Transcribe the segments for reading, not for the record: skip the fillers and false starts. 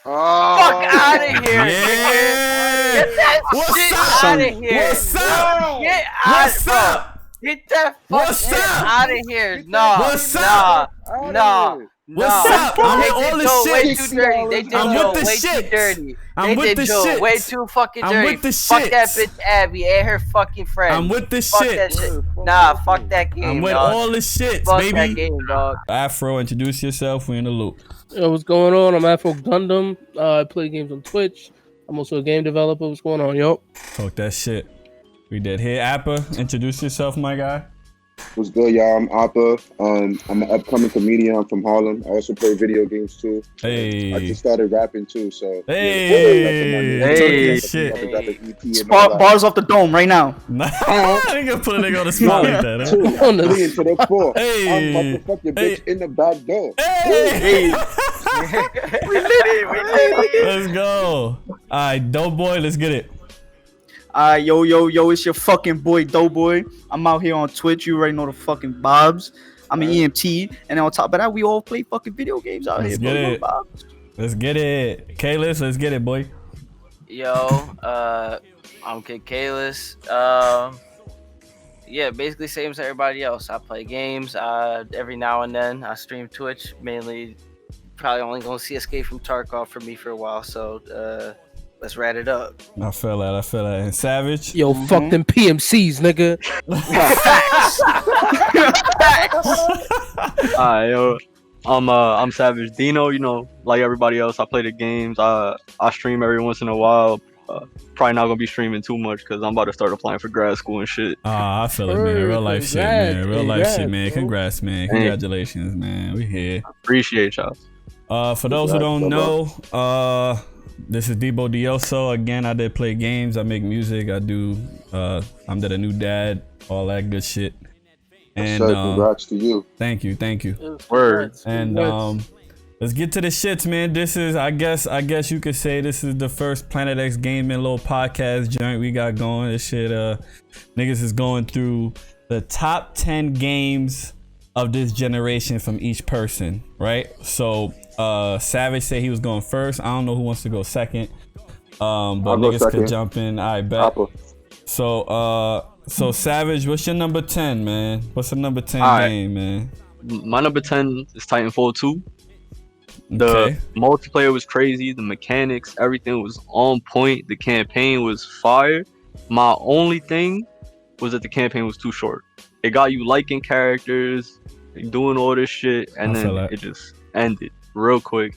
Fuck out of here, nigga. Yeah. Get that What's shit up? out of here. What's up? Get What's bro. up? Get that fucking What's shit up? out of here. Nah, What's nah, up? nah, What's nah. up? I'm They with all did the Joe way shit. too dirty. They did I'm Joe with the way shit. too dirty. I'm They with did the Joe shit. way too fucking I'm dirty. with the Fuck that shit. bitch Abby and her fucking friend. I'm with the Fuck shit. that shit. Nah, fuck that game, I'm with dog. all the shits, Fuck that baby. game, dog. Afro, introduce yourself. We in the loop. Yo, what's going on? I'm Afro Gundam. I play games on Twitch. I'm also a game developer. What's going on, yo? Talk that shit. We did here. Appa, introduce yourself, my guy. What's good, y'all? I'm Appa. I'm an upcoming comedian. I'm from Harlem. I also play video games too. Hey. I just started rapping too, so Hey. yeah, Talking I'm shit. about to drop an EP and all that. Bars off the dome right now. Nah, I ain't put a nigga on the spot like that. Two, Huh? On the- 3 into the 4. Hey. I'm about to fuck your bitch in the back door. Hey. We lit it. Let's go. All right, DoughBoy, let's get it. Yo, it's your fucking boy DoughBoy. I'm out here on Twitch. You already know the fucking Bobs. I'm an EMT, and on top of that, we all play fucking video games out Let's here. get bro. it. Bobs. Let's get it. Kalis, let's get it, boy. Yo, I'm Kid Kalis. Yeah, basically same as everybody else. I play games. Every now and then I stream Twitch. Mainly, probably only gonna see Escape from Tarkov for me for a while. So let's rat it up. I feel that. And Savage? Yo, fuck them PMCs, nigga. Alright, yo, I'm Savage Dino. You know, like everybody else, I play the games. I stream every once in a while. Probably not gonna be streaming too much because I'm about to start applying for grad school and shit. I feel it, man. Real life shit, man. Real life shit, man. Congrats, bro. Congrats, man. Congratulations, man. We here. Appreciate y'all. For those who don't know, this is Debo Dioso. Again, I did play games. I make music. I do. I'm a new dad. All that good shit. And So congrats to you. thank you. Word. And let's get to the shits, man. This is, I guess you could say this is the first Planet X Gaming little podcast joint we got going. This shit, niggas is going through the top 10 games of this generation from each person, right? So, Savage said he was going first. I don't know who wants to go second. But I'll go niggas second. could jump in. I bet. Appa. So Savage, what's your number 10, man? What's the number 10 Alright. game, man? My number 10 is Titanfall 2. The Okay. multiplayer was crazy. The mechanics, everything was on point. The campaign was fire. My only thing was that the campaign was too short. It got you liking characters, doing all this shit, and I feel then that. it just ended real quick.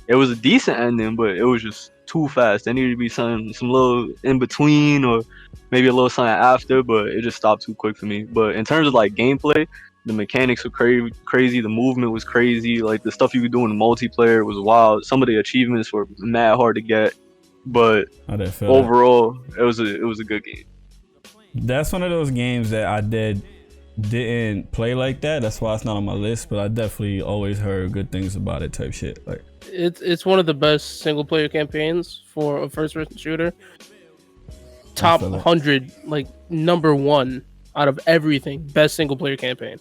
It was a decent ending, but it was just too fast. There needed to be some little in between, or maybe a little something after, but it just stopped too quick for me. But in terms of like gameplay, the mechanics were crazy. The movement was crazy. Like the stuff you could do in the multiplayer was wild. Some of the achievements were mad hard to get, but I didn't feel that. overall, it was a good game. That's one of those games that I didn't play like that. That's why it's not on my list. But I definitely always heard good things about it, type shit. Like, It's one of the best single player campaigns for a first person shooter. Top feel it. 100, like number 1 out of everything. Best single player campaign.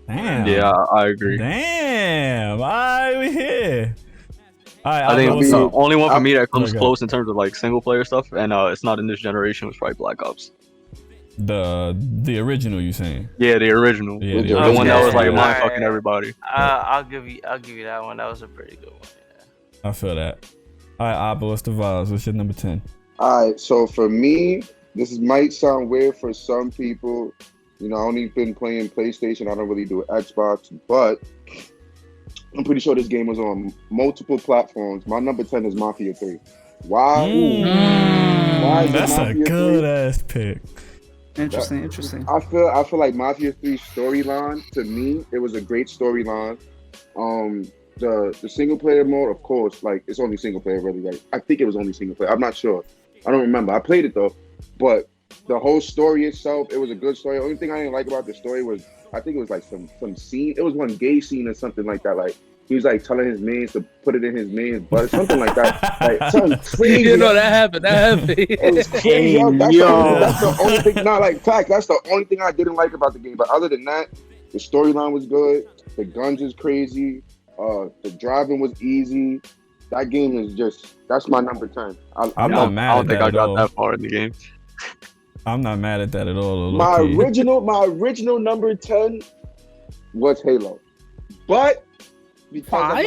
damn. Yeah, I agree. Damn. All right, we here. All right, I think what's the up? only one for me that comes Okay. close in terms of like single player stuff, and it's not in this generation, was probably Black Ops. The original, you saying? Yeah, the original. Yeah, the original. one that was like Okay. mind fucking everybody. I'll give you that one. That was a pretty good one. Yeah. I feel that. All right, Appa, what's the vibes? What's your number 10? All right, so for me, might sound weird for some people. You know, I only been playing PlayStation. I don't really do Xbox, but I'm pretty sure this game was on multiple platforms. My number 10 is Mafia 3. Why? Why is it That's a Mafia 3? good ass pick. Interesting. I feel like Mafia 3's storyline, to me, it was a great storyline. The single player mode, of course, like it's only single player really. Like I think it was only single player. I'm not sure. I don't remember. I played it though, but the whole story itself, it was a good story. The only thing I didn't like about the story was I think it was like some scene. It was one gay scene or something like that. Like he was like telling his mans to put it in his man's butt or something like that. Like something crazy. You know that happened. It was crazy. That's the only thing. Not like fact. That's the only thing I didn't like about the game. But other than that, the storyline was good. The guns is crazy. The driving was easy. That game is that's my number 10. I'm not mad I at don't think that I at got all. that far in the game. I'm not mad at that at all. My low-key. original number 10 was Halo, but because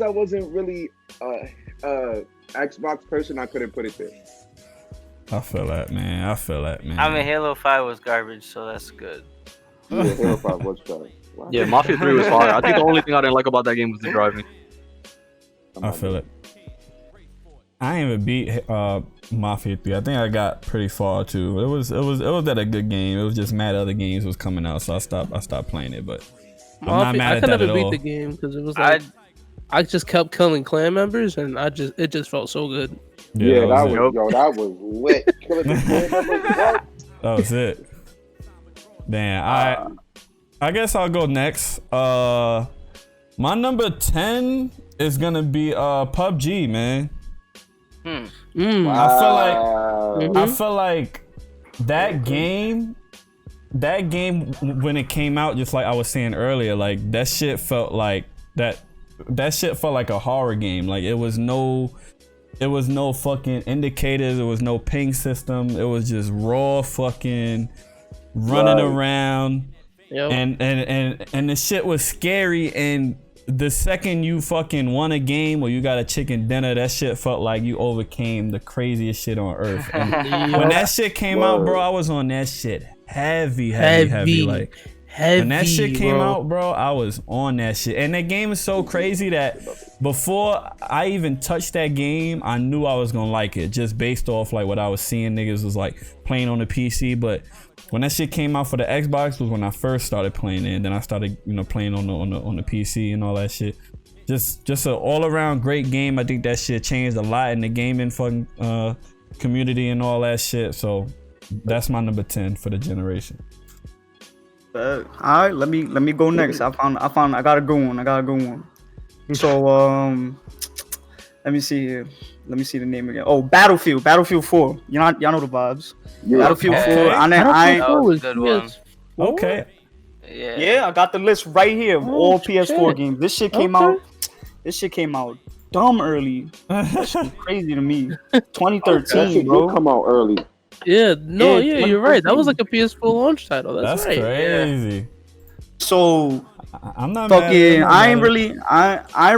I wasn't really Xbox person, I couldn't put it there. I feel that, man. I mean, Halo 5 was garbage, so that's good. Yeah, Halo 5 was trash. Wow. Yeah, Mafia 3 was fire. I think the only thing I didn't like about that game was the driving. I feel it. I ain't even beat Mafia 3. I think I got pretty far too. It was that a good game. It was just mad other games was coming out, so I stopped playing it. But I'm not mad at that at all. I could never beat the game because it was like I just kept killing clan members, and it just felt so good. Yeah, that was lit. Killing the clan members, what? That was it. Damn, I guess I'll go next. My number 10 is gonna be PUBG, man. I feel like that game when it came out, just like I was saying earlier, like that shit felt like a horror game. Like it was no fucking indicators, there was no ping system, it was just raw fucking running around. Yep. And the shit was scary, and the second you fucking won a game or you got a chicken dinner, that shit felt like you overcame the craziest shit on earth. And when that shit came out, bro, I was on that shit heavy. Like when that shit came out, bro, I was on that shit. And that game is so crazy that before I even touched that game, I knew I was gonna like it, just based off like what I was seeing niggas was like playing on the PC. But when that shit came out for the Xbox was when I first started playing it, and then I started, playing on the PC and all that shit. Just an all around great game. I think that shit changed a lot in the gaming fucking community and all that shit. So that's my number 10 for the generation. All right, let me go next. I got a good one. So let me see here. Let me see the name again. Oh, Battlefield 4. Y'all know the vibes. Yeah. Battlefield 4. That was a good one. Okay. Yeah, I got the list right here of all PS4 games. This shit came out dumb early. That shit was crazy to me. 2013, that shit bro. Did come out early. Yeah, you're right. That was like a PS4 launch title. That's right. Crazy. Yeah. So I'm not fucking. I ain't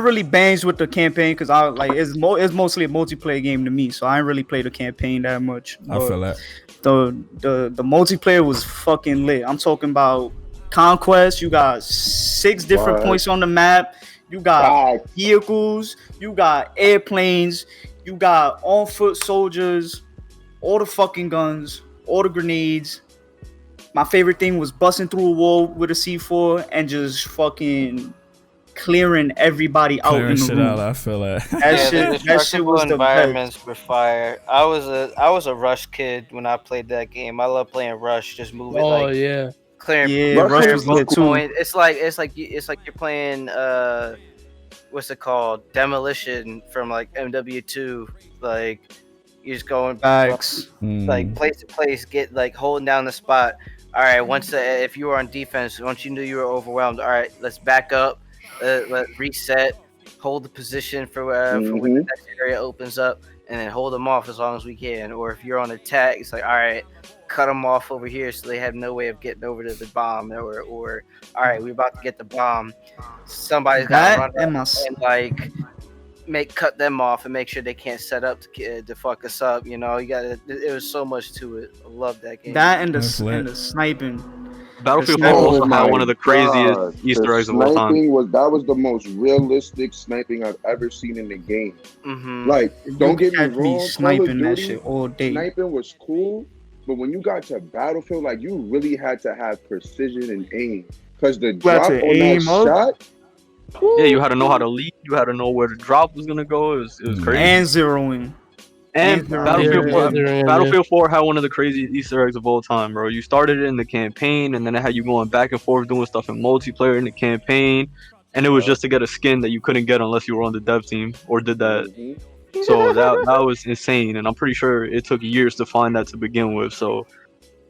really bangs with the campaign because I like it's mostly a multiplayer game to me. So I ain't really play the campaign that much. I feel that. The multiplayer was fucking lit. I'm talking about Conquest. You got 6 different points on the map. You got vehicles. You got airplanes. You got on foot soldiers. All the fucking guns. All the grenades. My favorite thing was busting through a wall with a C4 and just fucking clearing everybody out in the room. I feel that. That shit was the environments were fire. I was a Rush kid when I played that game. I love playing Rush, just moving clearing. Rush was lit too. It's like you're playing what's it called? Demolition from like MW2. Like you're just going like place to place, get like holding down the spot. All right, if you were on defense, once you knew you were overwhelmed, all right, let's back up, let reset, hold the position for when the next area opens up, and then hold them off as long as we can. Or if you're on attack, it's like, all right, cut them off over here so they have no way of getting over to the bomb. Or all right, we're about to get the bomb. Somebody's got to run up and like cut them off and make sure they can't set up to fuck us up. You gotta. It was so much to it. I love that game. That and the sniping. Battlefield 4 also had one of the craziest Easter eggs of all time. That was the most realistic sniping I've ever seen in the game. Mm-hmm. Like, don't get me wrong, sniping that shit all day. Sniping was cool, but when you got to Battlefield, like, you really had to have precision and aim, because the drop on that shot. Yeah, you had to know how to lead. You had to know where the drop was gonna go. It was crazy. And zeroing. And Battlefield 4 had one of the craziest Easter eggs of all time, bro. You started it in the campaign, and then it had you going back and forth doing stuff in multiplayer in the campaign, and it was just to get a skin that you couldn't get unless you were on the dev team or did that. So that was insane, and I'm pretty sure it took years to find that to begin with. So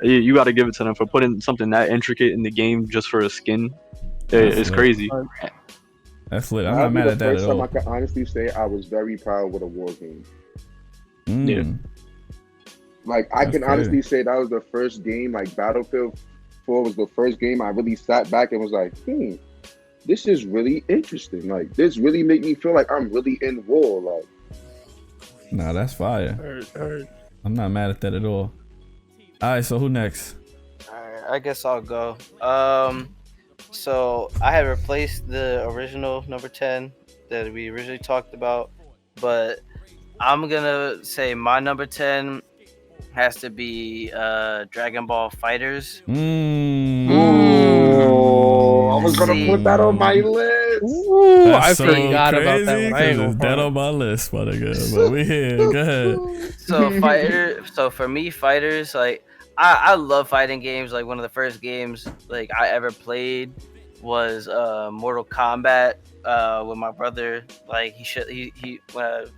you got to give it to them for putting something that intricate in the game just for a skin. It's crazy. That's lit. I'm That'd not be mad the at that first at time all. I can honestly say I was very proud with a war game. Yeah. Like I That's can crazy. honestly say that was the first game. Like Battlefield 4 was the first game I really sat back and was like, this is really interesting. Like this really made me feel like I'm really in war. Like, Nah, that's fire. Heard. I'm not mad at that at all. All right, so who next? Alright, I guess I'll go. So I have replaced the original number 10 that we originally talked about, but I'm gonna say my number 10 has to be Dragon Ball Fighters. I was gonna put that on my list. Ooh, That's I so forgot about that crazy one. I ain't 'cause gonna it's dead front. on my list, my nigga. But we here. Go ahead. So for me, Fighters, like I love fighting games. Like one of the first games like I ever played was Mortal Kombat with my brother. Like he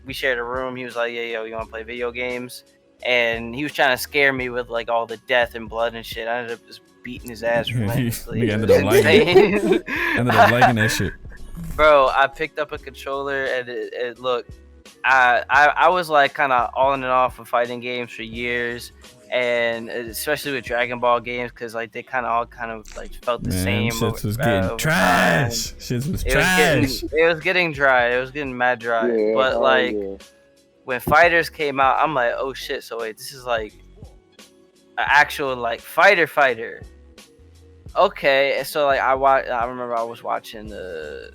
we shared a room. He was like, yeah, yo, you want to play video games? And he was trying to scare me with like all the death and blood and shit. I ended up just beating his ass relentlessly. Nigga ended up liking that shit. Bro, I picked up a controller and it looked. I was like kind of on and off with fighting games for years, and especially with Dragon Ball games because like they kind of like felt the same. Shit was getting trash. Shit was trash. It was getting dry. It was getting mad dry. Yeah, but like when Fighters came out, I'm like, oh shit. So wait, this is like an actual like fighter. Okay, so like I remember I was watching the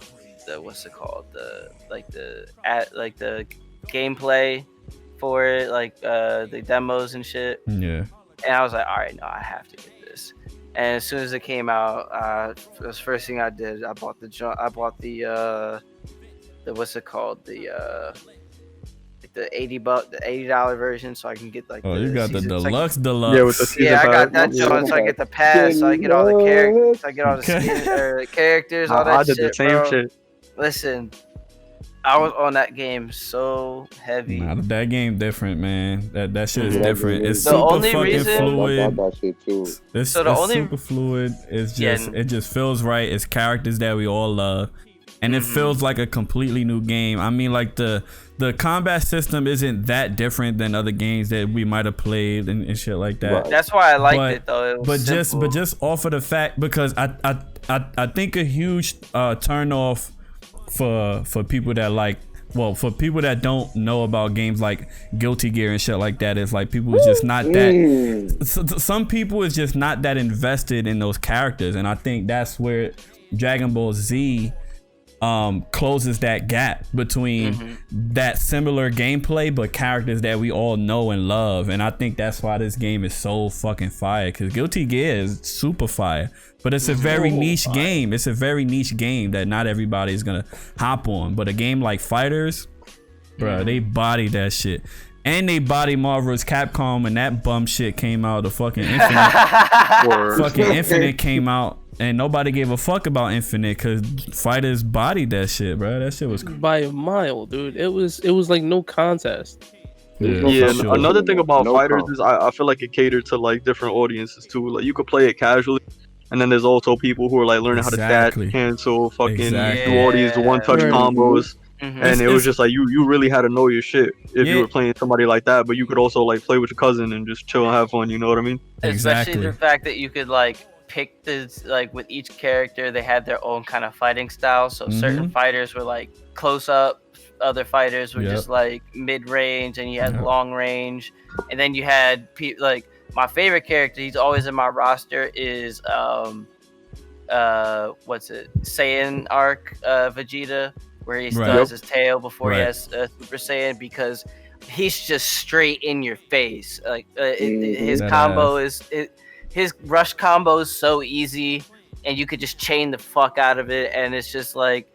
what's it called, the gameplay for it, like the demos and shit. Yeah. And I was like, all right, no, I have to get this. And as soon as it came out, the first thing I did, I bought the what's it called, the $80 version, so I can get like. Oh, you got the deluxe. Yeah, with the season I got pass. that joint, so I get the pass, so I get all the characters, I get all the characters, all that I did shit, the same bro. shit. Listen, I was on that game so heavy. Nah, that game different, man. That shit is different. It's The super only fucking reason- fluid. That shit too. It's So the only- super fluid. It's just it just feels right. It's characters that we all love, and it feels like a completely new game. I mean, like the combat system isn't that different than other games that we might have played and shit like that. Right. That's why I liked it though. It was simple. just off of the fact, because I think a huge turn off for people that for people that don't know about games like Guilty Gear and shit like that, is like people is just not that. Some people is just not that invested in those characters, and I think that's where Dragon Ball Z closes that gap between that similar gameplay but characters that we all know and love. And I think that's why this game is so fucking fire, because Guilty Gear is super fire, but it's a very niche game. It's a very niche game that not everybody is gonna hop on. But a game like Fighters, bro, they body that shit. And they body Marvel's Capcom, and that bum shit came out. The fucking Infinite came out, and nobody gave a fuck about Infinite because Fighters bodied that shit, bro. That shit was by a mile, dude. It was like no contest. Yeah, another thing about Fighters is I feel like it catered to like different audiences too. Like you could play it casually, and then there's also people who are like learning how to dash, cancel, fucking do all these one-touch combos. And it was just like you really had to know your shit if you were playing somebody like that, but you could also like play with your cousin and just chill and have fun, you know what I mean? Especially the fact that you could like pick this, like with each character they had their own kind of fighting style. So certain fighters were like close up, other fighters were just like mid range, and you had long range, and then you had like my favorite character, he's always in my roster, is what's it, Saiyan arc Vegeta, where he does his tail before he has Super Saiyan, because he's just straight in your face. Like his combo his rush combo is so easy, and you could just chain the fuck out of it, and it's just like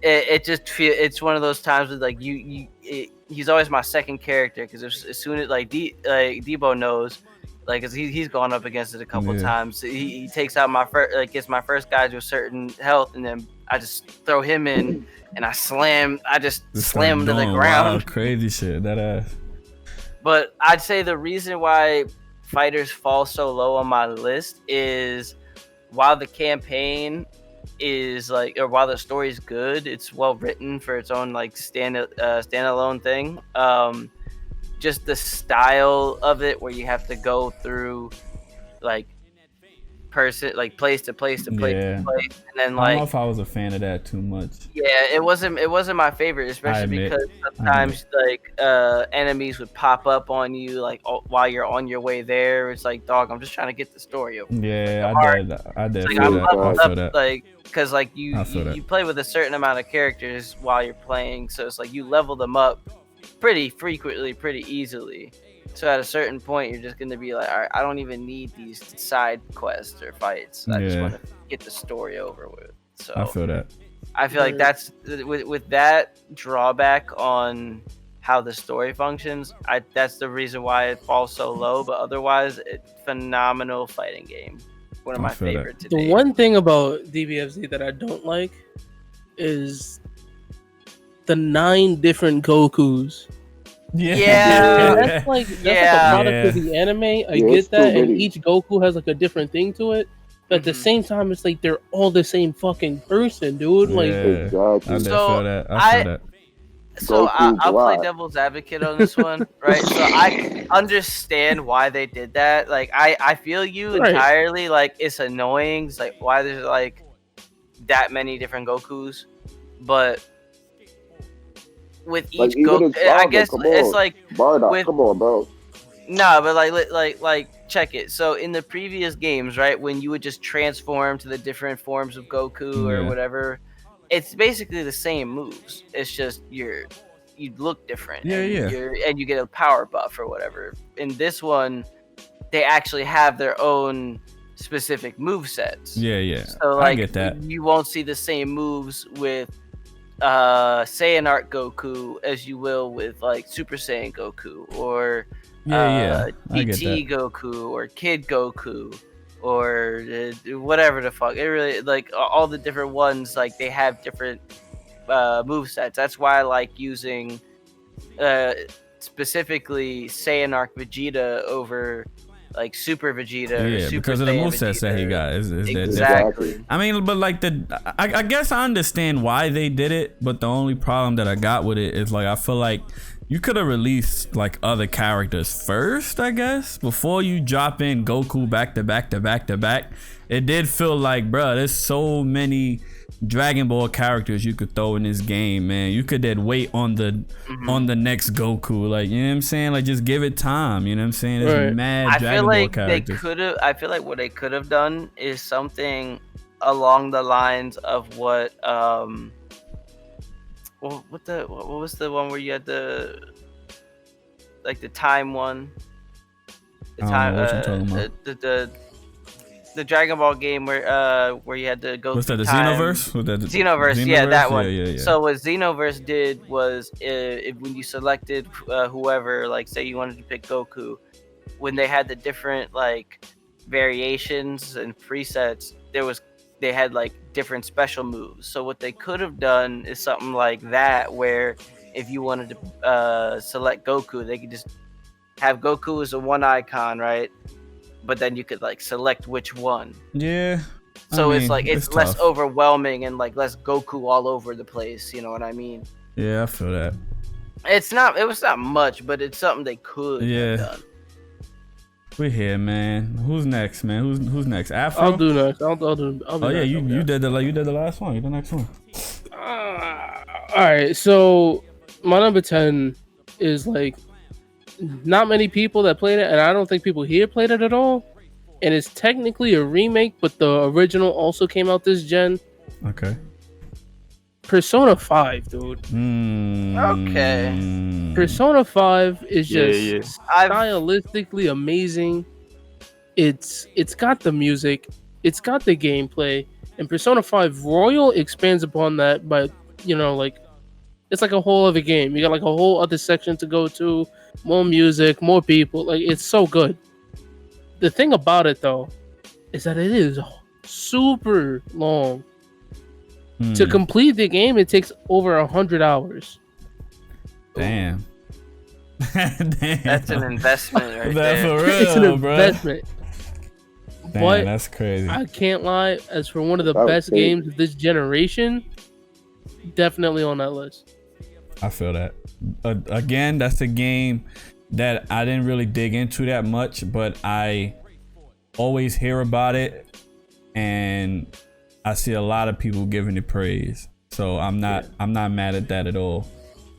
it's one of those times with like he's always my second character, because as soon as like Debo knows, like, cause he's gone up against it a couple times. He takes out my first, like gets my first guy to a certain health, and then I just throw him in, and I just slam him to the ground. Wild, crazy shit, that ass. But I'd say the reason why Fighters fall so low on my list is, while the campaign is like, or while the story's good, it's well written for its own like standalone thing. Just the style of it, where you have to go through like place to place to place to place, and then I don't know if I was a fan of that too much. Yeah, it wasn't my favorite, especially because sometimes like enemies would pop up on you like while you're on your way there. It's like, dog, I'm just trying to get the story over. Yeah, I did. Like, I feel that. Like, because like you play with a certain amount of characters while you're playing, so it's like you level them up pretty frequently, pretty easily. So at a certain point, you're just gonna be like, all right, I don't even need these side quests or fights. I just want to get the story over with. So I feel that. I feel like that's with that drawback on how the story functions. That's the reason why it falls so low. But otherwise, it's phenomenal fighting game. One of my favorites. The one thing about DBFZ that I don't like is the 9 different Gokus. Yeah. That's like a product of the anime. I get that, and each Goku has like a different thing to it. But at the same time, it's like they're all the same fucking person, dude. Like, I feel that. So I'll play devil's advocate on this one, right? So I understand why they did that. Like, I feel you entirely. Like, it's annoying. It's like, why there's like that many different Gokus, but with each Goku, I guess it's like Bardock, come on, bro. No, but like check it. So in the previous games, right, when you would just transform to the different forms of Goku or whatever, it's basically the same moves. It's just you look different. And you get a power buff or whatever. In this one, they actually have their own specific move sets. Yeah. So like, I get that. You won't see the same moves with Saiyan Art Goku as you will with like Super Saiyan Goku or GT Goku or Kid Goku or whatever the fuck. It really, like, all the different ones, like, they have different move sets. That's why I like using specifically Saiyan Arc Vegeta over like Super Vegeta or Super because of the movesets that he got. Exactly. I mean, but like I guess I understand why they did it, but the only problem that I got with it is like I feel like you could have released like other characters first, I guess, before you drop in Goku back to back to back to back. It did feel like, bro, there's so many Dragon Ball characters you could throw in this game, man. You could then wait on the next Goku, like, you know what I'm saying? Like, just give it time, you know what I'm saying? There's mad Dragon Ball characters. I feel like what they could have done is something along the lines of what what was the one where you had the time one? The time what you talking about? The Dragon Ball game where you had to go. What's that? The time. Xenoverse? Xenoverse, yeah, that one. Yeah. So what Xenoverse did was, when you selected whoever, like say you wanted to pick Goku, when they had the different like variations and presets, they had like different special moves. So what they could have done is something like that, where if you wanted to select Goku, they could just have Goku as a one icon, right? But then you could like select which one. Yeah. So it's like it's less overwhelming and like less Goku all over the place. You know what I mean? Yeah, I feel that. It was not much, but it's something they could have done. We're here, man. Who's next, man? Who's next? Afro? I'll do next. I'll do next. You did the last one. You did the next one. All right. So my number 10 is like not many people that played it, and I don't think people here played it at all. And it's technically a remake, but the original also came out this gen. Okay. Persona 5, dude. Okay. Persona 5 is just stylistically amazing. It's got the music, it's got the gameplay, and Persona 5 Royal expands upon that by, like, it's like a whole other game. You got like a whole other section to go to, more music, more people. Like, it's so good. The thing about it though is that it is super long. To complete the game, it takes over 100 hours. Damn. That's an investment right there. For real, it's an investment. But that's crazy. I can't lie. As for one of the best games of this generation, definitely on that list. I feel that. Again, that's a game that I didn't really dig into that much, but I always hear about it, and I see a lot of people giving it praise. So I'm not mad at that at all.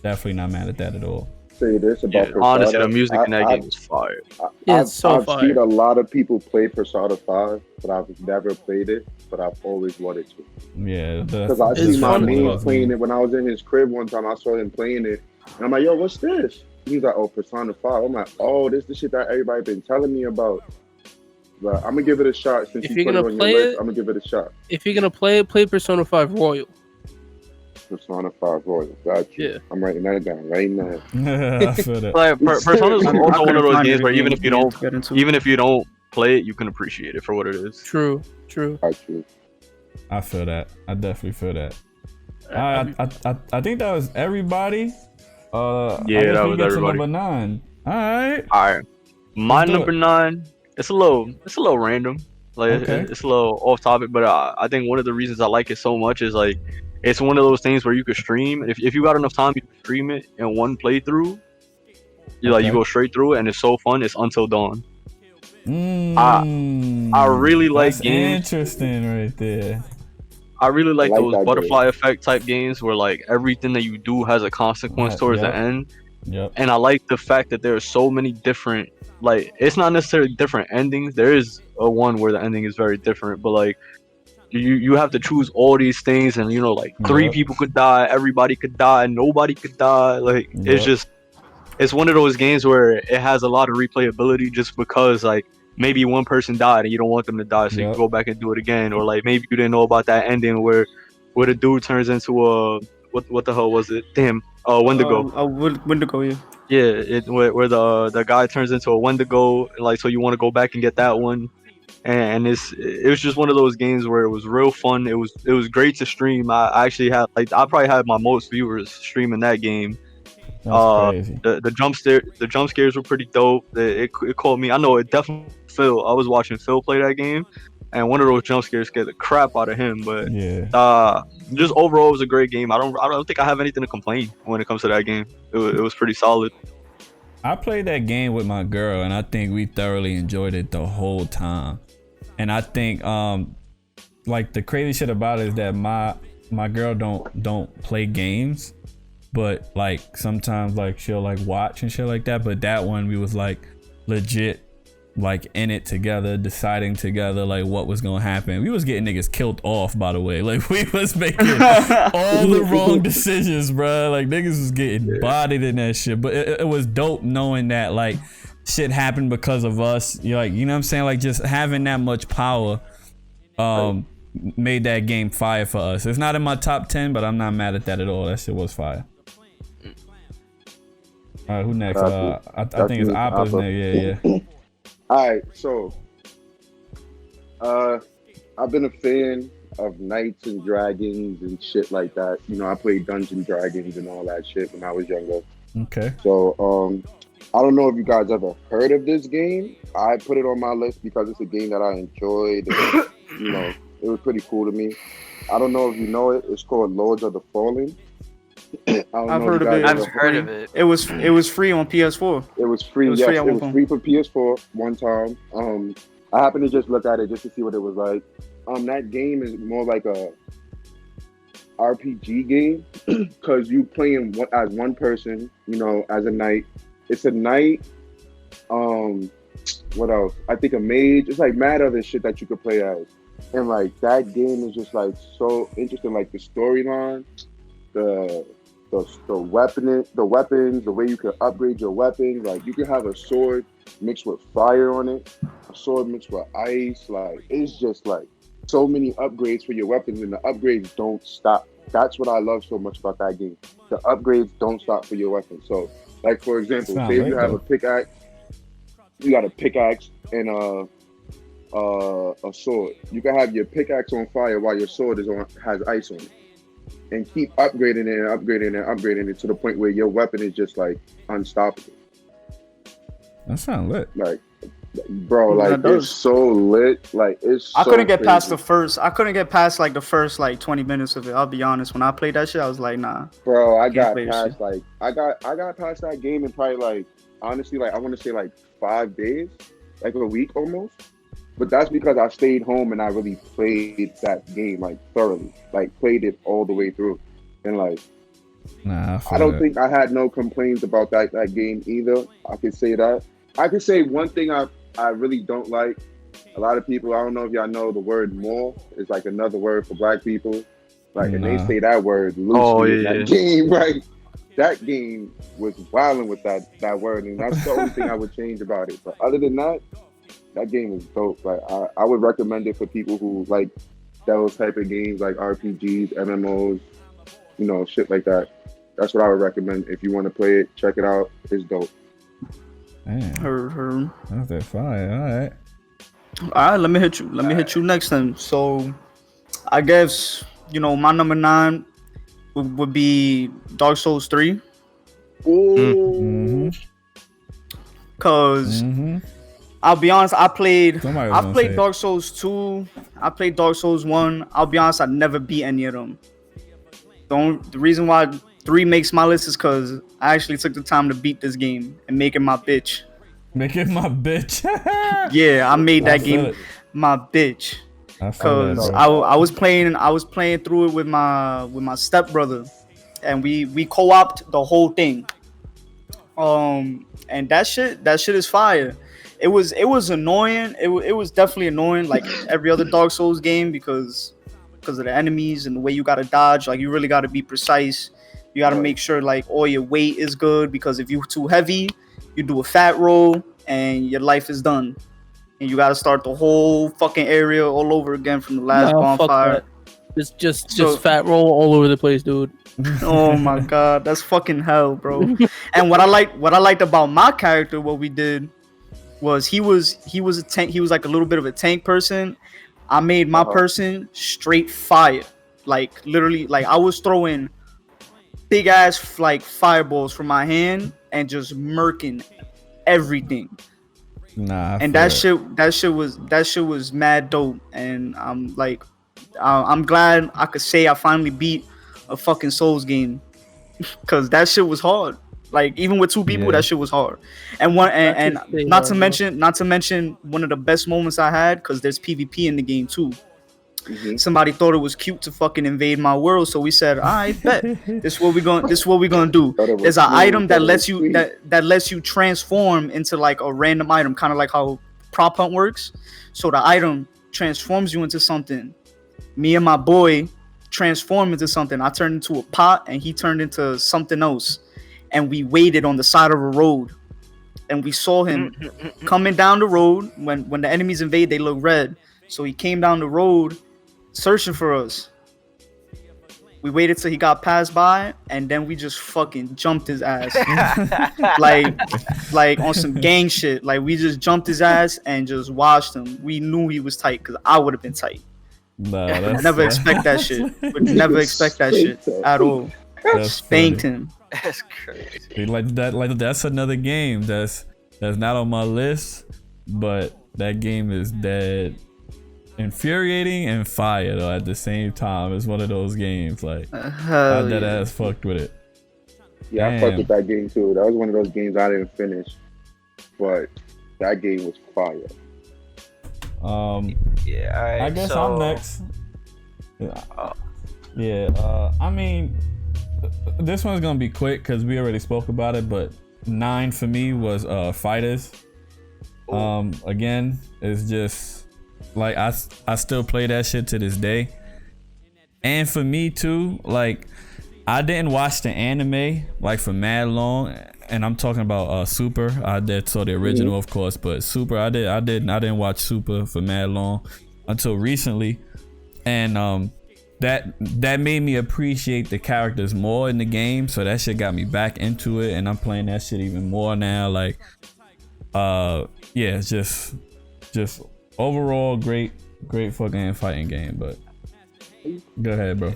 Definitely not mad at that at all. Say this about Persona. Honestly, the music in that game is fire. I've seen a lot of people play Persona 5, but I've never played it. But I've always wanted to. Yeah, because I seen my man playing it when I was in his crib one time. I saw him playing it, and I'm like, "Yo, what's this?" He's like, "Oh, Persona 5." I'm like, "Oh, this is the shit that everybody been telling me about." But I'm gonna give it a shot since you put it on your list. I'm gonna give it a shot. If you're gonna play it, play Persona 5 Royal. Persona 5 Royal. Got you. Yeah. I'm writing that down right now. I feel that. Like, Persona is also one of those games where even if you don't play it, you can appreciate it for what it is. True. I feel that. I definitely feel that. I think that was everybody. That was everybody. Number 9. All right. My number 9. It's a little random. Like it's a little off topic, but I think one of the reasons I like it so much is like it's one of those things where you could stream. If you got enough time, you can stream it in one playthrough. You go straight through it, and it's so fun. It's Until Dawn. I really like games. Interesting, right there. I really like those butterfly effect type games where like everything that you do has a consequence towards the end. Yep. And I like the fact that there are so many different, like, it's not necessarily different endings. There is a one where the ending is very different, but like you have to choose all these things, and like 3 people could die, everybody could die, nobody could die. Like it's one of those games where it has a lot of replayability just because like maybe one person died and you don't want them to die, so you can go back and do it again. Or like maybe you didn't know about that ending where the dude turns into a what the hell was it? Damn, Wendigo. Wendigo, yeah. Yeah, where the guy turns into a Wendigo, like, so you want to go back and get that one. And it was just one of those games where it was real fun. It was great to stream. I actually had I probably had my most viewers streaming that game. That's crazy. The jump scares were pretty dope. It caught me. I know it definitely Phil. I was watching Phil play that game, and one of those jump scares scared the crap out of him. But just overall, it was a great game. I don't think I have anything to complain when it comes to that game. It was pretty solid. I played that game with my girl, and I think we thoroughly enjoyed it the whole time. And I think like the crazy shit about it is that my girl don't play games, but like sometimes like she'll like watch and shit like that. But that one we was like legit like in it together, deciding together like what was gonna happen. We was getting niggas killed off, by the way. Like we was making all the wrong decisions, bro. Like niggas was getting bodied in that shit. But it was dope knowing that like shit happened because of us. You're like, you know what I'm saying? Like just having that much power made that game fire for us. It's not in my top 10, but I'm not mad at that at all. That shit was fire. All right, who next? I think it's Appa's next. Yeah. All right, so I've been a fan of Knights and Dragons and shit like that. I played Dungeons & Dragons and all that shit when I was younger. Okay. So I don't know if you guys ever heard of this game. I put it on my list because it's a game that I enjoyed. And, it was pretty cool to me. I don't know if you know it. It's called Lords of the Fallen. I've heard of it. I've heard of it. It was free on PS4. It was free. It was free for PS4 one time. I happened to just look at it just to see what it was like. That game is more like a RPG game because you playing as one person. As a knight. It's a knight. What else? I think a mage. It's like mad other shit that you could play as, and like that game is just like so interesting. Like the storyline, the weapons, the way you can upgrade your weapons. Like you can have a sword mixed with fire on it, a sword mixed with ice. Like it's just like so many upgrades for your weapons, and the upgrades don't stop. That's what I love so much about that game. The upgrades don't stop for your weapons. So, like for example, say if you have a pickaxe, you got a pickaxe and a sword. You can have your pickaxe on fire while your sword has ice on it. And keep upgrading it and upgrading it and upgrading it to the point where your weapon is just like unstoppable. That sounds lit. Like Bro, like it's so lit. Like it's. I couldn't get crazy. past the first. I couldn't get past like the first like 20 minutes of it. I'll be honest. When I played that shit, I was like, nah. Bro, I got past like I got past that game in probably like honestly like I want to say like 5 days, like a week almost. But that's because I stayed home and I really played that game like thoroughly, like played it all the way through, and like. Nah, I don't think I had no complaints about that game either. I could say that. I could say one thing I really don't like. A lot of people, I don't know if y'all know the word "more" is like another word for black people. Like, and they say that word loosely in that game, right? That game was wilding with that word, and that's the only thing I would change about it. But other than that, that game is dope. Like, I would recommend it for people who like those type of games, like RPGs, MMOs, you know, shit like that. That's what I would recommend. If you want to play it, check it out. It's dope. Damn. That's fire. All right. Let me hit you next then. So, I guess you know my number 9 would be Dark Souls 3. Ooh. Cause I'll be honest, I played Dark Souls 2. I played Dark Souls 1. I'll be honest, I never beat any of them. The reason why 3 makes my list is because I actually took the time to beat this game and make it my bitch. Make it my bitch. Yeah, I made that game my bitch. Because I was playing through it with my stepbrother, and we co-opted the whole thing. And that shit is fire. It was annoying. It was definitely annoying, like every other Dark Souls game, because of the enemies and the way you gotta dodge. Like you really gotta be precise. You gotta make sure like all your weight is good, because if you're too heavy, you do a fat roll and your life is done. And you gotta start the whole fucking area all over again from the last bonfire. It's just fat roll all over the place, dude. Oh my god, that's fucking hell, bro. And what I liked about my character, what we did was he was a tank. He was like a little bit of a tank person. I made my person straight fire, like literally, like I was throwing big ass like fireballs from my hand and just murking everything. Nah, and that shit was mad dope. And I'm like, I'm glad I could say I finally beat a fucking Souls game, because that shit was hard. Like even with 2 people, that shit was hard. And not to mention one of the best moments I had, because there's PvP in the game too. Somebody thought it was cute to fucking invade my world, so we said, all right, bet. This is what we're gonna do. There's an item that lets you transform into like a random item, kind of like how prop hunt works. So the item transforms you into something. Me and my boy transformed into something. I turned into a pot and he turned into something else. And we waited on the side of a road. And we saw him coming down the road. When the enemies invade, they look red. So he came down the road searching for us. We waited till he got passed by, and then we just fucking jumped his ass. like on some gang shit. Like we just jumped his ass and just watched him. We knew he was tight, because I would have been tight. Nah, never expect that shit. Would never expect that shit at all. Spanked him. That's crazy. Like that's another game that's not on my list, but that game is dead infuriating and fire though at the same time. It's one of those games like I dead ass fucked with it. Yeah, I fucked with that game too. That was one of those games I didn't finish, but that game was fire. I guess I'm next. I mean, this one's gonna be quick because we already spoke about it, but 9 for me was Fighters. Again, it's just like I still play that shit to this day. And for me too, like I didn't watch the anime like for mad long, and I'm talking about Super. I saw the original, of course, but Super I didn't watch Super for mad long until recently, and that made me appreciate the characters more in the game. So that shit got me back into it, and I'm playing that shit even more now. Like, it's just overall great fucking fighting game. But go ahead, bro.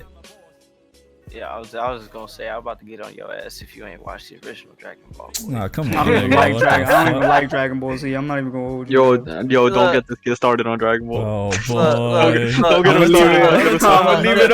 Yeah, I was just gonna say I'm about to get on your ass if you ain't watched the original Dragon Ball. Boy. Nah, come on. I don't even like Dragon. I don't even like Dragon Ball Z. I'm not even gonna hold you. Yo, don't get this kid started on Dragon Ball. Oh boy. Don't get him started. I'm gonna leave it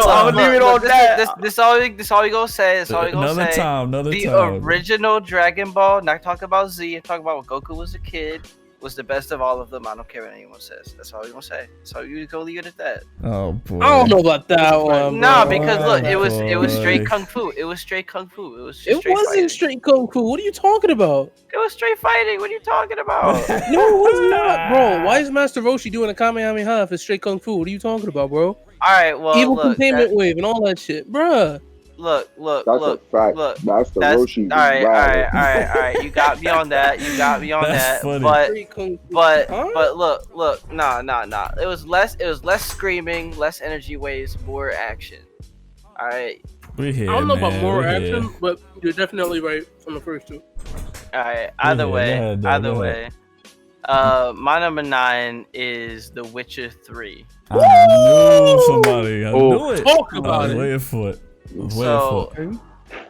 on that. This all we gonna say. This all we gonna say. Another the time. original Dragon Ball. Not talking about Z. I'm talking about when Goku was a kid. Was the best of all of them. I don't care what anyone says. That's all we're gonna say. So you go leave it at that. Oh boy. I don't know about that one. Nah, because look, it was straight kung fu. It was straight kung fu. It wasn't straight kung fu. What are you talking about? It was straight fighting. What are you talking about? No, it was not, bro. Why is Master Roshi doing a Kamehameha if it's straight kung fu? What are you talking about, bro? All right, well, Evil containment wave and all that shit, bruh. Look. That's a fact. Look. Master Roshi. All right. You got me on that. That's funny. But look. Nah. It was less screaming, less energy waves, more action. All right. We're here, I don't know man. about more We're action, here. but you're definitely right from the first two. All right. Either way. My number 9 is The Witcher 3. I knew somebody. I knew it. Talk I about was it. waiting for it.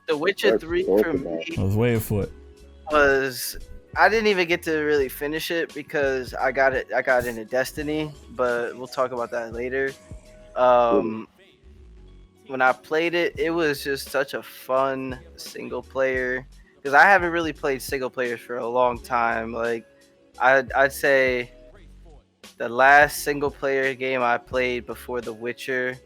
The Witcher 3 for me I was waiting for it. I didn't even get to really finish it because I got into Destiny, but we'll talk about that later. When I played it, it was just such a fun single player because I haven't really played single players for a long time. Like I'd say the last single player game I played before The Witcher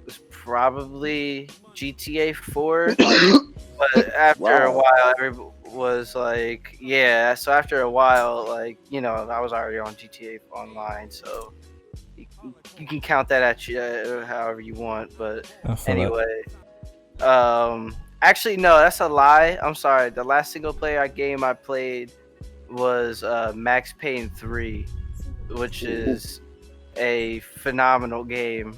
was probably GTA 4. But after a while, everybody was like, yeah. So after a while, like, you know, I was already on GTA Online, so you can count that at you however you want. But anyway, actually, no, that's a lie. I'm sorry. The last single player game I played was Max Payne 3, which is a phenomenal game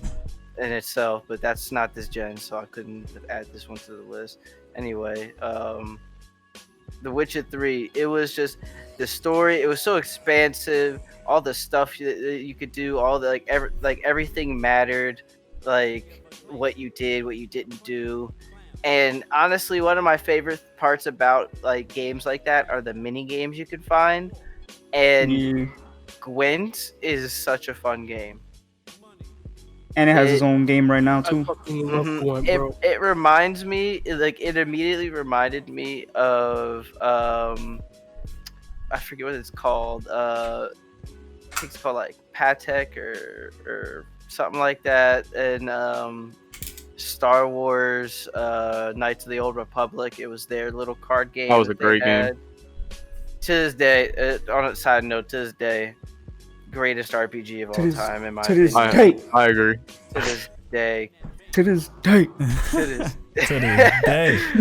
in itself, but that's not this gen, so I couldn't add this one to the list. Anyway, The Witcher 3, it was just the story. It was so expansive. All the stuff you could do, all the everything mattered. Like what you did, what you didn't do. And honestly, one of my favorite parts about like games like that are the mini games you can find. And Gwent is such a fun game. And it has its own game right now too. It reminds me, like it immediately reminded me of I forget what it's called. I think it's called like Patek or something like that. And Star Wars Knights of the Old Republic. It was their little card game. That was a great game. To this day, on a side note, to this day, greatest RPG of all time in my opinion. I agree. To this day. To this day.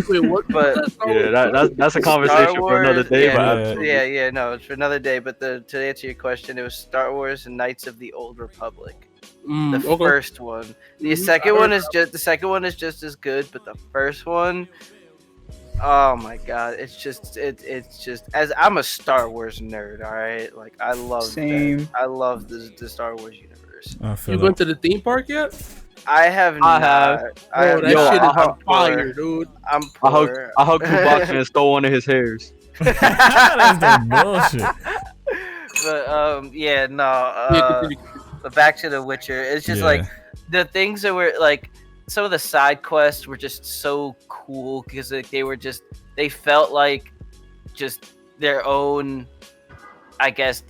Wait, what? But that's a conversation for another day. It's for another day. But to answer your question, it was Star Wars and Knights of the Old Republic. The first one. The second one is just as good, but the first one, oh my god, it's just as I'm a Star Wars nerd, all right? Like I love the Star Wars universe. You went to the theme park yet? I have not. That shit is on fire, dude. I'm poor. I hugged Chewbacca and stole one of his hairs. That's the bullshit. But back to The Witcher. It's just like the things that were like some of the side quests were just so cool because like, they felt like just their own, I guess,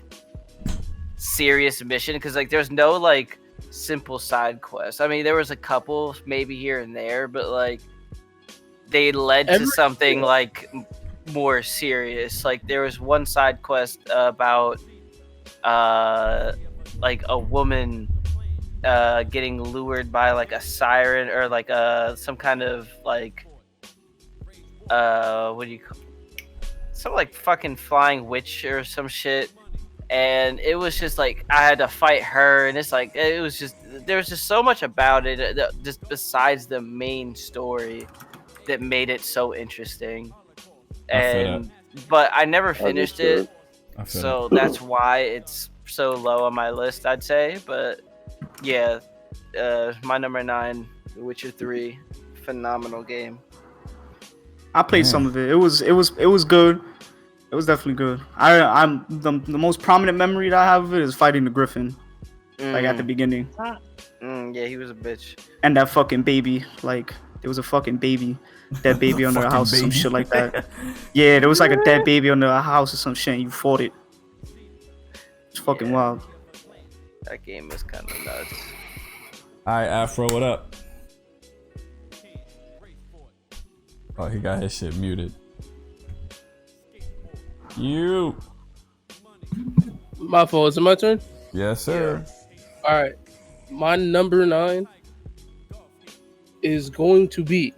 serious mission because like there's no like simple side quests. I mean, there was a couple maybe here and there, but like they led to something like more serious. Like there was one side quest about like a woman getting lured by like a siren or like some kind of like what do you call some like fucking flying witch or some shit. And it was just like I had to fight her, and it's like it was just there was just so much about it, just besides the main story, that made it so interesting. But I never finished it, so that's why it's so low on my list, I'd say. But yeah, my number 9, The Witcher 3, phenomenal game. I played some of it. It was good. It was definitely good. I'm the most prominent memory that I have of it is fighting the Griffin, like at the beginning. Yeah, he was a bitch. And that fucking baby, like there was a fucking baby, dead baby under a house or some shit like that. Yeah, there was like a dead baby under a house or some shit. And you fought it. It's fucking wild. That game was kind of nuts. All right, Afro, what up? Oh, he got his shit muted. You. My fault. Is it my turn? Yes, sir. All right. My number 9 is going to be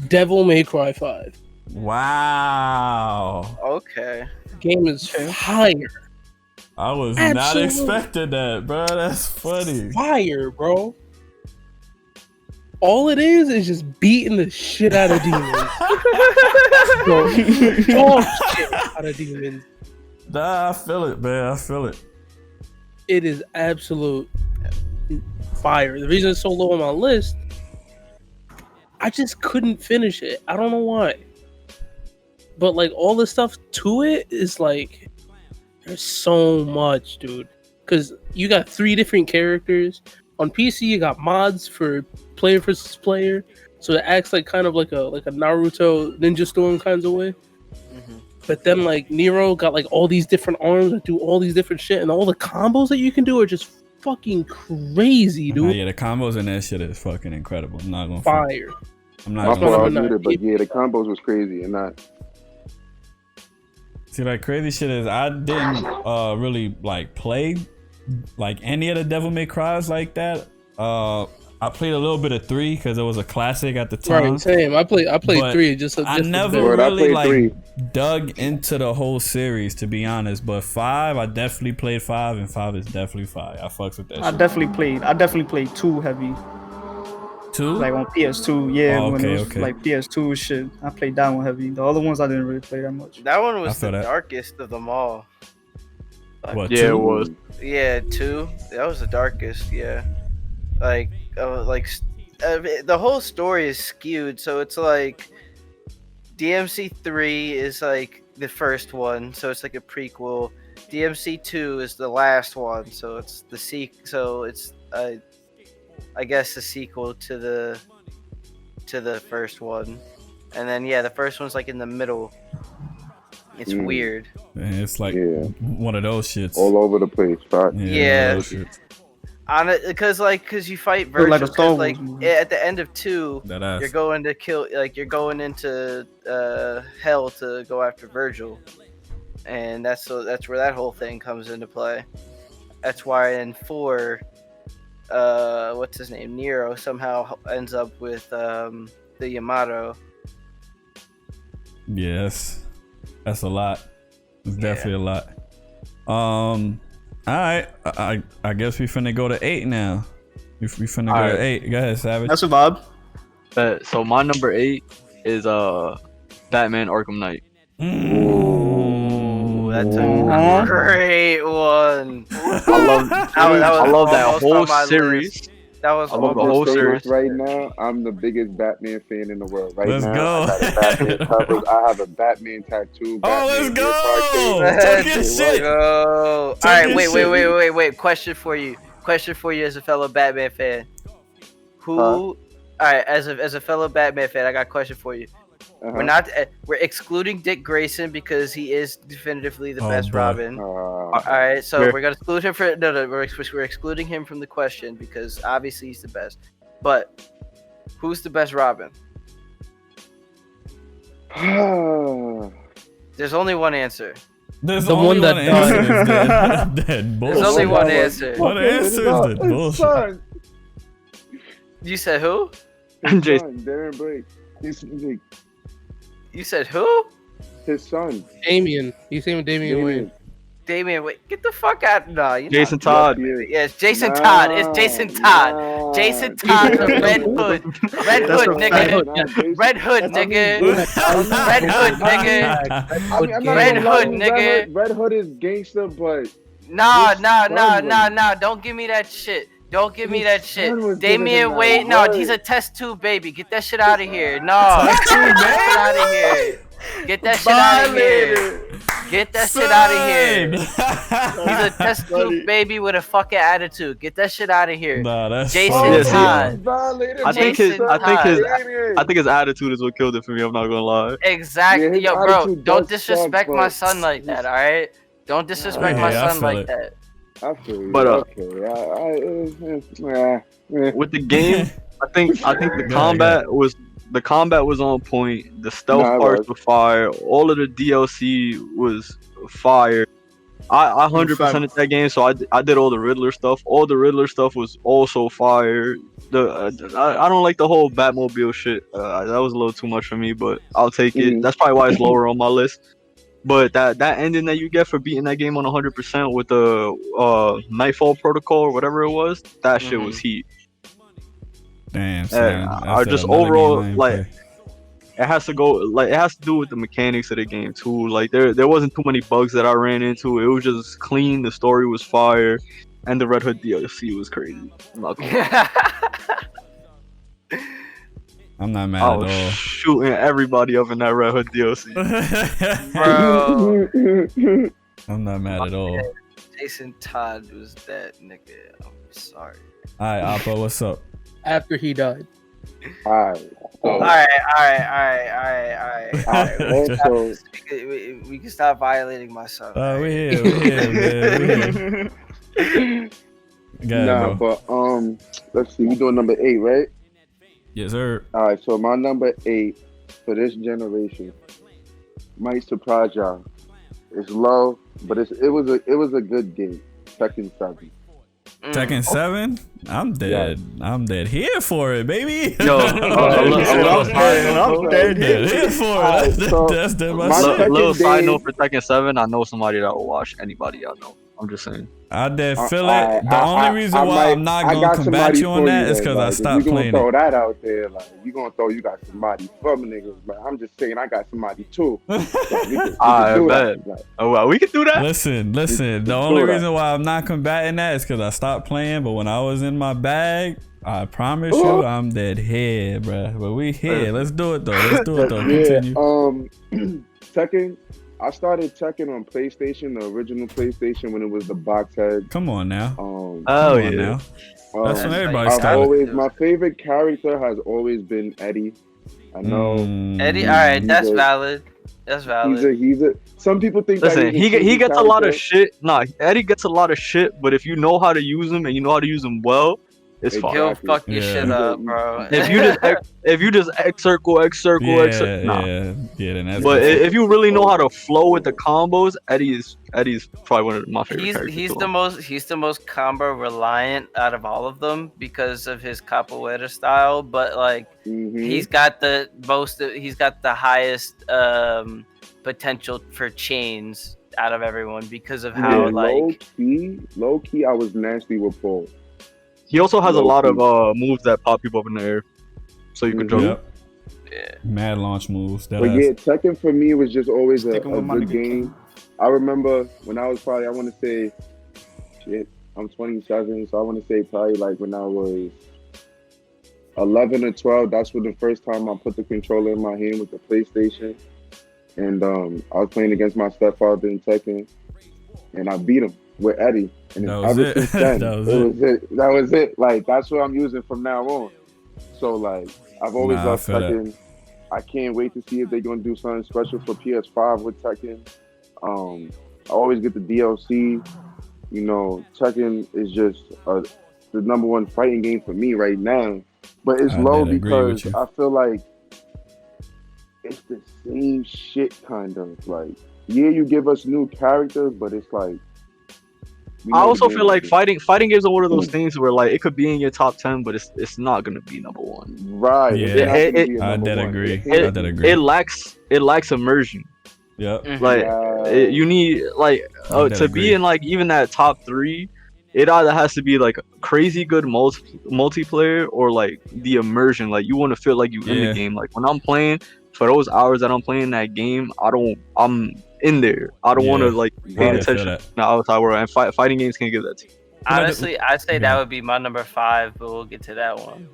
Devil May Cry 5. Wow. Okay. Game is fire. I was not expecting that, bro. That's funny. Fire, bro. All it is just beating the shit out of demons. Bro, shit out of demons. Nah, I feel it, man. I feel it. It is absolute fire. The reason it's so low on my list, I just couldn't finish it. I don't know why. But like all the stuff to it is like, there's so much, dude. Because you got 3 different characters. On PC, you got mods for player versus player, so it acts like kind of like a Naruto Ninja Storm kinds of way. Mm-hmm. But then like Nero got like all these different arms that do all these different shit, and all the combos that you can do are just fucking crazy, dude. Yeah, the combos in that shit is fucking incredible. I'm not gonna fire. I'm not gonna but yeah, the combos was crazy and not. See, like crazy shit is I didn't really like play like any of the Devil May Cries like that. I played a little bit of 3 because it was a classic at the time. Right, same. I played 3 just I never really like dug into the whole series, to be honest. But 5, I definitely played 5, and 5 is definitely fire. I fucks with that. I definitely played 2 heavy. 2? Like on PS2, yeah. Oh, okay, when it was like PS2 shit, I played that one heavy. The other ones I didn't really play that much. That one was the darkest of them all. What? Yeah, 2? it was. Yeah, 2. That was the darkest. Yeah, the whole story is skewed. So it's like DMC 3 is like the first one, so it's like a prequel. DMC 2 is the last one, so it's the So it's I guess the sequel to the first one, and then the first one's like in the middle. It's weird. Man, it's like one of those shits. All over the place, right? Yeah. Because you fight Virgil. Like at the end of 2, you're going to kill. Like you're going into hell to go after Virgil, and that's where that whole thing comes into play. That's why in 4, what's his name? Nero somehow ends up with the Yamato. Yes. That's a lot. It's definitely a lot. All right. I guess we finna go to 8 now. We finna go to 8. Go ahead, Savage. That's a vibe. So my number 8 is Batman Arkham Knight. Ooh, that's a great one. I love that whole series. That was I love the whole series. Right now, I'm the biggest Batman fan in the world. Let's go. I have a Batman tattoo. Let's go. Talk your shit. All right, wait. Question for you as a fellow Batman fan. All right, as a fellow Batman fan, I got a question for you. We're excluding Dick Grayson because he is definitively the best Robin. All right, so we're gonna exclude him we're excluding him from the question because obviously he's the best. But who's the best Robin? There's only one answer. There's only one answer. There's only one answer. What answer is that bullshit? You said who? Jason Darren Blake. You said who? His son. Damien. He's saying Damian Wayne. Damian Wayne. Get the fuck out. No, Jason Todd. Yeah, it's Jason Todd. It's Jason Todd. Jason Todd, the Red Hood. Red Hood, nigga. Red Hood, nigga. Red Hood, nigga. Red Hood, nigga. Red Hood is gangster, but... Nah. Don't give me that shit. Don't give me that shit. Damian Wade, no, he's a test tube baby. Get that shit out of here. No, get that shit out of here. Get that shit out of here. Get that shit out of here. He's a test tube baby with a fucking attitude. Get that shit out of here. Nah, that's Jason Todd. I think his attitude is what killed it for me. I'm not gonna lie. Exactly, yo, bro. Don't disrespect my son like that. All right. Don't disrespect my son like that. I feel you. But Okay. With the game, I think the combat was on point. The stealth parts were fire. All of the DLC was fire. I 100%ed that game, so I did all the Riddler stuff. All the Riddler stuff was also fire. I don't like the whole Batmobile shit. That was a little too much for me, but I'll take it. That's probably why it's lower on my list. But that ending that you get for beating that game on 100% with the Nightfall Protocol or whatever it was, that shit was heat. Damn, son. I just overall like it has to do with the mechanics of the game too. Like there wasn't too many bugs that I ran into. It was just clean. The story was fire, and the Red Hood DLC was crazy. I'm not mad at all. Shooting everybody up in that Red Hood DLC. Bro. I'm not mad at all. Jason Todd was that nigga. I'm sorry. Alright, Appa, what's up? After he died. Alright. We can stop violating my son. We here, man. But let's see. We doing number 8, right? Yes, sir. All right. So my number 8 for this generation might surprise y'all. It's low, but it was a good game. Tekken 7. Tekken 7? I'm dead. Yeah. I'm dead here for it, baby. Yo, I'm dead here for it. That's my shit. Little side note for Tekken 7, I know somebody that will watch anybody I know. I'm just saying. I did feel it. The only reason why I'm not gonna combat you on that is because I stopped playing it. You gonna throw that out there, like you got somebody from niggas, but I'm just saying I got somebody too. I bet. Oh well, we can do that. Listen. The only reason why I'm not combating that is because I stopped playing. But when I was in my bag, I promise you, I'm dead here, bro. But we here. Let's do it though. Continue. Tekken. I started Tekken on PlayStation, the original PlayStation, when it was the box head. Come on now. Now. That's when everybody started. My favorite character has always been Eddie. I know. Eddie, all right, that's valid. That's valid. He's a. Some people think. Listen, he gets a lot of shit. Nah, Eddie gets a lot of shit, but if you know how to use him and you know how to use him well, it's fine. He'll fuck your shit up, bro. If you just X circle, nah. Then that's but if you really know how to flow with the combos, Eddie's probably one of my favorite characters. He's the most combo reliant out of all of them because of his capoeira style. But like he's got the highest potential for chains out of everyone because of how low key. I was nasty with Paul. He also has a lot of moves that pop people up in the air, so you can jump. Yep. Yeah. Mad launch moves. Tekken for me was just always a good game. I remember when I was probably, I want to say, I'm 27, so I want to say probably like when I was 11 or 12. That's when the first time I put the controller in my hand with the PlayStation, and I was playing against my stepfather in Tekken, and I beat him with Eddie. And ever since then, that was it. Like that's what I'm using from now on. So like I've always loved Tekken. I can't wait to see if they're gonna do something special for PS5 with Tekken. I always get the DLC. You know, Tekken is just the number one fighting game for me right now. But it's low because I feel like it's the same shit kind of. Like, you give us new characters, but it's like I also feel like fighting games are one of those things where like it could be in your top 10, but it's not gonna be number 1. Right. Yeah. I did agree. It lacks immersion. Yep. Like you need like to be in like even that top 3. It either has to be like crazy good multiplayer or like the immersion. Like you want to feel like you in the game. Like when I'm playing, for those hours that I'm playing that game, I'm in there. I don't want to like pay attention to the outside world, and fighting games can give that to you. Honestly, I'd say that would be my number 5, but we'll get to that one.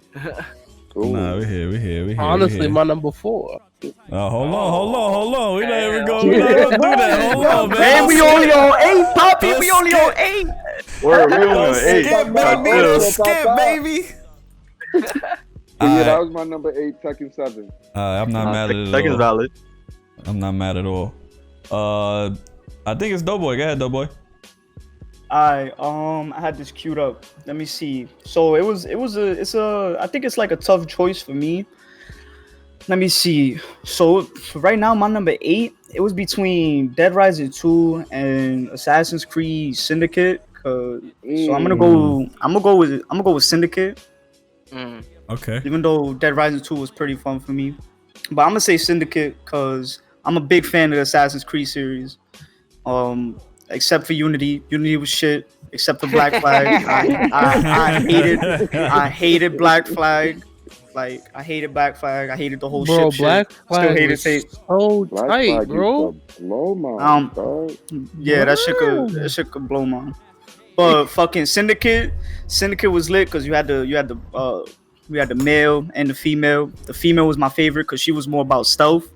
Nah, we here. Honestly, my number 4. Hold on. We not even gonna do that. Hold on, man. Man, we only on 8, Poppy. We only on 8. We're on 8. Skip, baby. Yeah, that was my number 8, Tekken 7. I'm not mad at it. Tekken's valid. I'm not mad at all. I think it's DoughBoy. Go ahead, DoughBoy. I had this queued up. Let me see. So I think it's like a tough choice for me. Let me see. So right now, my number 8, it was between Dead Rising 2 and Assassin's Creed Syndicate. So I'm gonna go with Syndicate. Okay. Even though Dead Rising 2 was pretty fun for me, but I'm gonna say Syndicate because I'm a big fan of the Assassin's Creed series. Except for Unity. Unity was shit. Except for Black Flag. I hated Black Flag. Like, I hated Black Flag. I hated the whole bro, shit. Black Flag Still was so tight, bro. Yeah, that shit could blow mine. But fucking Syndicate was lit because you had the male and the female. The female was my favorite because she was more about stealth.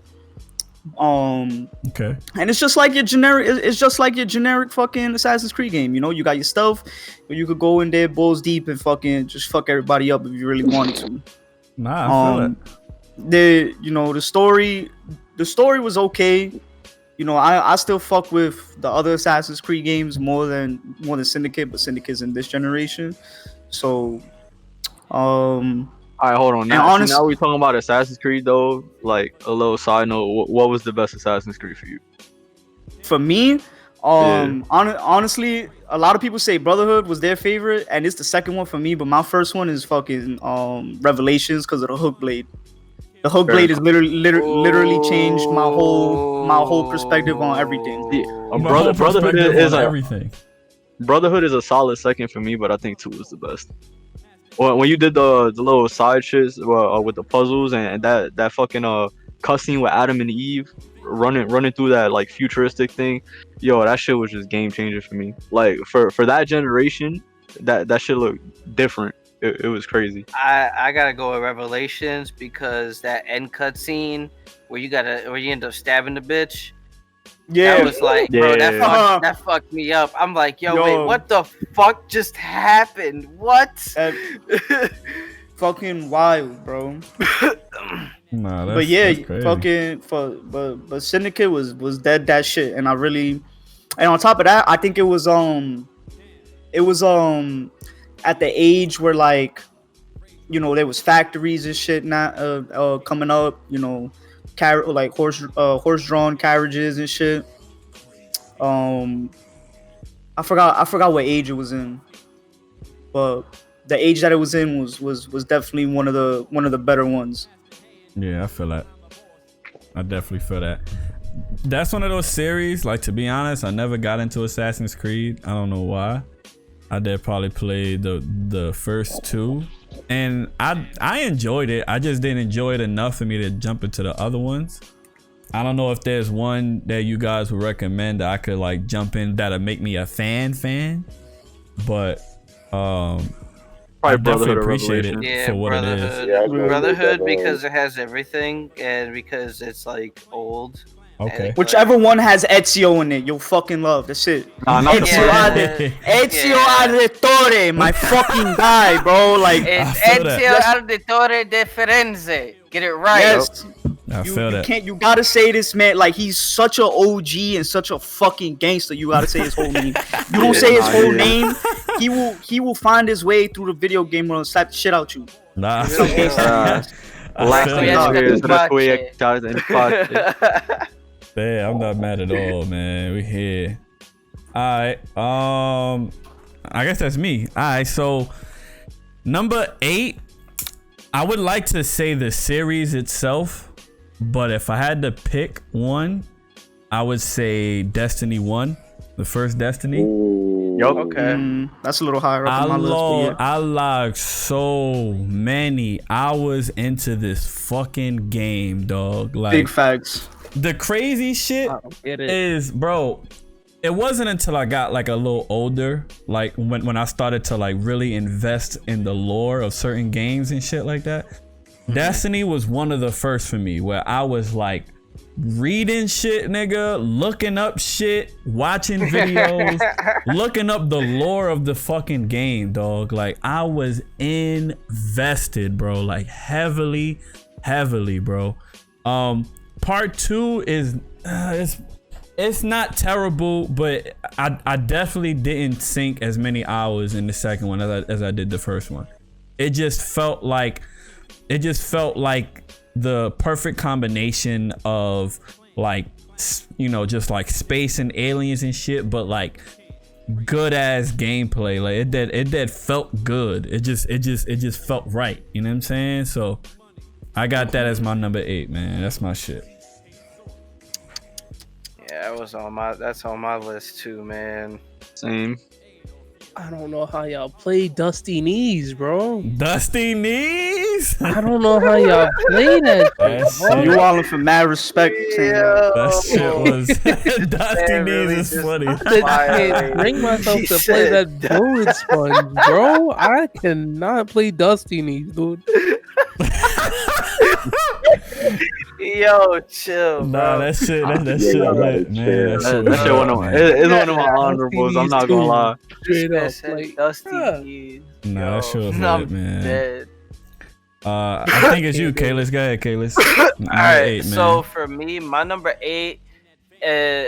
Okay. And it's just like your generic fucking Assassin's Creed game. You know, you got your stealth, but you could go in there balls deep and fucking just fuck everybody up if you really wanted to. Nah, I feel it. The story was okay. You know, I still fuck with the other Assassin's Creed games more than Syndicate, but Syndicate's in this generation. So, all right, hold on. Now we're talking about Assassin's Creed, though. Like, a little side note, what was the best Assassin's Creed for you? For me, honestly, a lot of people say Brotherhood was their favorite, and it's the second one for me. But my first one is fucking Revelations because of the hook blade. The hook blade has literally changed my whole perspective on everything. Brotherhood is everything. Brotherhood is a solid second for me, but I think 2 is the best. When you did the little side shits with the puzzles and that fucking cutscene with Adam and Eve running through that like futuristic thing, yo, that shit was just game changer for me. Like for that generation, that shit looked different. It was crazy. I gotta go with Revelations because that end cutscene where you end up stabbing the bitch. Yeah, that was like, bro, that fucked me up. I'm like, yo, wait, what the fuck just happened? What? Fucking wild, bro. Nah, but yeah, but Syndicate was dead that shit, and on top of that, I think it was at the age where, like, you know, there was factories and shit not coming up, you know, like horse-drawn carriages and shit. I forgot what age it was in, but the age that it was in was definitely one of the better ones. Yeah, I feel that. I definitely feel that. That's one of those series, like, to be honest, I never got into Assassin's Creed. I don't know why. I did probably play the first 2, and I enjoyed it. I just didn't enjoy it enough for me to jump into the other ones. I don't know if there's one that you guys would recommend that I could like jump in that'll make me a fan, but I definitely appreciate it for what it is. Yeah, Brotherhood because it has everything and because it's like old. Okay. Whichever one has Ezio in it, you'll fucking love. That's it. Ezio Auditore, my fucking guy, bro. Like, it's Ezio Auditore de Firenze. Get it right. Yes. I feel that. You gotta say this, man. Like, he's such a OG and such a fucking gangster. You gotta say his whole name. You don't say his whole name, he will find his way through the video game and slap the shit out you. Nah. Yeah, I'm not mad at all, man. We here. Alright. I guess that's me. Alright, so number 8, I would like to say the series itself, but if I had to pick one, I would say Destiny 1, the first Destiny. Yup. Okay. That's a little higher up on my list. I logged so many hours into this fucking game, dog. Like, big facts. The crazy shit is, bro, it wasn't until I got like a little older, like when I started to like really invest in the lore of certain games and shit like that. Destiny was one of the first for me where I was like reading shit, nigga, looking up shit, watching videos, looking up the lore of the fucking game, dog. Like I was invested, bro, like heavily, bro. Part 2 is it's not terrible, but I definitely didn't sink as many hours in the second one as I did the first one. It just felt like the perfect combination of like, you know, just like space and aliens and shit, but like good ass gameplay. Like it did felt good. It just felt right. You know what I'm saying? So I got that as my number 8, man. That's my shit. Yeah, that's on my list too, man. Same. I don't know how y'all play Dusty Knees, bro. Dusty Knees? I don't know how y'all play that shit. You all for mad respect. That shit was Dusty Knees is funny. I can't bring myself to play that bullet sponge, bro. I cannot play Dusty Knees, dude. Yo, chill, bro. Nah, that shit lit, man. That shit one of my honorables. I'm not gonna lie. Straight up, like Dusty Knees. Nah, that shit was lit, man. Dead. I think it's you, Kalis. Go ahead, Kalis. All right. 8, so for me, my number 8.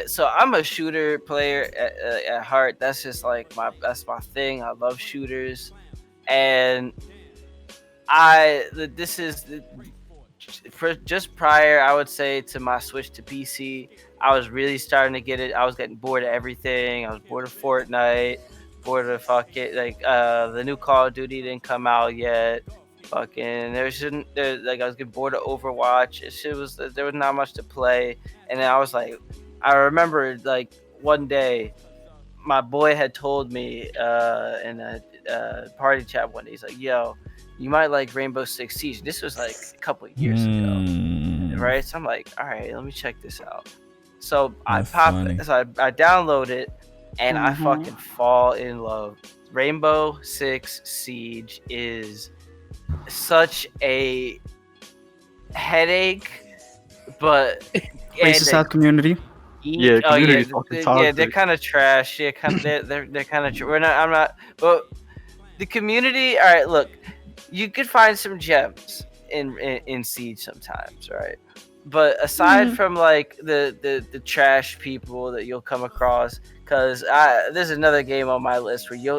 So I'm a shooter player at heart. That's just like that's my thing. I love shooters, and this is just prior, I would say, to my switch to PC. I was really starting to get it. I was getting bored of everything. I was bored of Fortnite, bored of the new Call of Duty didn't come out yet. I was getting bored of Overwatch. There was not much to play, and then I remember like one day, my boy had told me in a party chat one day, he's like, "Yo, you might like Rainbow Six Siege." This was like a couple of years ago, right? So I'm like, all right, let me check this out. So I download it, and I fucking fall in love. Rainbow Six Siege is such a headache, but racist community. Yeah, they're kind of trash. Yeah, they're kind of. I'm not. But the community. All right, look. You could find some gems in Siege sometimes, right? But aside from like the trash people that you'll come across, because there's another game on my list where you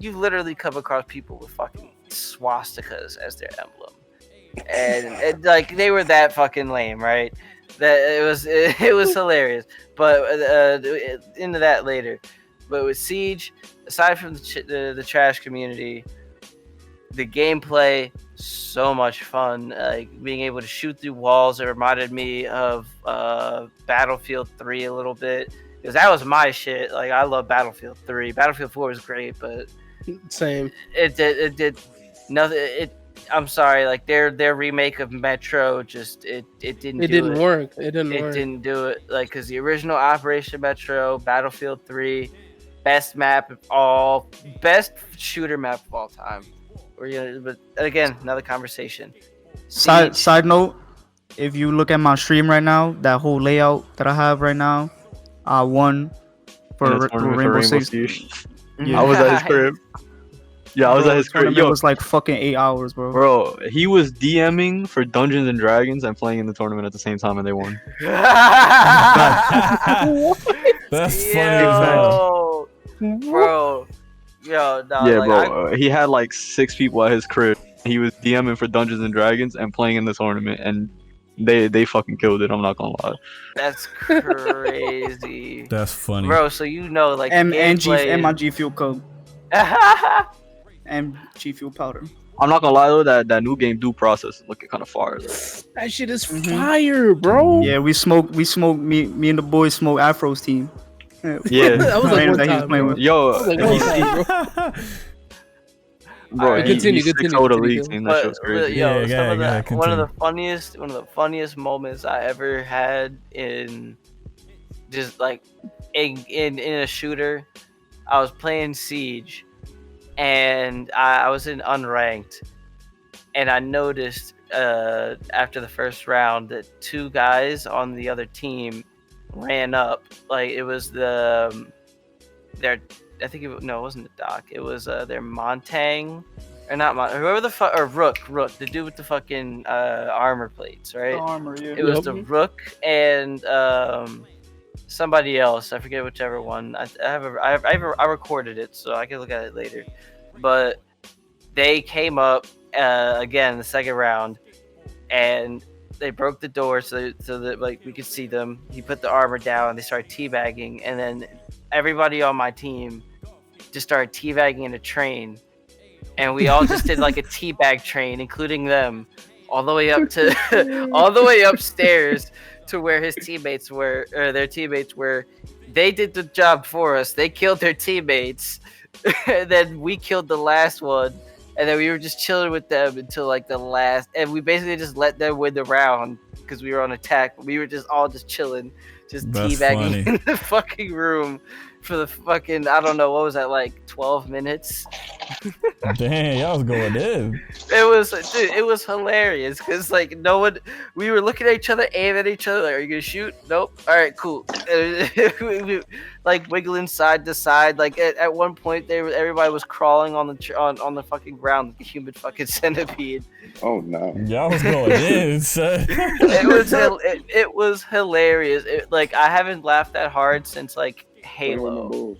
literally come across people with fucking swastikas as their emblem, and like they were that fucking lame, right? That it was hilarious. But into that later. But with Siege, aside from the trash community, the gameplay, so much fun. Like being able to shoot through walls. It reminded me of Battlefield 3 a little bit, because that was my shit. Like I love Battlefield 3. Battlefield 4 was great, but same. It did nothing. I'm sorry. Like their remake of Metro just it didn't work. It didn't do it. Like because the original Operation Metro, Battlefield 3, best shooter map of all time. But again, another conversation. Side note, if you look at my stream right now, that whole layout that I have right now, I won for Rainbow Six. Yeah. I was at his crib. Yeah, I was at his crib. Yo, it was like fucking 8 hours, bro. Bro, he was DMing for Dungeons and Dragons and playing in the tournament at the same time, and they won. That's funny as hell, bro. Yo, no, yeah, like, bro. He had like 6 people at his crib. He was DMing for Dungeons and Dragons and playing in the tournament, and they fucking killed it. I'm not gonna lie. That's crazy. That's funny, bro. So you know, like and my G Fuel code and G Fuel powder. I'm not gonna lie though, that new game do process is looking kind of fire. That shit is fire, bro. Yeah, we smoke. Me and the boys smoke Afro's team. Yeah, that was like one time, bro. Yo, bro, continue. The league team. That shit's crazy. Yo, one of the funniest moments I ever had in just like in a shooter. I was playing Siege, and I was in unranked, and I noticed after the first round that 2 guys on the other team ran up. Like it was their I think it wasn't the Doc. It was their Montang. Or not whoever the fuck, or Rook, the dude with the fucking armor plates, right? Armor, yeah. It was the Rook and somebody else. I forget whichever one. I recorded it, so I can look at it later. But they came up again the second round, and they broke the door so that like we could see them. He put the armor down. They started teabagging, and then everybody on my team just started teabagging in a train. And we all just did like a teabag train, including them, all the way up to all the way upstairs to where his teammates were, or their teammates were. They did the job for us. They killed their teammates, and then we killed the last one, and then we were just chilling with them until like the last. And we basically just let them win the round because we were on attack. We were just all just chilling, just teabagging in the fucking room for the fucking, I don't know, what was that, like 12 minutes? Damn, y'all was going in. It was hilarious because like no one, we were looking at each other, aiming at each other, like, are you gonna shoot? Nope. All right, cool. Like wiggling side to side. Like at one point, everybody was crawling on the fucking ground like a human fucking centipede. Oh no! Y'all was going in, son. It was hilarious. Like I haven't laughed that hard since like Halo.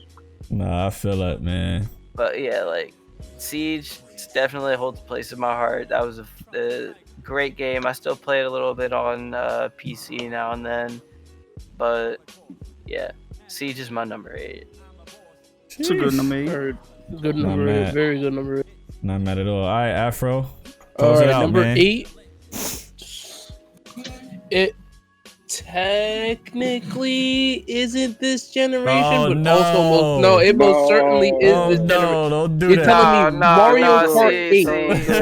Nah, I feel that, man. But yeah, like Siege definitely holds a place in my heart. That was a great game. I still play it a little bit on PC now and then. But yeah, Siege is my number 8. It's a good number 8. Good number 8. Very good number 8. Not mad at all. All right, Afro. All right, it out, number man. 8. It technically isn't this generation, but also it most certainly is this generation. Don't do You're that. telling me Mario Kart 8.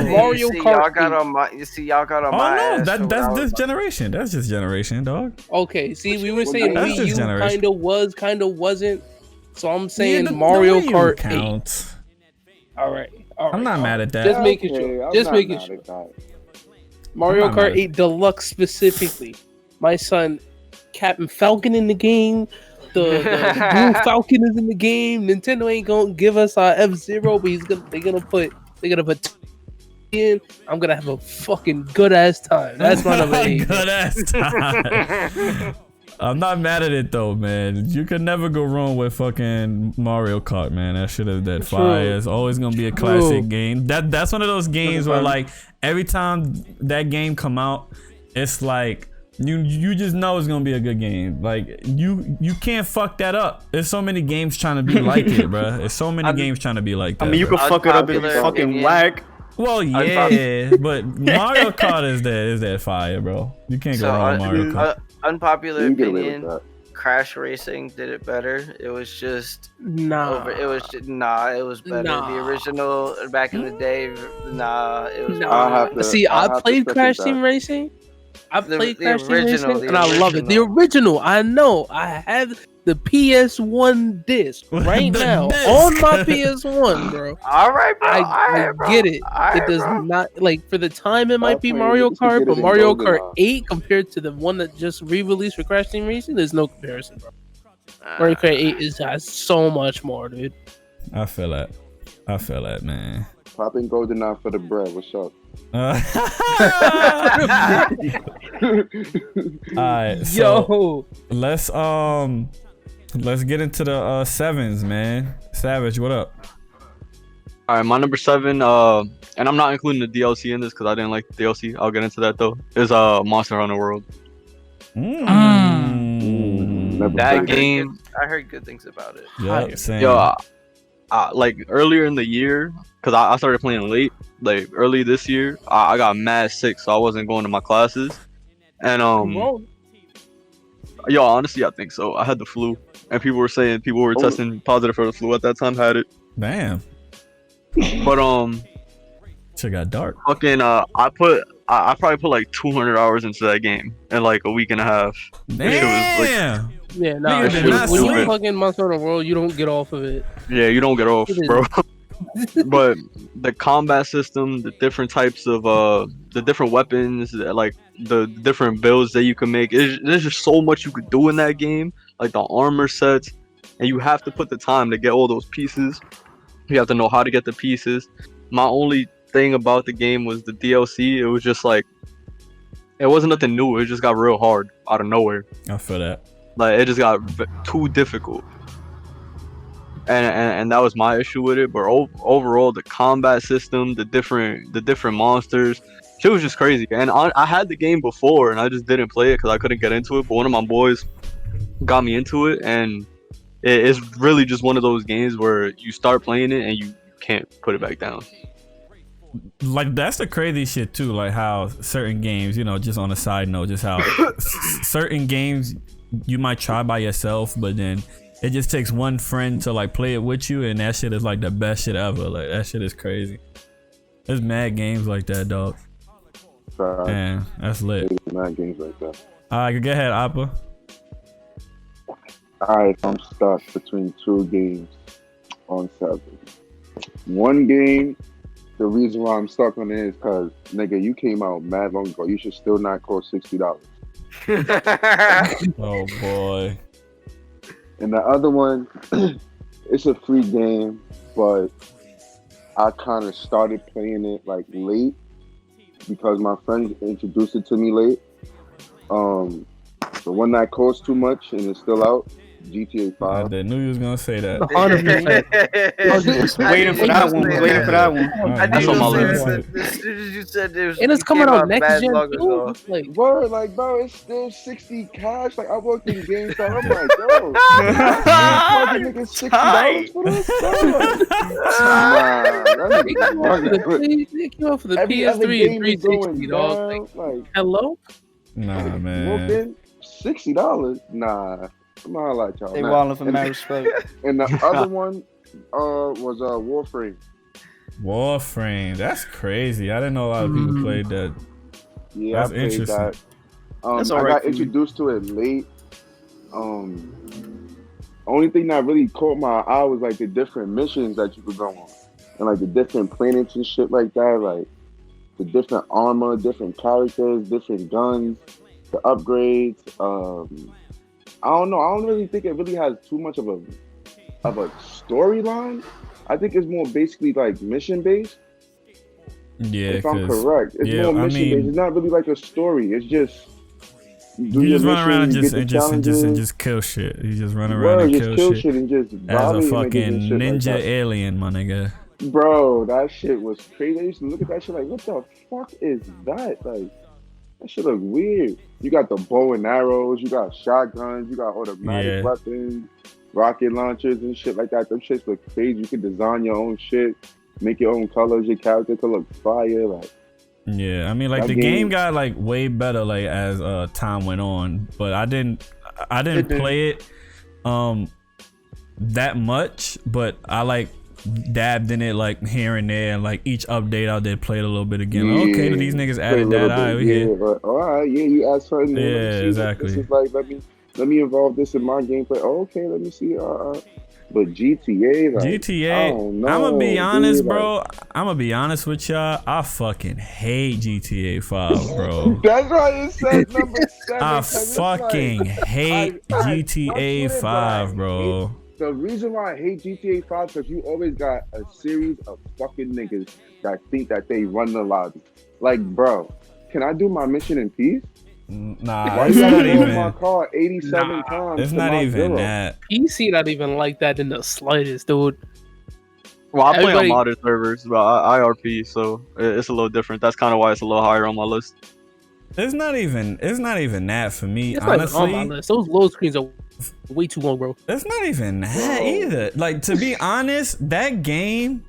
Mario Kart y'all got 8. On my. You see, y'all got on my. Oh no, that's this generation. That's just generation, dog. Okay, see, we were saying Wii U kind of was, kind of wasn't. So I'm saying Yeah, Mario Kart counts. 8. All right. I'm not mad at that. Just making sure. Just making sure. Mario Kart 8 Deluxe specifically. My son, Captain Falcon in the game. The Blue Falcon is in the game. Nintendo ain't gonna give us our F-Zero, but they're gonna put in. I'm gonna have a fucking good ass time. That's my number 8. Good ass time. I'm not mad at it though, man. You can never go wrong with fucking Mario Kart, man. That shit is that fire. It's always gonna be a classic game. That's one of those games where like every time that game come out, it's like you just know it's gonna be a good game. Like you can't fuck that up. There's so many games trying to be like it, bro. There's so many games trying to be like that. I mean, you can fuck it up if you fucking whack. Well, yeah, but Mario Kart is that fire, bro. You can't go wrong with Mario Kart. Unpopular opinion, Crash Racing did it better. It was just it was better. The original back in the day, it was I played Crash Team Racing. I played Crash Team Racing and I love it. The original, I know. I have the PS1 disc right now on my PS1, bro. All right, bro. I get it. It does not, like, for the time it might be Mario Kart, but Mario Kart 8 compared to the one that just re-released for Crash Team Racing, there's no comparison, bro. Mario Kart 8 has so much more, dude. I feel that, man. Popping golden out for the bread. What's up? Alright, so let's get into the sevens, man. Savage, what up? Alright, my number 7, and I'm not including the DLC in this because I didn't like the DLC. I'll get into that though. Is Monster Hunter World. That game, I heard good things about it. Yeah, same. Yo, like earlier in the year, because I started playing late, like early this year, I got mad sick, so I wasn't going to my classes. And yo, honestly, I think so. I had the flu, and people were testing positive for the flu at that time. Had it. Damn. But shit got dark. Fucking I probably put like 200 hours into that game in like a week and a half. Damn. Yeah, nah. When you plug in Monster Hunter World, you don't get off of it. Yeah, you don't get off, bro. But the combat system, the different types of the different weapons, like the different builds that you can make, there's just so much you could do in that game. Like the armor sets, and you have to put the time to get all those pieces. You have to know how to get the pieces. My only thing about the game was the DLC. It was just like, it wasn't nothing new. It just got real hard out of nowhere. I feel that. Like it just got too difficult. And that was my issue with it. But overall, the combat system, the different monsters, shit was just crazy. And I had the game before, and I just didn't play it because I couldn't get into it. But one of my boys got me into it, and it's really just one of those games where you start playing it and you can't put it back down. Like that's the crazy shit too. Like how certain games, you know, just on a side note, just how certain games you might try by yourself, but then it just takes one friend to like play it with you, and that shit is like the best shit ever. Like that shit is crazy. There's mad games like that, dog. Man, that's lit. Mad games like that. All right, go ahead, Appa. Alright, I'm stuck between two games on 7. One game, the reason why I'm stuck on it is because, nigga, you came out mad long ago. You should still not cost $60. Oh, boy. And the other one, it's a free game, but I kind of started playing it like late because my friends introduced it to me late. The one that costs too much and it's still out, GTA 5. I knew you was gonna say that. 100%. I was just waiting for that one. Waiting for that one. I knew you were saying that as soon as you said it was. And it's coming out next gen too. Like, word, like, bro, it's still 60 cash. Like, I worked in GameStop. I'm like, yo, fucking nigga $60 for this. They came out for the PS3 and 360, dog. Like, hello? Nah, man. $60? Nah. I'm not like y'all. They wildin' for mad respect. And the other one was Warframe. Warframe, that's crazy. I didn't know a lot of people played that. Yeah, that's I played interesting. that. I got introduced to it late. Only thing that really caught my eye was like the different missions that you could go on, and like the different planets and shit like that. Like the different armor, different characters, different guns, the upgrades. I don't know. I don't really think it really has too much of a storyline. I think it's more basically like mission based. Yeah, if I'm correct, it's more mission based. It's not really like a story. It's just you just run around and just kill shit. You just run around and kill shit and just as a fucking ninja alien, my nigga. Bro, that shit was crazy. I used to look at that shit like, what the fuck is that? Like, that shit look weird. You got the bow and arrows, you got shotguns, you got automatic weapons, rocket launchers and shit like that. Them shits look crazy. You can design your own shit, make your own colors. Your character could look fire. Like, yeah, I mean, like the game got like way better like as time went on, but I didn't play it that much, but I like dabbed in it like here and there, and like each update I did play it a little bit again. Yeah, like, okay, these niggas added that. All right, we here. All right, yeah, you add something. Yeah, exactly. This is like let me involve this in my gameplay. Oh, okay, let me see. But GTA, like, GTA, I don't know, I'm gonna be honest, dude, bro. like, I'm gonna be honest with y'all. I fucking hate GTA 5, bro. That's why it said number 7. I fucking hate GTA 5, bro. The reason why I hate GTA 5 is because you always got a series of fucking niggas that think that they run the lobby. Like, bro, can I do my mission in peace? Nah, it's not even. My car 87 times. It's not even that. PC not even like that in the slightest, dude. Well, I play on modded servers, but IRP, so it's a little different. That's kind of why it's a little higher on my list. It's not even that for me, it's honestly. On my list. Those load screens are way too long, bro. It's not even that either. Like, to be honest, that game,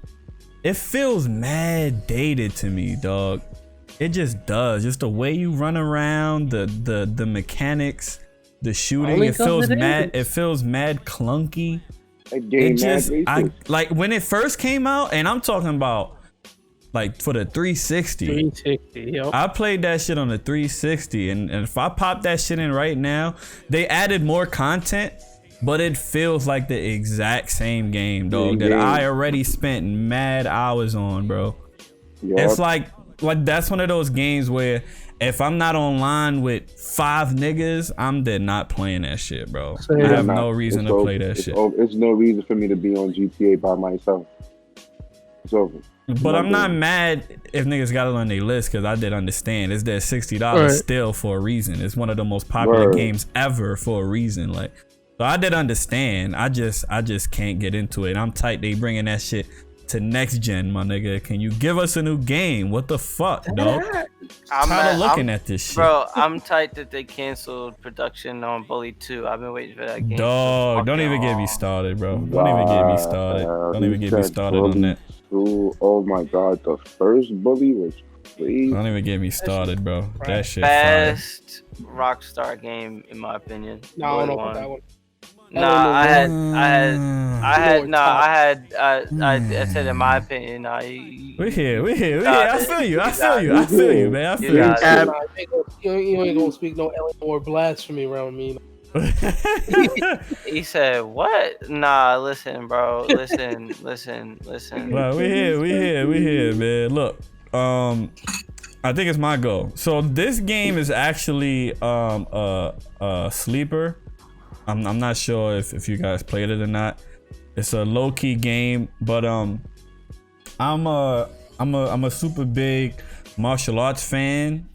it feels mad dated to me, dog. It just does. Just the way you run around, the mechanics, the shooting. It feels mad clunky. It just, like when it first came out, and I'm talking about like for the 360. 360, yo. I played that shit on the 360, and if I pop that shit in right now, they added more content, but it feels like the exact same game, dog, that I already spent mad hours on, bro. Yep. It's like that's one of those games where if I'm not online with 5 niggas, I'm dead not playing that shit, bro. I have no reason to play that shit. It's no reason for me to be on GTA by myself. It's over. But I'm not mad if niggas got it on their list, because I did understand it's that $60 still for a reason. It's one of the most popular games ever for a reason. Like, so I did understand. I just can't get into it. I'm tight they bringing that shit to next gen, my nigga. Can you give us a new game? What the fuck, dog? I'm tired of looking at this shit. Bro, I'm tight that they canceled production on Bully 2. I've been waiting for that game. Dog, don't even get me started, bro. Don't even get me started. Don't even get me started on that. Oh my god, the first Bully was crazy. Don't even get me stared, bro. That shit best Rockstar game in my opinion. No, I don't know about that one. I said in my opinion. We here. I feel you, man. I feel you. You ain't gonna speak no Eleanor blasphemy around me. He said, "What? Nah, listen, bro. Listen. Well, we here, man. Look, I think it's my go. So this game is actually a sleeper. I'm not sure if you guys played it or not. It's a low key game, but I'm a super big martial arts fan.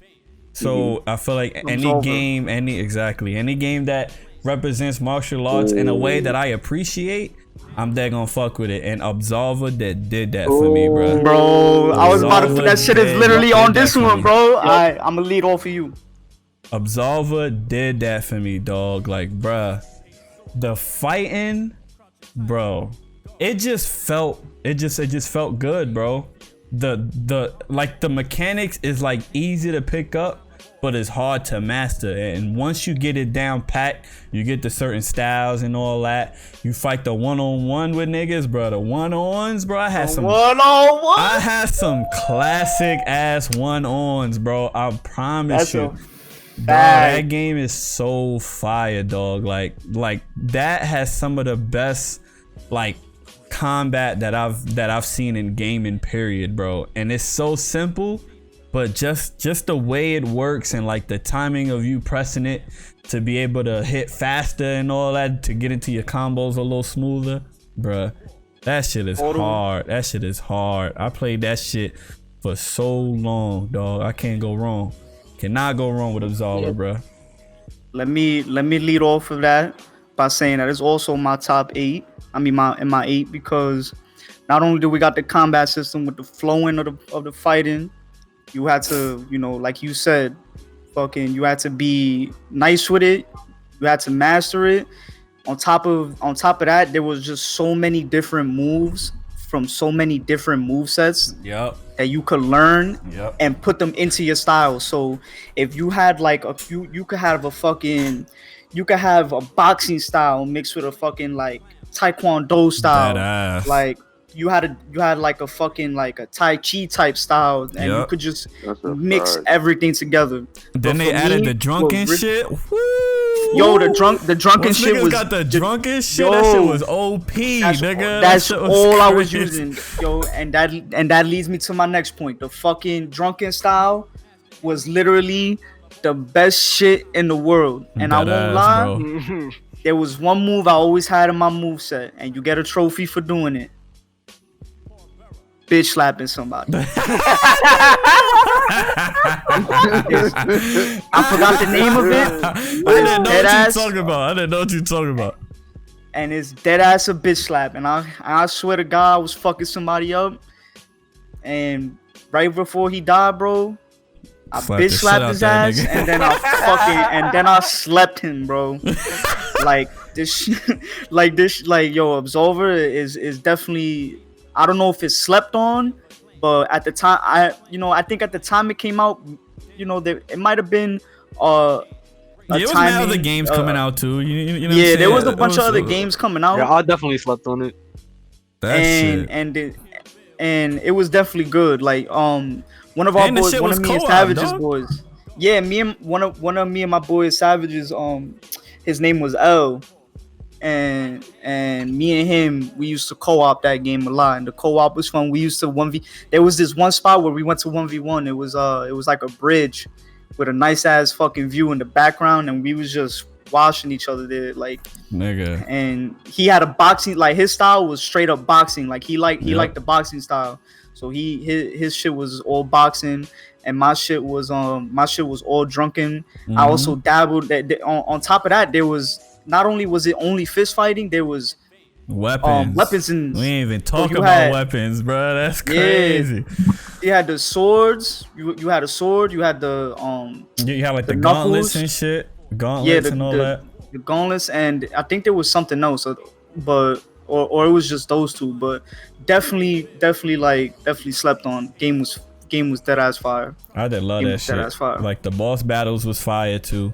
So I feel like any game that represents martial arts in a way that I appreciate, I'm dead gonna fuck with it. And Absolver that did that for me, bro. Bro, I was about to put that shit is literally on this one, bro. I'm gonna lead off for you. Absolver did that for me, dog. Like, bruh, the fighting, bro, it just felt good, bro. The mechanics is like easy to pick up, but it's hard to master. And once you get it down packed, you get the certain styles and all that. You fight the one-on-one with niggas, bro. The one-ons, bro. I had some classic ass one-ons, bro. I promise you. Dog, that game is so fire, dog. Like that has some of the best like combat that I've seen in gaming, period, bro. And it's so simple, but just the way it works and like the timing of you pressing it to be able to hit faster and all that to get into your combos a little smoother, bruh. That shit is hard. That shit is hard. I played that shit for so long, dog. I can't go wrong. Cannot go wrong with Absolver, bro. Let me lead off of that by saying that it's also my top 8. I mean my 8, because not only do we got the combat system with the flowing of the fighting, you had to, like you said, you had to be nice with it. You had to master it. On top of that, there was just so many different moves from so many different movesets that you could learn and put them into your style. So if you had like you could have a boxing style mixed with a fucking like taekwondo style. Like you had like a fucking like a tai chi type style, and you could just mix everything together. Then they added the drunken shit. Woo! Yo, the drunken shit was got the drunken shit. That shit was OP, nigga. That's all I was using, yo. And that leads me to my next point. The fucking drunken style was literally the best shit in the world. And I won't lie, there was one move I always had in my moveset, and you get a trophy for doing it. Bitch slapping somebody. I forgot the name of it. I didn't know what you talking about. And it's dead ass a bitch slap. And I swear to God, I was fucking somebody up. And right before he died, bro, I bitch slapped his ass, and then I slept him, bro. Like this, yo, Absolver is definitely. I don't know if it's slept on, but at the time, I think at the time it came out, it might have been it was many other games coming out too. You know there was a bunch of other games coming out. Yeah, I definitely slept on it. And and it was definitely good. Like one of our boys, one of me and Savage's boys. Yeah, one of me and my boys Savage's his name was L. And me and him, we used to co-op that game a lot, and the co-op was fun. We used to 1v. There was this one spot where we went to 1v1. It was like a bridge with a nice ass fucking view in the background, and we was just washing each other there, like nigga. And he had a boxing, like his style was straight up boxing. Like he liked the boxing style, so his shit was all boxing, and my shit was all drunken. I also dabbled that. On top of that, there was. Not only was it only fist fighting, there was weapons and we ain't even talking about weapons, bro. That's crazy. Yeah, you had the swords. You had a sword. You had the You had like the gauntlets and shit. Gauntlets and all that. The gauntlets, and I think there was something else, but or it was just those two. But definitely slept on. Game was dead ass fire. I did love that shit. Like the boss battles was fire too.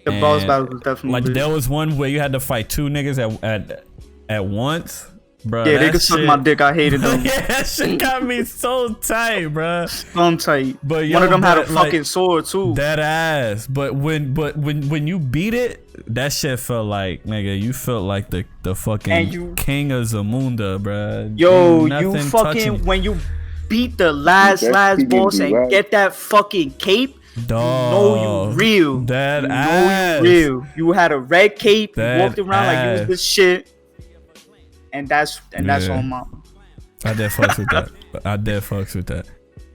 The boss battle was definitely like big. There was one where you had to fight two niggas at once, bro. Yeah, they could suck my dick. I hated them. Yeah, that shit got me so tight, bro. So tight. But one of them had a fucking sword too. That ass. But when you beat it, that shit felt like, nigga, you felt like the fucking king of Zamunda, bro. Yo, you fucking when you beat the last boss and get that fucking cape. Dog, you real. That ass. You real. You had a red cape. You walked around like you was this shit. And that's on mama. I did fucks with that.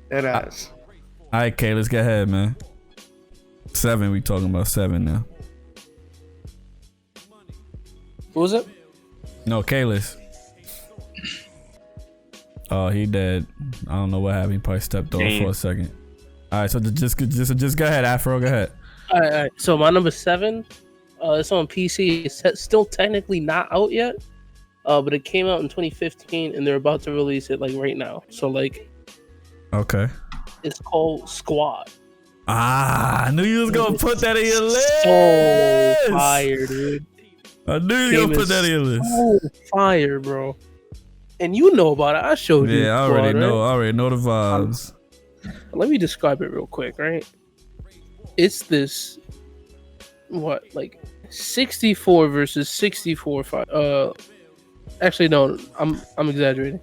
That ass. Alright, Kay, let's get ahead, man. 7, we talking about 7 now. What was it? No, Kalis. Oh, he dead. I don't know what happened. He probably stepped off for a second. All right, so just go ahead, Afro. Go ahead. All right. So my number 7, it's on PC. It's still technically not out yet, but it came out in 2015, and they're about to release it like right now. So like, okay, it's called Squad. I knew you was gonna put that in your list. So fire, dude. I knew you were gonna put that in your list. So fire, bro. And you know about it. I showed you. Yeah, I already know. I already know the vibes. Let me describe it real quick, right? It's this, like 64 versus 64. Actually, no, I'm exaggerating.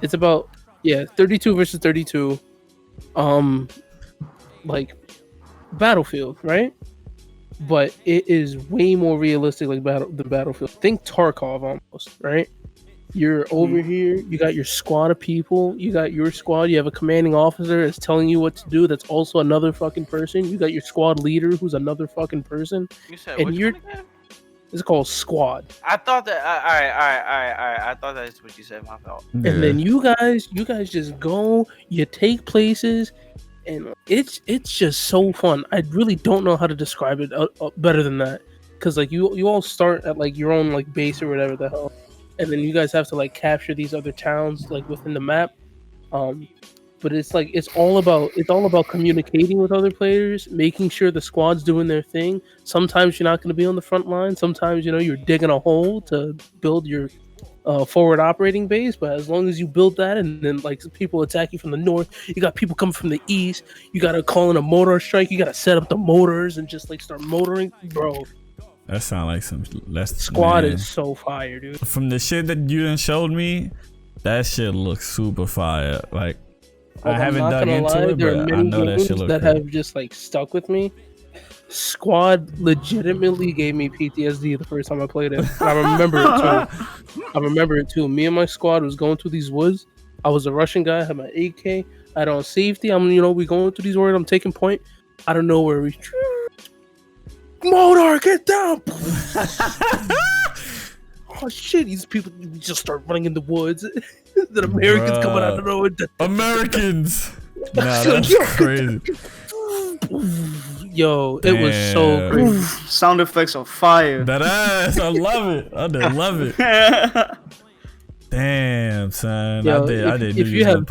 It's about 32 versus 32. Like Battlefield, right? But it is way more realistic, like the Battlefield. Think Tarkov almost, right? You're over here, you got your squad of people, you got your squad, you have a commanding officer that's telling you what to do, that's also another fucking person, you got your squad leader who's another fucking person. You said and you're it's called Squad. I thought that alright. I thought that's what you said, my fault. Yeah. And then you guys just go, you take places, and it's just so fun. I really don't know how to describe it better than that. Cause like you all start at like your own like base or whatever the hell. And then you guys have to like capture these other towns like within the map, but it's all about communicating with other players, making sure the squad's doing their thing. Sometimes you're not going to be on the front line. Sometimes you're digging a hole to build your forward operating base. But as long as you build that, and then like people attack you from the north, you got people coming from the east. You got to call in a motor strike. You got to set up the motors and just like start motoring, bro. That sound like some. Squad is so fire, dude. From the shit that you done showed me, that shit looks super fire. Like I haven't dug into it, but I know that shit looks that have just like stuck with me. Squad legitimately gave me PTSD the first time I played it. I remember it too. Me and my squad was going through these woods. I was a Russian guy. I had my AK. I had on safety. we going through these woods. I'm taking point. I don't know where we. Motor, get down! Oh shit! These people just start running in the woods. The Americans coming out of nowhere. Americans. Nah, that's crazy. Yo, it was so great. Sound effects are fire. That ass, I love it. I did love it. Damn, son. Yo, I did. If you have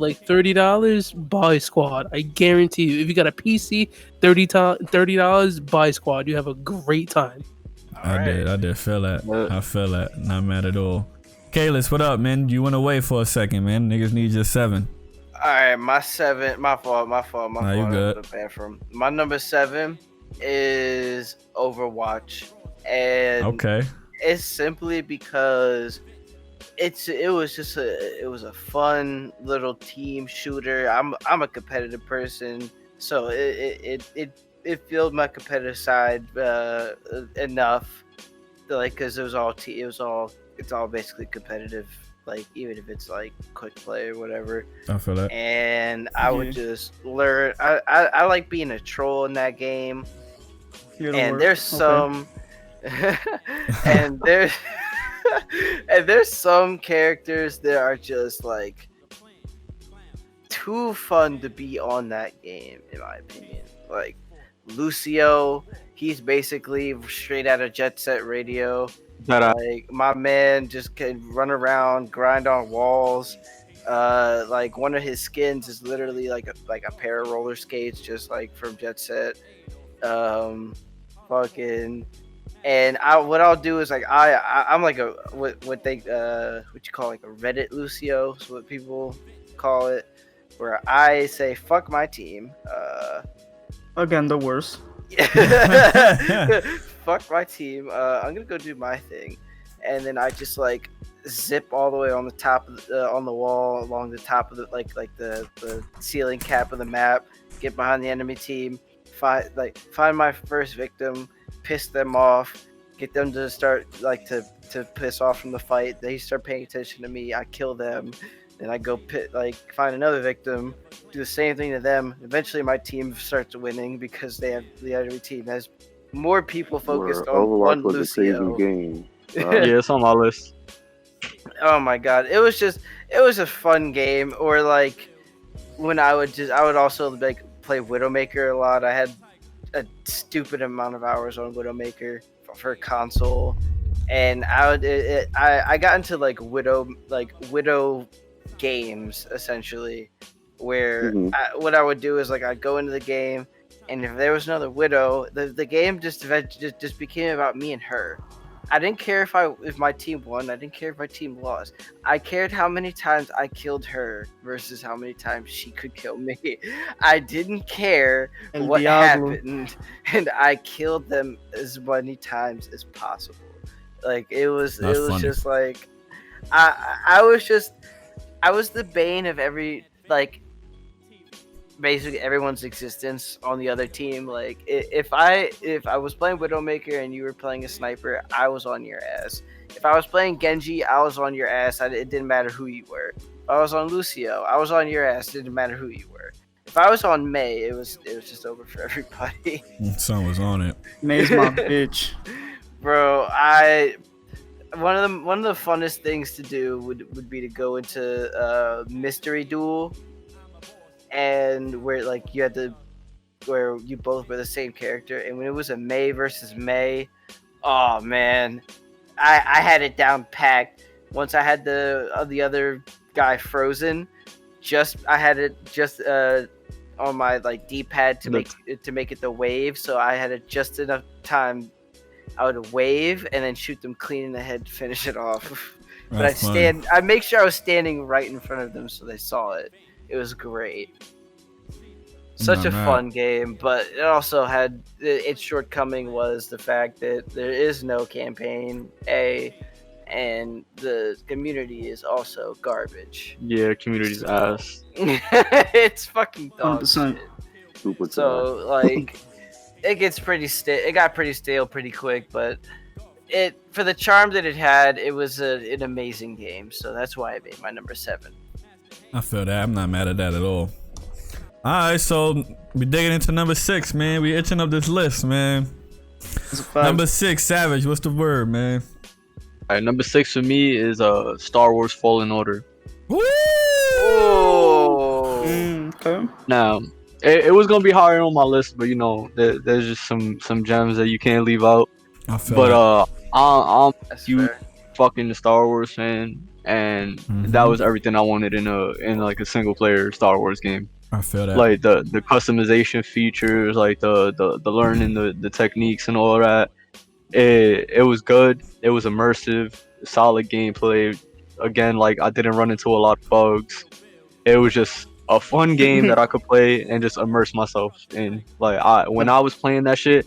like $30, buy Squad. I guarantee you. If you got a PC, $30, buy Squad. You have a great time. I did feel that. I feel that. Not mad at all. Kalis, what up, man? You went away for a second, man. Niggas need your 7. All right, my 7. My fault. You good? The bathroom. My number 7 is Overwatch, and okay, it's simply because it was a fun little team shooter. I'm a competitive person, so it filled my competitive side enough, like, because it's all basically competitive. Like, even if it's like quick play or whatever. I feel that. And I would just learn. I like being a troll in that game. And there's some, and there's some characters that are just like too fun to be on that game, in my opinion. Like Lucio, he's basically straight out of Jet Set Radio. Like, my man just can run around, grind on walls. Like, one of his skins is literally like a pair of roller skates, just like from Jet Set. Fucking, and what I'll do is, like, I'm like a what you call, like, a Reddit Lucio, is what people call it, where I say fuck my team. Again, the worst. Fuck my team. I'm gonna go do my thing, and then I just like zip all the way on the top of on the wall, along the top of the ceiling cap of the map. Get behind the enemy team. Find my first victim. Piss them off. Get them to start to piss off from the fight. They start paying attention to me. I kill them. Then I go find another victim, do the same thing to them. Eventually, my team starts winning because the enemy team has more people focused on one Lucio. Game. Yeah, it's on my list. Oh my god, it was a fun game. Or like when I would also like play Widowmaker a lot. I had a stupid amount of hours on Widowmaker for console, and I got into like Widow games, essentially, where what I would do is, like, I'd go into the game, and if there was another Widow, the game just became about me and her. I didn't care if my team won. I didn't care if my team lost. I cared how many times I killed her versus how many times she could kill me. I didn't care what happened, and I killed them as many times as possible. Like, it was just like I was the bane of basically everyone's existence on the other team. Like, if I was playing Widowmaker and you were playing a sniper, I was on your ass. If I was playing Genji, I was on your ass. It didn't matter who you were. If I was on Lucio, I was on your ass. It didn't matter who you were. If I was on Mei, it was just over for everybody. Son was on it. Mei's my bitch. Bro, one of the funnest things to do would be to go into mystery duel, and where you both were the same character, and when it was a Mei versus Mei, oh man, I had it down packed. Once I had the other guy frozen, I had it on my D-pad to make it the wave, so I had it just enough time. I would wave and then shoot them clean in the head to finish it off. But I'd make sure I was standing right in front of them so they saw it. It was great. Such a fun game, but it also had its shortcoming was the fact that there is no campaign, and the community is also garbage. Yeah, community's ass. It's fucking dog 100%. shit. So, like, it got pretty stale pretty quick, but for the charm that it had, it was an amazing game. So that's why I made my number 7. I feel that. I'm not mad at that at all. Alright, so we digging into number 6, man. We itching up this list, man. Number 6, Savage. What's the word, man? Alright, number 6 for me is Star Wars Fallen Order. Woo! Okay. Now, it was gonna be higher on my list, but there's just some gems that you can't leave out. I feel but I'm That's huge fair. fucking Star Wars fan, and that was everything I wanted in a single player Star Wars game. I feel that. Like the customization features, like the learning the techniques and all of that. It was good. It was immersive, solid gameplay, again, like I didn't run into a lot of bugs. It was just a fun game that I could play and just immerse myself in. Like when I was playing that shit,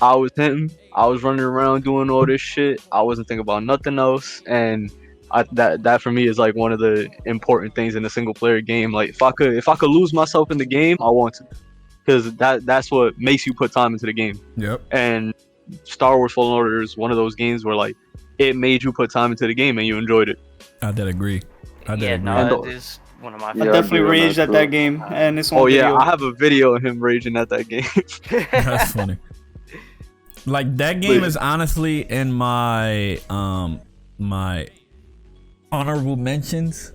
I was him. I was running around doing all this shit. I wasn't thinking about nothing else, and that for me is like one of the important things in a single player game. Like if I could lose myself in the game, I want to, because that's what makes you put time into the game. Yep. And Star Wars Fallen Order is one of those games where like it made you put time into the game and you enjoyed it. I did agree. No, it is one of my I definitely raged at that game, and it's on video. I have a video of him raging at that game. That's funny. Like that game is honestly in my my honorable mentions,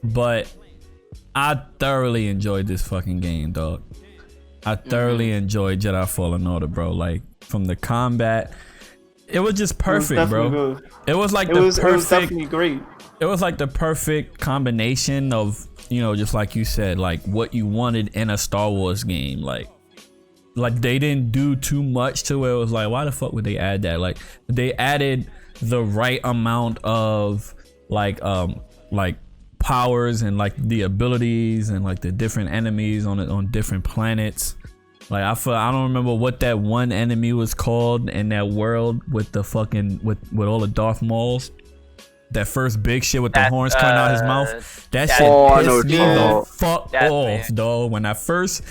but I thoroughly enjoyed this fucking game, dog. I thoroughly enjoyed Jedi Fallen Order, bro. Like from the combat, it was just perfect, bro. Good. It was like it was definitely great. It was like the perfect combination of, you know, just like you said, like what you wanted in a Star Wars game. Like they didn't do too much to where it was like, why the fuck would they add that? Like they added the right amount of like powers and like the abilities and like the different enemies on different planets. Like I don't remember what that one enemy was called in that world with the fucking with all the Darth Mauls. That first big shit with the horns coming out his mouth. That shit pissed me the fuck off, dog. When I first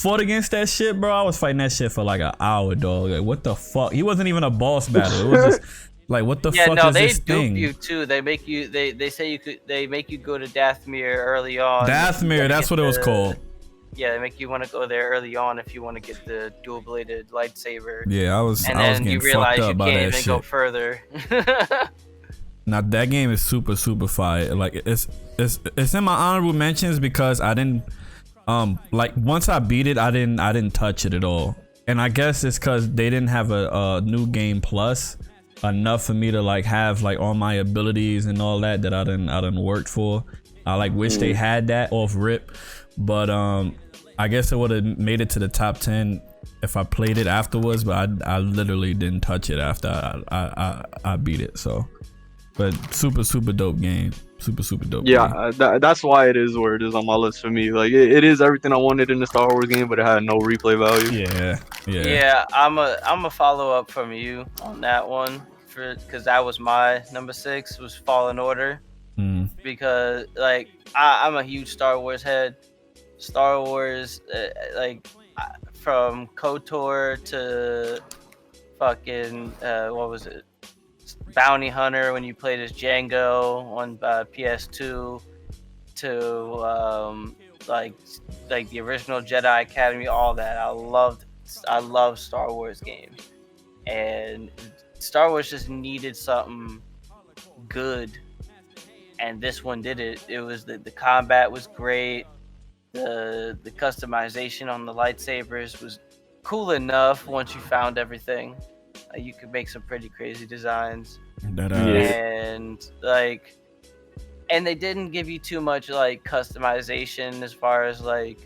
fought against that shit, bro, I was fighting that shit for like an hour, dog. Like what the fuck? He wasn't even a boss battle. It was just like, what the fuck is this thing? They dupe you too. They make you. They say you could. They make you go to Dathomir early on. Dathomir, that's what it was called. Yeah, they make you want to go there early on if you want to get the dual-bladed lightsaber. Yeah, I was getting fucked up by that shit. And then you realize you can't even go further. Now that game is super fire. Like it's in my honorable mentions because I didn't like once I beat it, I didn't touch it at all. And I guess it's because they didn't have a new game plus enough for me to like have like all my abilities and all that I done worked for. I like wish they had that off rip, but I guess it would have made it to the top 10 if I played it afterwards. But I literally didn't touch it after I beat it. So, but super dope game. Super dope. Yeah, that's why it is where it is on my list for me. Like it is everything I wanted in the Star Wars game, but it had no replay value. Yeah. I'm a follow up from you on that one because that was my number 6 was Fallen Order. Because like I'm a huge Star Wars head. Star Wars, like from KOTOR to fucking what was it? Bounty Hunter when you played as Django on PS2 to like the original Jedi Academy, all that. I love Star Wars games, and Star Wars just needed something good, and this one did it. It was the combat was great. The customization on the lightsabers was cool enough once you found everything. You could make some pretty crazy designs. And they didn't give you too much like customization as far as like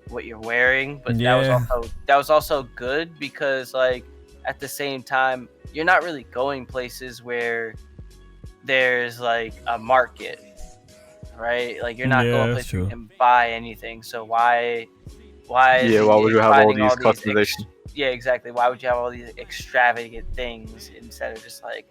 what you're wearing, but that was also good because like at the same time you're not really going places where there's like a market, right? Like you're not going places where you can buy anything. So why would you have all these customizations? Yeah, exactly. Why would you have all these extravagant things instead of just like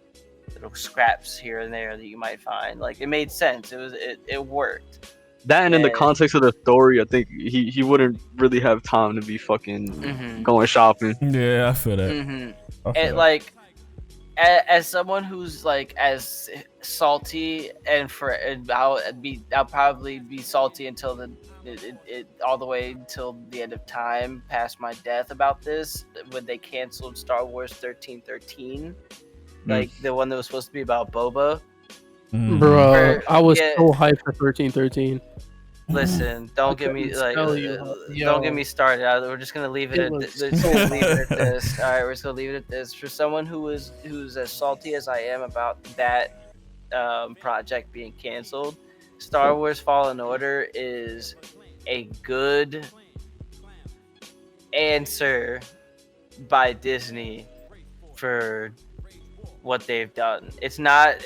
little scraps here and there that you might find? Like it made sense. It worked. That and in the context of the story, I think he wouldn't really have time to be fucking going shopping. Yeah, I feel that. And like as someone who's like as salty I'll probably be salty until it all the way until the end of time, past my death about this, when they canceled Star Wars 1313, like the one that was supposed to be about Boba. Bro, I was so hyped for 1313. Listen, don't get me started. We're just gonna leave it at this. All right, we're just gonna leave it at this. For someone who's as salty as I am about that project being canceled, Star Wars Fallen Order is a good answer by Disney for what they've done. It's not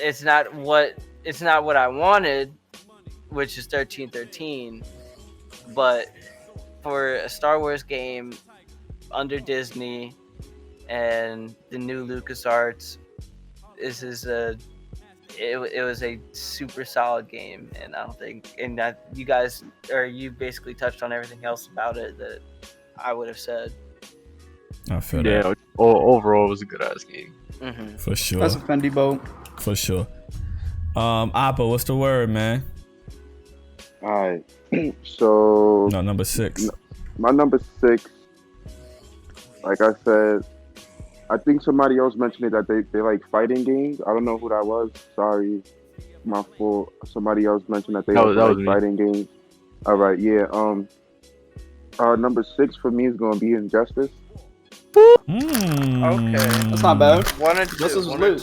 what I wanted, which is 1313, but for a Star Wars game under Disney and the new LucasArts, it was a super solid game, and I don't think, and that you basically touched on everything else about it that I would have said. I feel that. Overall, it was a good ass game. Mm-hmm. For sure. That's a Fendi boat. For sure. Appa, what's the word, man? All right. So. No, number 6. My number 6. Like I said, I think somebody else mentioned it that they like fighting games. I don't know who that was. Sorry, my fault. Somebody else mentioned that they like fighting games. All right, yeah. Number 6 for me is gonna be Injustice. Okay, that's not bad. One or two. One or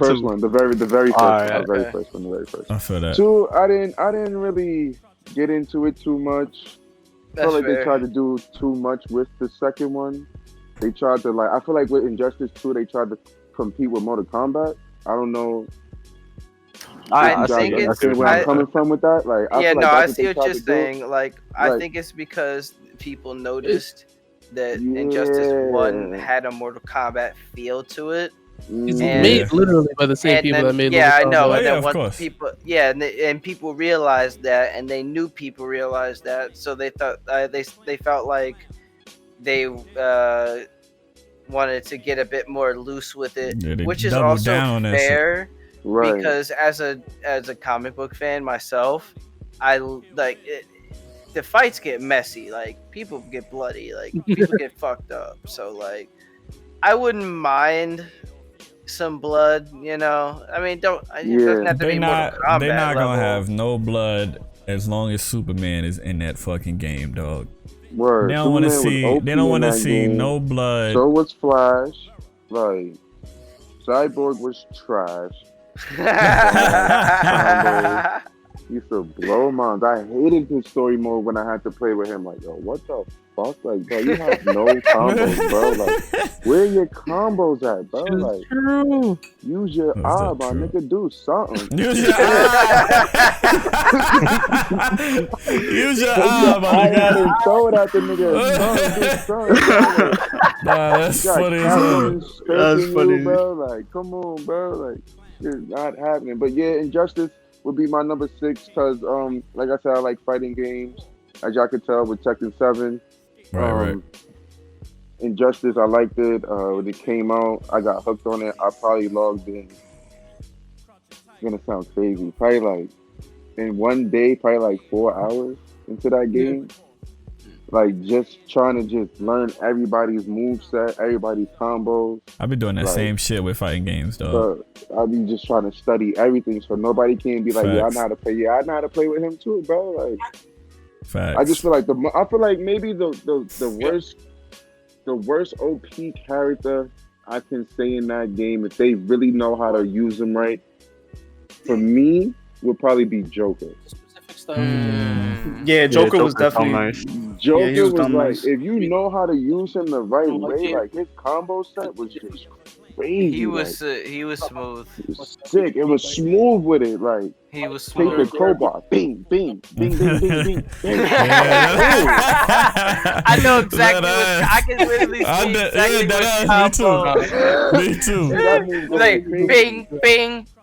two. One, the very first one. The very first one. I feel that. 2, I didn't really get into it too much. I feel like they tried to do too much with the second one. They tried to I feel like with Injustice 2, they tried to compete with Mortal Kombat. I don't know. I think it's where I'm coming from with that. I see what you're saying. I think it's because people noticed that Injustice 1 had a Mortal Kombat feel to it. It's made literally by the same people that made. Yeah, I know. And then what people, and people realized that, and they knew people realized that, so they thought they felt like they wanted to get a bit more loose with it, which is also fair. Right. Because as a comic book fan myself, I like it. The fights get messy, like people get bloody, like people get fucked up. So I wouldn't mind some blood, you know. I mean, it doesn't have to be Mortal Kombat. They're not gonna have no blood as long as Superman is in that fucking game, dog. Word. They don't want to see. They don't want to see no blood. So was Flash. Cyborg was trash. Used to blow minds. I hated his story mode when I had to play with him. Like, yo, what the fuck? Like, bro, you have no combos, bro. Like, where your combos at, bro? Like, true. Use your eye, my nigga. Do something. Use your eye. Use your eye, my nigga. Throw it at the nigga. Nah, that's funny as hell. That's funny, bro. Like, come on, bro. Like, it's not happening. But yeah, Injustice would be my number 6 because, like I said, I like fighting games. As y'all could tell with Tekken 7. Right. Injustice, I liked it. When it came out, I got hooked on it. I probably logged in. It's gonna sound crazy. Probably in one day, probably 4 hours into that game. Just trying to learn everybody's moveset, everybody's combos. I've been doing that same shit with fighting games, though. I'll be just trying to study everything so nobody can be like, Facts. yeah, I know how to play. Yeah, I know how to play with him too, bro. Facts. I just feel like maybe the worst OP character I can say in that game, if they really know how to use them right, for me, would probably be Joker. Yeah, Joker was definitely nice. Joker was nice. If you know how to use him the right way, his combo set was just crazy. He was smooth. It was sick. It was smooth with it. He was smooth. Take the crowbar, bing, bing, bing, bing, bing, bing. I know exactly what I can literally see exactly what combo. Me too. Bing, bing,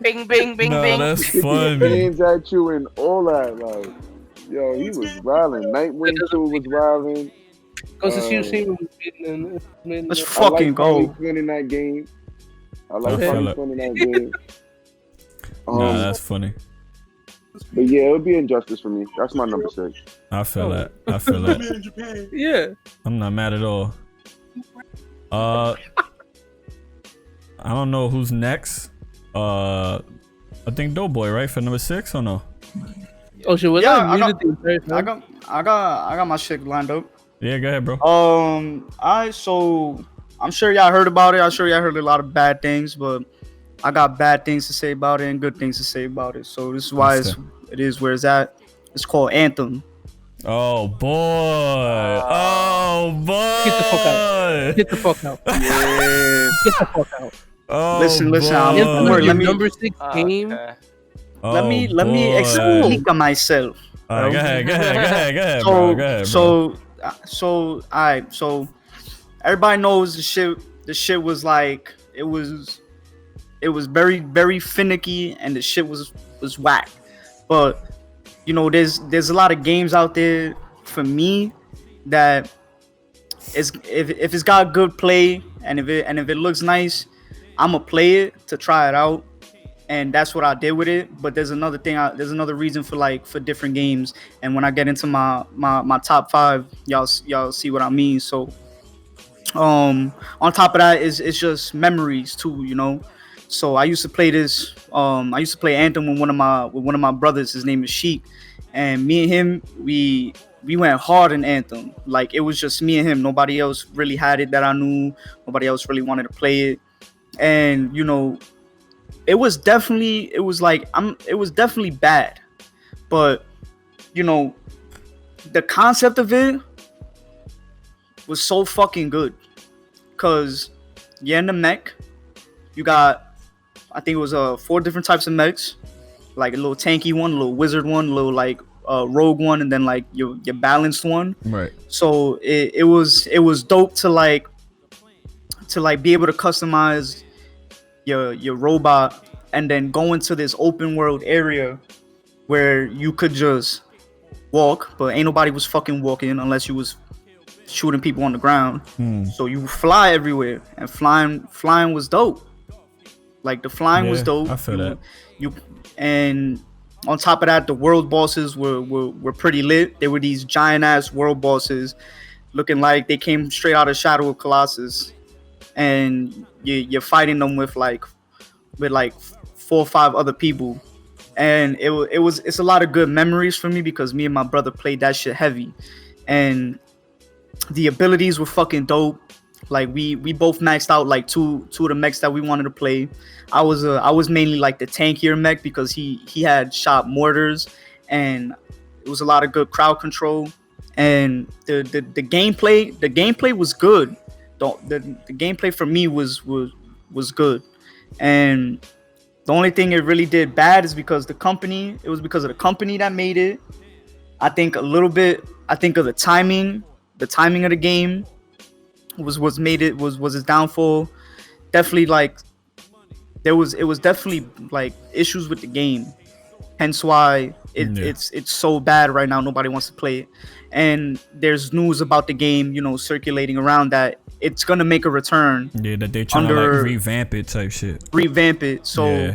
bing, bing, bing, bing. That's funny. Hands at you and all that. Yo, he was wilding. Nightwing 2 was wilding. Let's fucking go. In that game. I like Harley Quinn in that game. Nah, that's funny. But yeah, it would be Injustice for me. That's my number 6. I feel that. Yeah. I'm not mad at all. I don't know who's next. I think DoughBoy, right, for number 6 or no? Oh shit! I got my shit lined up. Yeah, go ahead, bro. So I'm sure y'all heard about it. I'm sure y'all heard a lot of bad things, but I got bad things to say about it and good things to say about it. So this is why it is where it's at. It's called Anthem. Oh boy! Oh boy! Get the fuck out! Get the fuck out! Yeah. Get the fuck out! Oh, listen. Let me number 6 game. Okay. Let me explain myself. All right, go ahead, bro. Go ahead, bro. So, all right. So, everybody knows the shit was like it was very very finicky, and the shit was whack. But you know, there's a lot of games out there for me that is if it's got good play and if it looks nice, I'ma play it to try it out. And that's what I did with it. But there's another thing. There's another reason for different games. And when I get into my top 5, y'all see what I mean. So, on top of that, it's just memories too, you know. So I used to play this. I used to play Anthem with one of my brothers. His name is Sheik, and me and him, we went hard in Anthem. Like it was just me and him. Nobody else really had it that I knew. Nobody else really wanted to play it. And you know, it was definitely bad, but you know, the concept of it was so fucking good. Cause you're in the mech, you got, I think it was 4 different types of mechs, like a little tanky one, a little wizard one, a little like rogue one, and then like your balanced one. Right. So it was dope to like be able to customize your robot and then go into this open world area where you could just walk, but ain't nobody was fucking walking unless you was shooting people on the ground. So you fly everywhere, and flying was dope. Like the flying was dope. I feel that. And on top of that, the world bosses were pretty lit. They were these giant ass world bosses, looking like they came straight out of Shadow of Colossus. And you're fighting them with like 4 or 5 other people, and it's a lot of good memories for me because me and my brother played that shit heavy, and the abilities were fucking dope. Like we both maxed out like two of the mechs that we wanted to play. I was mainly like the tankier mech because he had shot mortars, and it was a lot of good crowd control, and the gameplay was good. The gameplay for me was good, and the only thing it really did bad is because of the company that made it. I think of the timing of the game was its downfall. Definitely like it was definitely like issues with the game, hence why it's so bad right now. Nobody wants to play it, and there's news about the game, you know, circulating around that it's gonna make a return. Yeah, that they're trying to like revamp it type shit. Revamp it. So,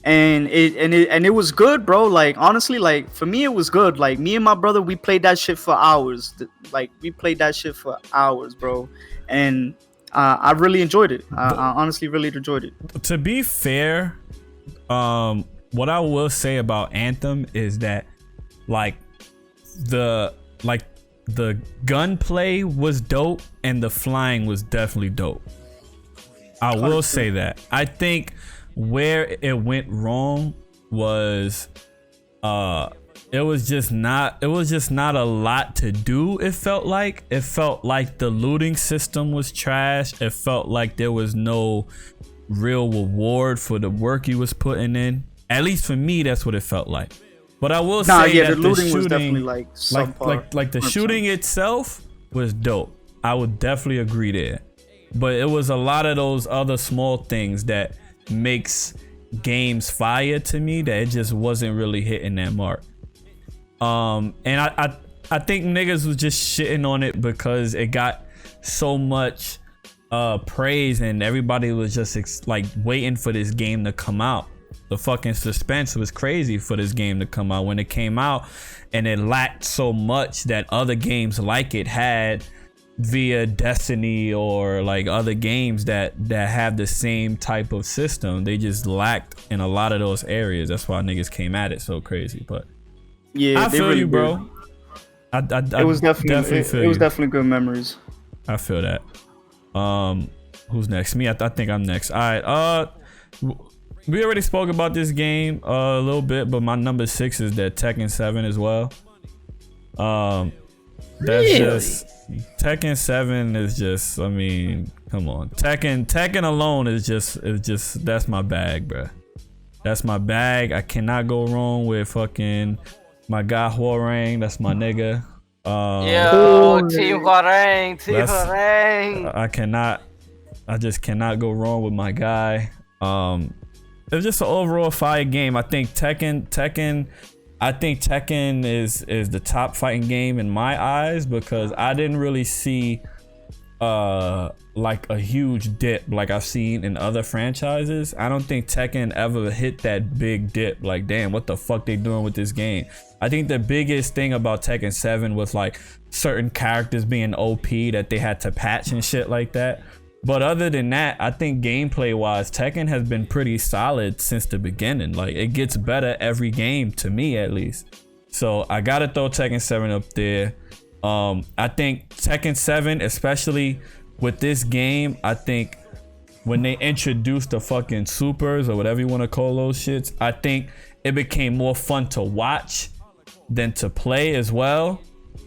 and it was good, bro. Like honestly, like for me, it was good. Like me and my brother, we played that shit for hours. Bro. And I really enjoyed it. I honestly really enjoyed it. To be fair, what I will say about Anthem is that like the gunplay was dope and the flying was definitely dope. I will say that. I think where it went wrong was it was just not a lot to do. It felt like the looting system was trash. It felt like there was no real reward for the work he was putting in. At least for me, that's what it felt like. But I will say that the looting was definitely like the shooting itself was dope. I would definitely agree there. But it was a lot of those other small things that makes games fire to me that it just wasn't really hitting that mark. And I think niggas was just shitting on it because it got so much praise and everybody was just like waiting for this game to come out. The fucking suspense was crazy for this game to come out. When it came out and it lacked so much that other games like it had via Destiny or like other games that have the same type of system, they just lacked in a lot of those areas. That's why niggas came at it so crazy. But yeah, I feel really you, bro. It was definitely good memories. I feel that. Who's next? Me? I think I'm next. All right. We already spoke about this game a little bit, but my number 6 is that Tekken 7 as well. That's really? Just Tekken 7 is just, I mean, Come on, Tekken alone is just that's my bag, bro. That's my bag. I cannot go wrong with fucking my guy Hwoarang. That's my nigga. Yo, Team Hwoarang, Team Hwoarang. I just cannot go wrong with my guy. It's just an overall fire game. I think Tekken is the top fighting game in my eyes because I didn't really see like a huge dip like I've seen in other franchises. I don't think Tekken ever hit that big dip. Like, damn, what the fuck they doing with this game? I think the biggest thing about Tekken 7 was like certain characters being OP that they had to patch and shit like that. But other than that, I think gameplay wise, Tekken has been pretty solid since the beginning. Like, it gets better every game, to me at least. So I gotta throw Tekken 7 up there. I think Tekken 7, especially with this game, I think when they introduced the fucking supers or whatever you want to call those shits, I think it became more fun to watch than to play as well,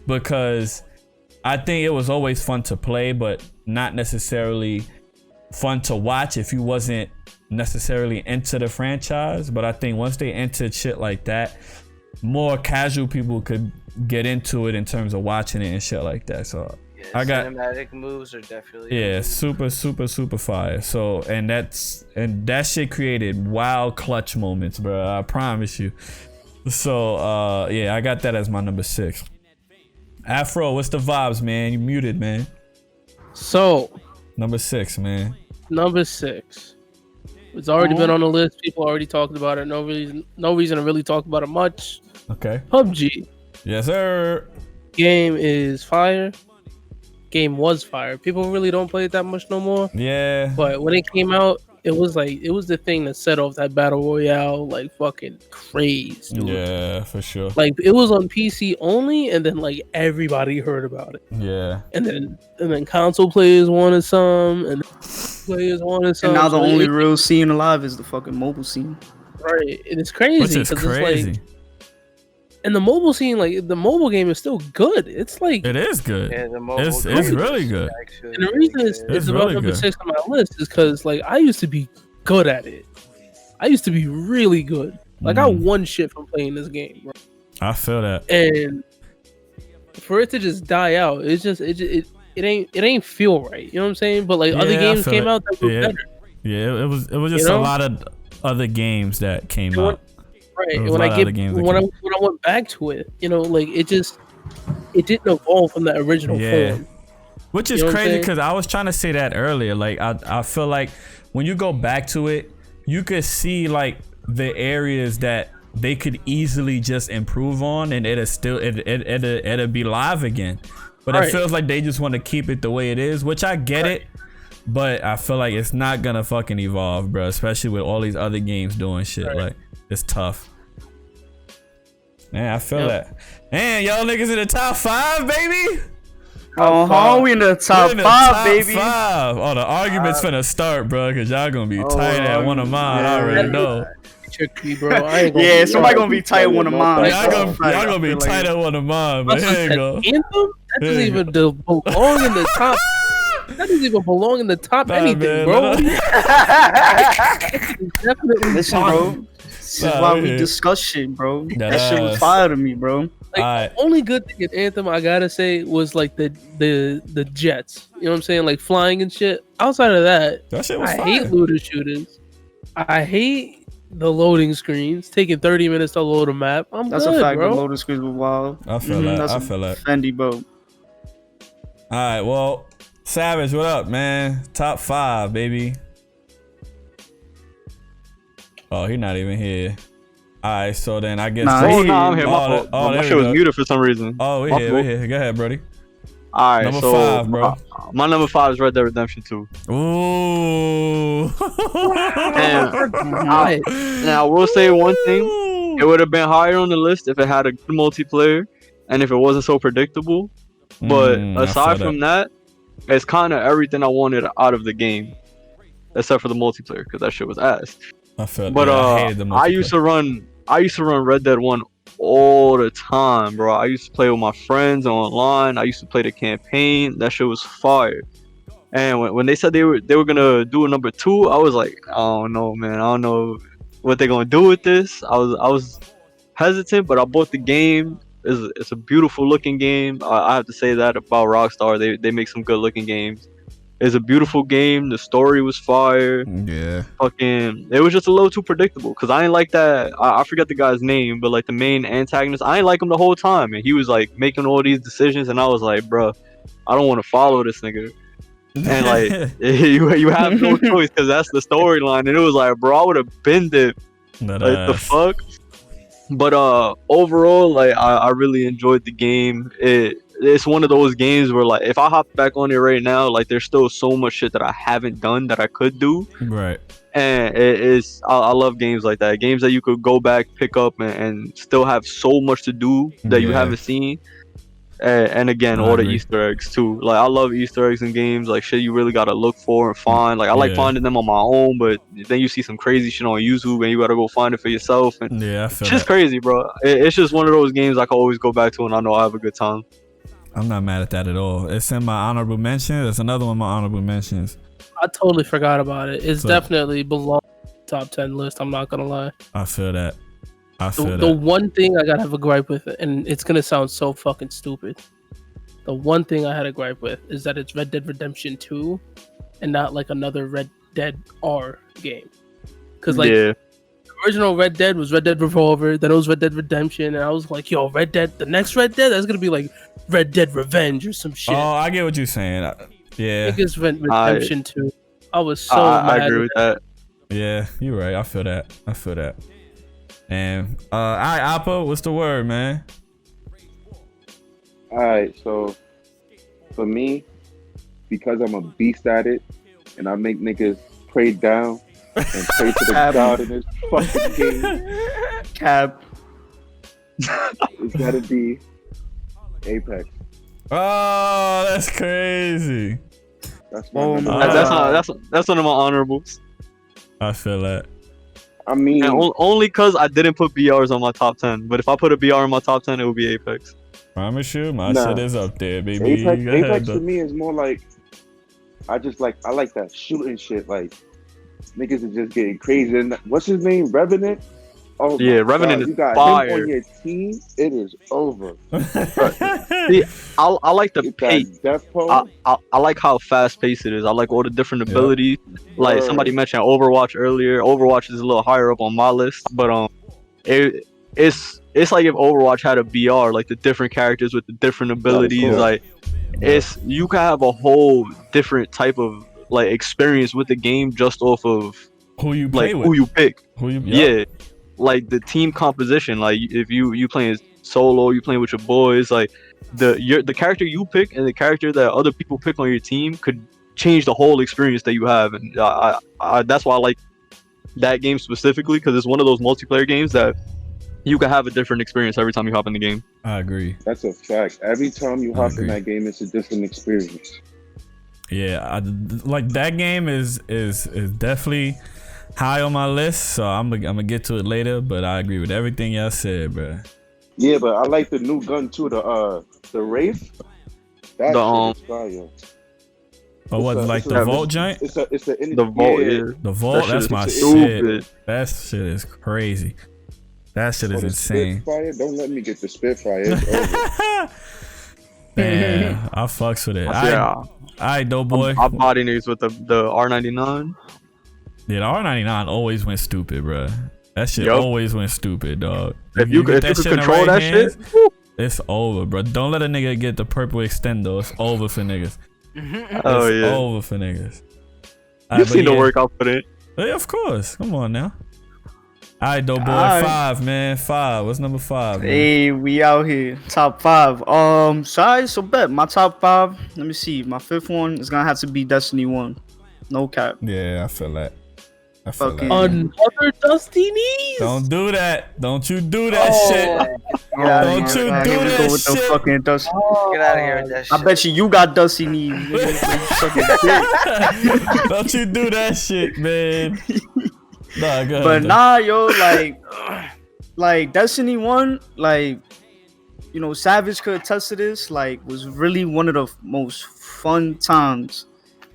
because I think it was always fun to play but not necessarily fun to watch if you wasn't necessarily into the franchise. But I think once they entered shit like that, more casual people could get into it in terms of watching it and shit like that. So yeah, I got cinematic moves are definitely super fire. So and that shit created wild clutch moments, bro. I promise you. So yeah, I got that as my number 6. Afro, what's the vibes, man? You muted, man. So number 6, man. Number 6. It's already been on the list. People already talked about it. No reason to really talk about it much. Okay. PUBG. Yes, sir. Game is fire. Game was fire. People really don't play it that much no more. Yeah. But when it came out, it was the thing that set off that battle royale like fucking craze, dude. Yeah, for sure. Like, it was on PC only, and then like everybody heard about it. Yeah. And then console players wanted some, and players wanted some. And now the only real scene alive is the fucking mobile scene. Right. And it's crazy. Which is crazy. It's like, and the mobile scene, like the mobile game is still good. It's like it is good. Yeah, it's really good. And the reason it's about number 6 on my list is because like I used to be good at it. I used to be really good. Like I won shit from playing this game, bro. I feel that. And for it to just die out, it ain't feel right. You know what I'm saying? But like other games came out that were better. Yeah, it was just a lot of other games that came out. Right, and when I went back to it, you know, like it didn't evolve from that original form. Which is crazy because I was trying to say that earlier. Like I feel like when you go back to it, you could see like the areas that they could easily just improve on, and it'll be live again. But it feels like they just want to keep it the way it is, which I get it. But I feel like it's not gonna fucking evolve, bro. Especially with all these other games doing shit. Right. Like, it's tough. Man, I feel that. Man, y'all niggas in the top 5, baby. We in the top 5, baby. 5. Oh, the argument's finna start, bro, because y'all gonna be tight at one of mine. I already know. Tricky, bro. Somebody gonna be tight at one of mine. Y'all gonna be tight at one of mine, but here you go. Anthem? That doesn't even belong in the top. That doesn't even belong in the top anything, man, bro. Definitely. Listen, bro. This is why we discuss shit, bro. That shit was fire to me, bro. Like, the only good thing in Anthem, I gotta say, was like the jets. You know what I'm saying? Like flying and shit. Outside of that shit was I fire. hate looter shooters. I hate the loading screens. Taking 30 minutes to load a map. That's good, a fact, bro. The loading screens were wild. I feel that. I feel that. Fendi, bro. Alright, well, Savage, what up, man? Top 5, baby. Oh, he not even here. Alright, so then I guess. I'm here. My shit was muted for some reason. Oh, we here. Go ahead, Brody. Alright, number 5, bro. My number 5 is Red Dead Redemption 2. Ooh. Now, I will say one thing. It would have been higher on the list if it had a good multiplayer and if it wasn't so predictable. But aside from that, it's kind of everything I wanted out of the game, except for the multiplayer, because that shit was ass. I felt but I hated the multiplayer. I used to run Red Dead 1 all the time, bro. I used to play with my friends online. I used to play the campaign. That shit was fire. And when they said they were gonna do a number 2, I was like, I don't know, man. I don't know what they're gonna do with this. I was hesitant, but I bought the game. It's a beautiful looking game. I have to say that about Rockstar. They make some good looking games. It's a beautiful game. The story was fire. Yeah. Fucking, it was just a little too predictable. Cause I ain't like that. I forget the guy's name, but like the main antagonist, I ain't like him the whole time, and he was like making all these decisions, and I was like, bruh, I don't want to follow this nigga. And like you have no choice because that's the storyline. And it was like, bro, I would have been it. Like the fuck. But overall, like I really enjoyed the game. It's one of those games where like if I hop back on it right now, like there's still so much shit that I haven't done that I could do. Right. And I love games like that. Games that you could go back, pick up, and still have so much to do that you haven't seen. And again, all the Easter eggs too. Like I love Easter eggs in games. Like shit, you really gotta look for and find. Like I like finding them on my own, but then you see some crazy shit on YouTube, and you gotta go find it for yourself. And I feel it's just crazy, bro. It's just one of those games I can always go back to, and I know I have a good time. I'm not mad at that at all. It's in my honorable mentions. There's another one of my honorable mentions. I totally forgot about it. It's definitely belong top 10 list. I'm not gonna lie. I feel that. The one thing I gotta have a gripe with it, and it's gonna sound so fucking stupid. The one thing I had a gripe with is that it's Red Dead Redemption 2 and not like another Red Dead R game. Because like the original Red Dead was Red Dead Revolver, then it was Red Dead Redemption, and I was like, yo, Red Dead, the next Red Dead, that's gonna be like Red Dead Revenge or some shit. Oh, I get what you're saying. Yeah. I think it's Redemption 2. I was so mad. I agree with that. Yeah, you're right. I feel that. And all right, Appa, what's the word, man? Alright, so for me, because I'm a beast at it, and I make niggas pray down and pray to the God in this fucking game. Cab. It's gotta be Apex. Oh, that's crazy. That's that's one of my honorables. I feel that. I mean, only because I didn't put BRs on my top 10. But if I put a BR in my top 10, it would be Apex. Promise you, my shit is up there, baby. Apex for me is more like I like that shooting shit. Like niggas are just getting crazy. And what's his name? Revenant. Oh yeah, Revenant is fire. Him on your team, it is over. See, I like the pace. I like how fast paced it is. I like all the different abilities. Like somebody mentioned Overwatch earlier. Overwatch is a little higher up on my list, but it's like if Overwatch had a BR, like the different characters with the different abilities. Like you can have a whole different type of like experience with the game just off of who you play with, who you pick, like the team composition. Like if you playing solo, you playing with your boys, like the character you pick and the character that other people pick on your team could change the whole experience that you have. And that's why I like that game specifically, because it's one of those multiplayer games that you can have a different experience every time you hop in the game. I agree. That's a fact. Every time you hop in that game, it's a different experience. Yeah, like that game is definitely high on my list, so I'm gonna get to it later. But I agree with everything y'all said, bro. Yeah, but I like the new gun too. The Wraith. That shit is fire. Oh, what, like the Vault giant? The Vault, yeah. The Vault, that's my shit. That shit is crazy. That shit is insane. Spitfire? Don't let me get the Spitfire. It's over. Man, I fucks with it. All right, DoughBoy. I body niggas with the R99. Yeah, the R99 always went stupid, bro. That shit always went stupid, dog. If you could control that shit, it's over, bro. Don't let a nigga get the purple extendo. It's over for niggas. Oh yeah, over for niggas. You've seen the work I put in. Yeah, of course. Come on now. All right, DoughBoy. 5, man. 5. What's number 5? Man? Hey, we out here. Top 5. So bet my top 5. Let me see. My 5th one is gonna have to be Destiny 1. No cap. Yeah, I feel that. Another Dusty Knees. Don't do that. Don't you do that shit. Don't you do that with shit. The fucking Dusty. Get out of here with that shit. I bet you got Dusty Knees. Don't you do that shit, man. Nah, go ahead, but nah, yo, like Destiny 1, like, you know, Savage could attest to this, like, was really one of the most fun times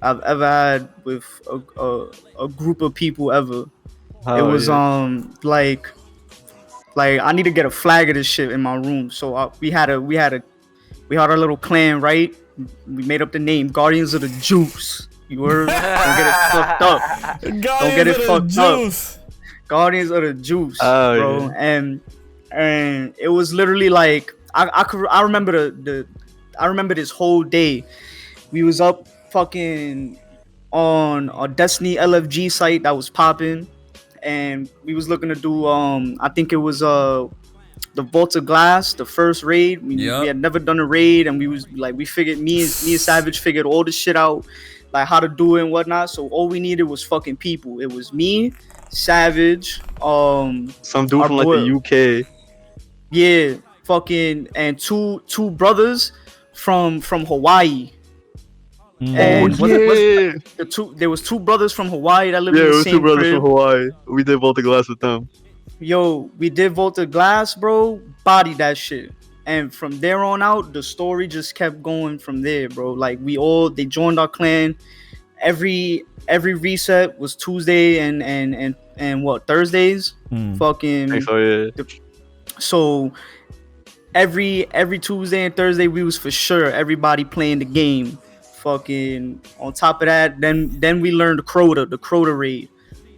I've ever had with a group of people ever. It was like I need to get a flag of this shit in my room. So we had our little clan, right? We made up the name Guardians of the Juice. You heard? Don't get it fucked up. Don't get it fucked up. Guardians of the Juice, bro. Yeah. And it was literally like I remember I remember this whole day. We was up fucking on a Destiny LFG site that was popping, and we was looking to do I think it was the Vault of Glass, the first raid. We had never done a raid, and we was like, me and Savage figured all this shit out, like how to do it and whatnot. So all we needed was fucking people. It was me, Savage, some dude from like the UK. Yeah, fucking, and two brothers from Hawaii. And there was two brothers from Hawaii that lived in the same crib. Yeah, it was two brothers from Hawaii. We did Vault of Glass with them. Yo, we did Vault of Glass, bro. Bodied that shit. And from there on out, the story just kept going from there, bro. Like they joined our clan. Every reset was Tuesday and what, Thursdays? Fucking. So every Tuesday and Thursday we was for sure everybody playing the game. Fucking on top of that, then we learned the Crota raid.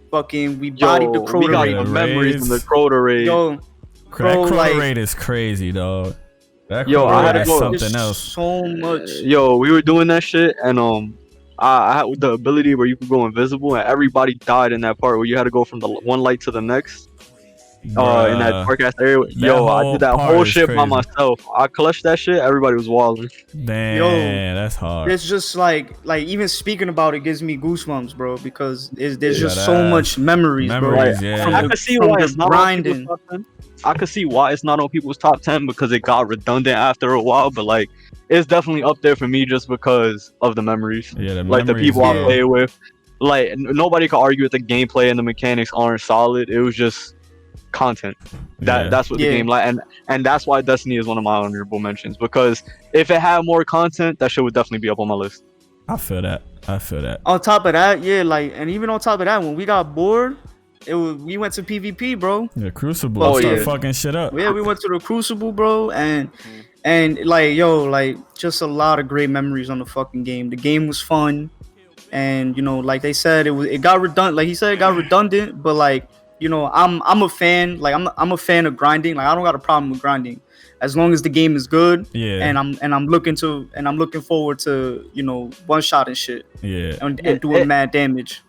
Fucking we bodied the Crota raid. We got memories from the Crota raid. Yo, bro, that Crota raid is crazy, dog. I had to go something else. So much. Yo, we were doing that shit, and I had the ability where you could go invisible, and everybody died in that part where you had to go from the one light to the next. In that dark ass area. Yo, I did that whole shit by myself. I clutched that shit. Everybody was wilding. Damn, that's hard. It's just like even speaking about it gives me goosebumps, bro. Because there's just so much memories, bro. Like, I could see why it's not on people's top 10. I could see why it's not on people's top 10 because it got redundant after a while. But like, it's definitely up there for me just because of the memories. Yeah, the people I play with. Like, nobody could argue with the gameplay and the mechanics aren't solid. It was just content. That's what the game like, and that's why Destiny is one of my honorable mentions, because if it had more content, that shit would definitely be up on my list. I feel that. On top of that, and even on top of that, when we got bored, we went to PvP, bro. The Crucible started fucking shit up. Yeah, we went to the Crucible, bro, and just a lot of great memories on the fucking game. The game was fun, and like they said, it got redundant. Like he said, it got redundant, but like, I'm a fan. Like I'm a fan of grinding. Like I don't got a problem with grinding, as long as the game is good. Yeah. And I'm looking forward to one shot and shit. Yeah. And doing mad damage,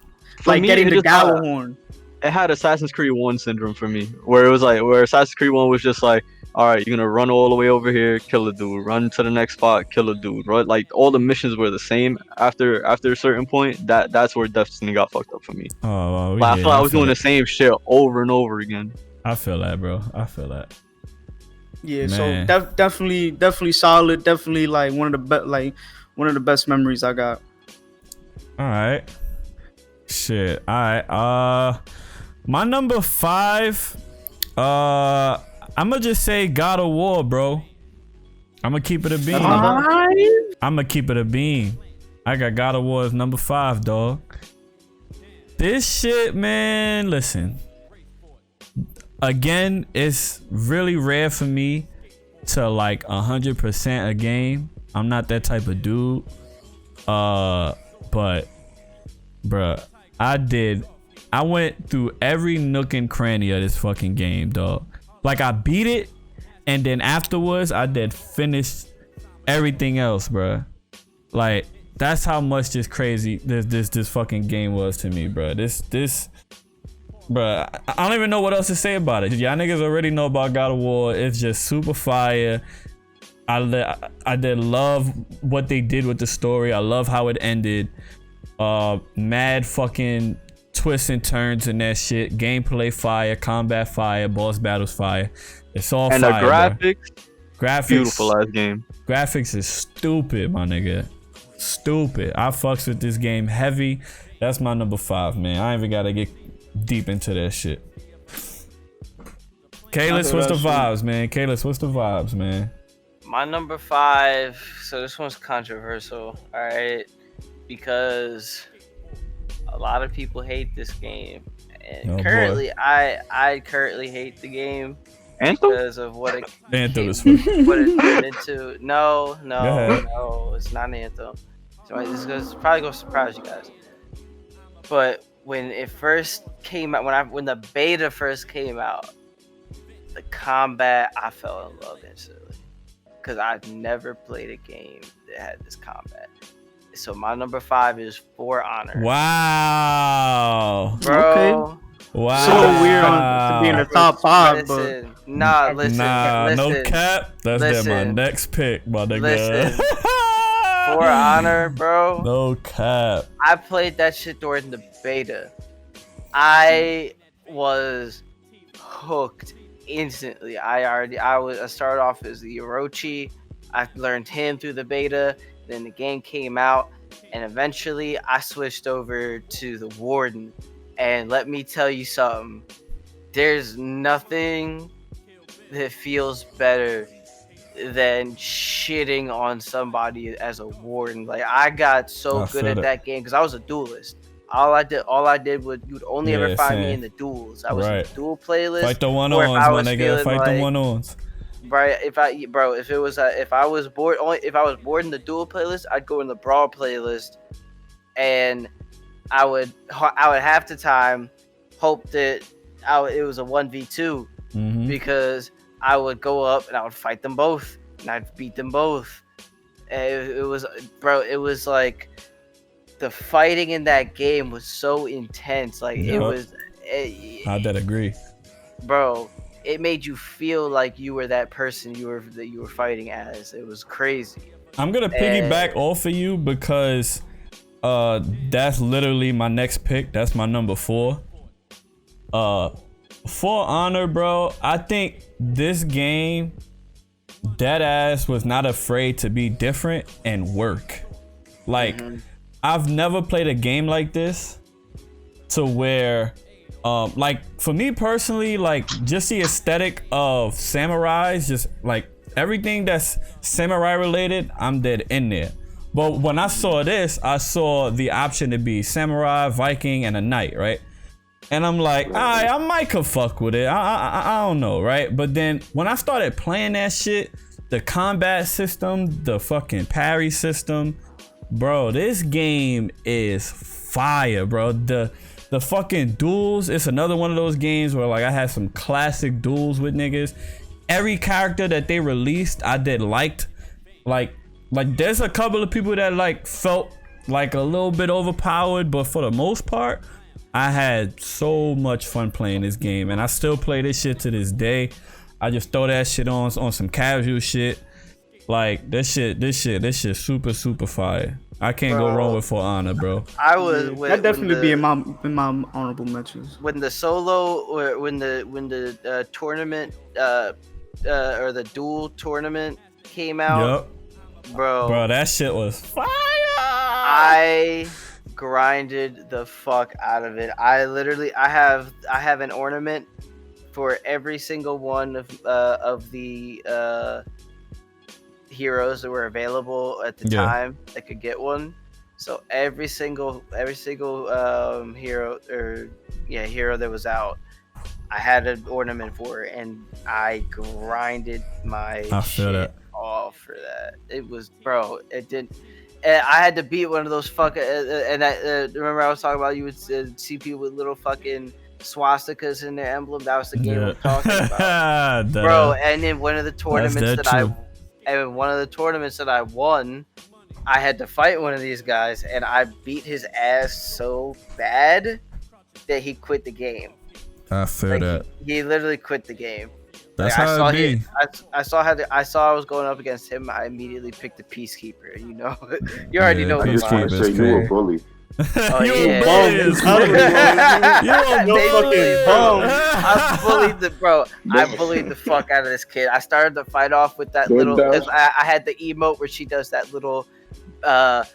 like getting the Gjallarhorn. It had Assassin's Creed 1 syndrome for me, where it was like, where Assassin's Creed 1 was just like, all right, you're gonna run all the way over here, kill a dude, run to the next spot, kill a dude, right? Like all the missions were the same after a certain point. That's where Destiny got fucked up for me. Oh, I feel like I was doing the same shit over and over again. I feel that, bro. I feel that. Yeah, man. So definitely solid. Definitely like one of the best memories I got. All right. Shit. All right. My number 5. I'ma just say God of War, bro. I'ma keep it a beam. I'ma keep it a beam. I got God of War as number 5, dog. This shit, man, listen. Again, it's really rare for me to like 100% a game. I'm not that type of dude. But bruh, I went through every nook and cranny of this fucking game, dog. Like I beat it, and then afterwards I did finish everything else, bruh. Like that's how much this crazy this fucking game was to me, bruh. This, bruh. I don't even know what else to say about it. Y'all niggas already know about God of War. It's just super fire. I did love what they did with the story. I love how it ended. Mad fucking twists and turns and that shit. Gameplay fire, combat fire, boss battles fire. It's all and fire. And the graphics, beautiful ass game. Graphics is stupid, my nigga. Stupid. I fucks with this game heavy. That's my number 5, man. I ain't even gotta get deep into that shit. Kalis, what's the vibes, man? Kalis, what's the vibes, man? My number 5. So this one's controversial. All right. because a lot of people hate this game, and currently, I currently hate the game because of what it turned into. No, it's not an Anthem. So this is probably gonna surprise you guys. But when it first came out, when the beta first came out, the combat, I fell in love instantly because I've never played a game that had this combat. So my number 5 is For Honor. Wow, bro. Okay. Wow. So weird to be in the top 5, listen, but listen. No cap. That's my next pick, my nigga. Listen. For Honor, bro. No cap. I played that shit during the beta. I was hooked instantly. I started off as the Orochi. I learned him through the beta. Then the game came out, and eventually I switched over to the Warden. And let me tell you something. There's nothing that feels better than shitting on somebody as a Warden. Like, I got so good at that game because I was a duelist. All I did was you'd only ever find me in the duels. I was in the duel playlist. Fight the one-ons, my nigga. Fight the one-ons. Right, if I was bored in the duel playlist, I'd go in the brawl playlist, and I would half the time hope that it was a 1v2 because I would go up and I would fight them both and I'd beat them both. And it was like the fighting in that game was so intense. Like it was. I did agree, bro. It made you feel like you were that person you were fighting as. It was crazy. I'm gonna piggyback off of you because that's literally my next pick. That's my number 4. For Honor, bro. I think this game, deadass, was not afraid to be different and work. Like, I've never played a game like this to where like for me personally, like just the aesthetic of samurais, just like everything that's samurai related, I'm dead in there. But when I saw this, I saw the option to be samurai, Viking, and a knight, right? And I'm like, alright, I might could fuck with it. I don't know, right? But then when I started playing that shit, the combat system, the fucking parry system, bro, this game is fire, bro. The fucking duels, it's another one of those games where like I had some classic duels with niggas. Every character that they released, I did liked. Like there's a couple of people that like felt like a little bit overpowered, but for the most part, I had so much fun playing this game, and I still play this shit to this day. I just throw that shit on some casual shit. Like this shit super fire. I can't go wrong with For Honor, bro. That definitely be in my honorable mentions. When the solo or when the tournament or the duel tournament came out, bro, that shit was fire. I grinded the fuck out of it. I have an ornament for every single one of the heroes that were available at the time that could get one. So every single hero that was out, I had an ornament for it, and I grinded my shit off for that. It was, bro, it didn't. And I had to beat one of those fucking. And I remember I was talking about you would see people with little fucking swastikas in their emblem. That was the game I'm talking about, bro. And then one of the tournaments that I won, I had to fight one of these guys, and I beat his ass so bad that he quit the game. I feel that. He literally quit the game. That's like, how it be. I saw I was going up against him. I immediately picked the Peacekeeper. You know, you already know. Peacekeeper. So you were a bully. Oh, you yeah. I bullied the fuck out of this kid. I started the fight off with that little. I had the emote where she does that little, that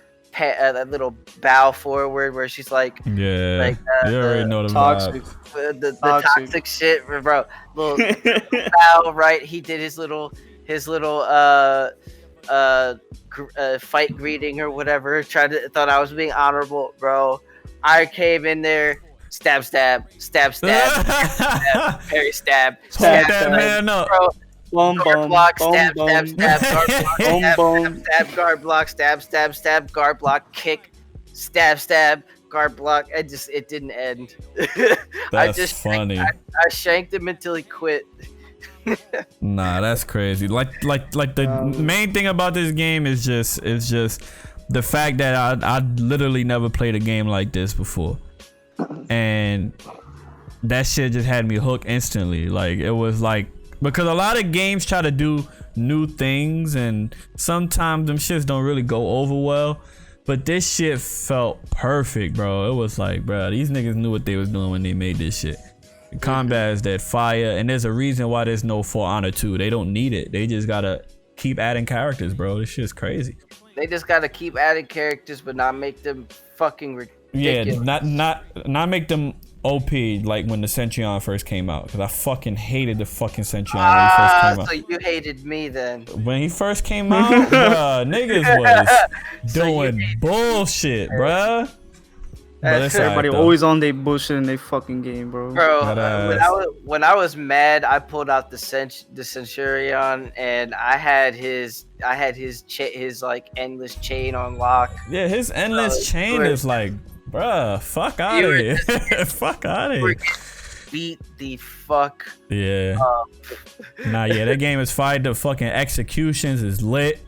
little bow forward where she's like, you already know the toxic, the toxic shit, bro. Little bow, right? He did his little fight greeting or whatever. Thought I was being honorable, bro. I came in there, stab, parry, stab, that man up. Bro. Guard block, stab, guard block, stab, guard block, kick, stab, guard block. It didn't end. That's funny. I shanked him until he quit. Nah, that's crazy. Like the main thing about this game is just the fact that I literally never played a game like this before, and that shit just had me hooked instantly. Like it was like, because a lot of games try to do new things and sometimes them shits don't really go over well, but this shit felt perfect, bro. It was like, bro, these niggas knew what they was doing when they made this shit. The combat is that fire, and there's a reason why there's no For Honor 2. They don't need it. They just gotta keep adding characters, bro. This shit's crazy. They just gotta keep adding characters, but not make them fucking ridiculous. Yeah, not make them OP like when the Centurion first came out, because I fucking hated the fucking Centurion when he first came out. So you hated me then. When he first came out, bruh, niggas was doing bullshit, bruh. Everybody always on their bullshit in their fucking game, bro. When I was mad, I pulled out the Centurion, and I had his like endless chain on lock. Yeah, his endless chain is like, bruh, fuck out of here. Fuck out of here. Beat the fuck. Yeah. Nah, yeah, that game is fire. The fucking executions is lit.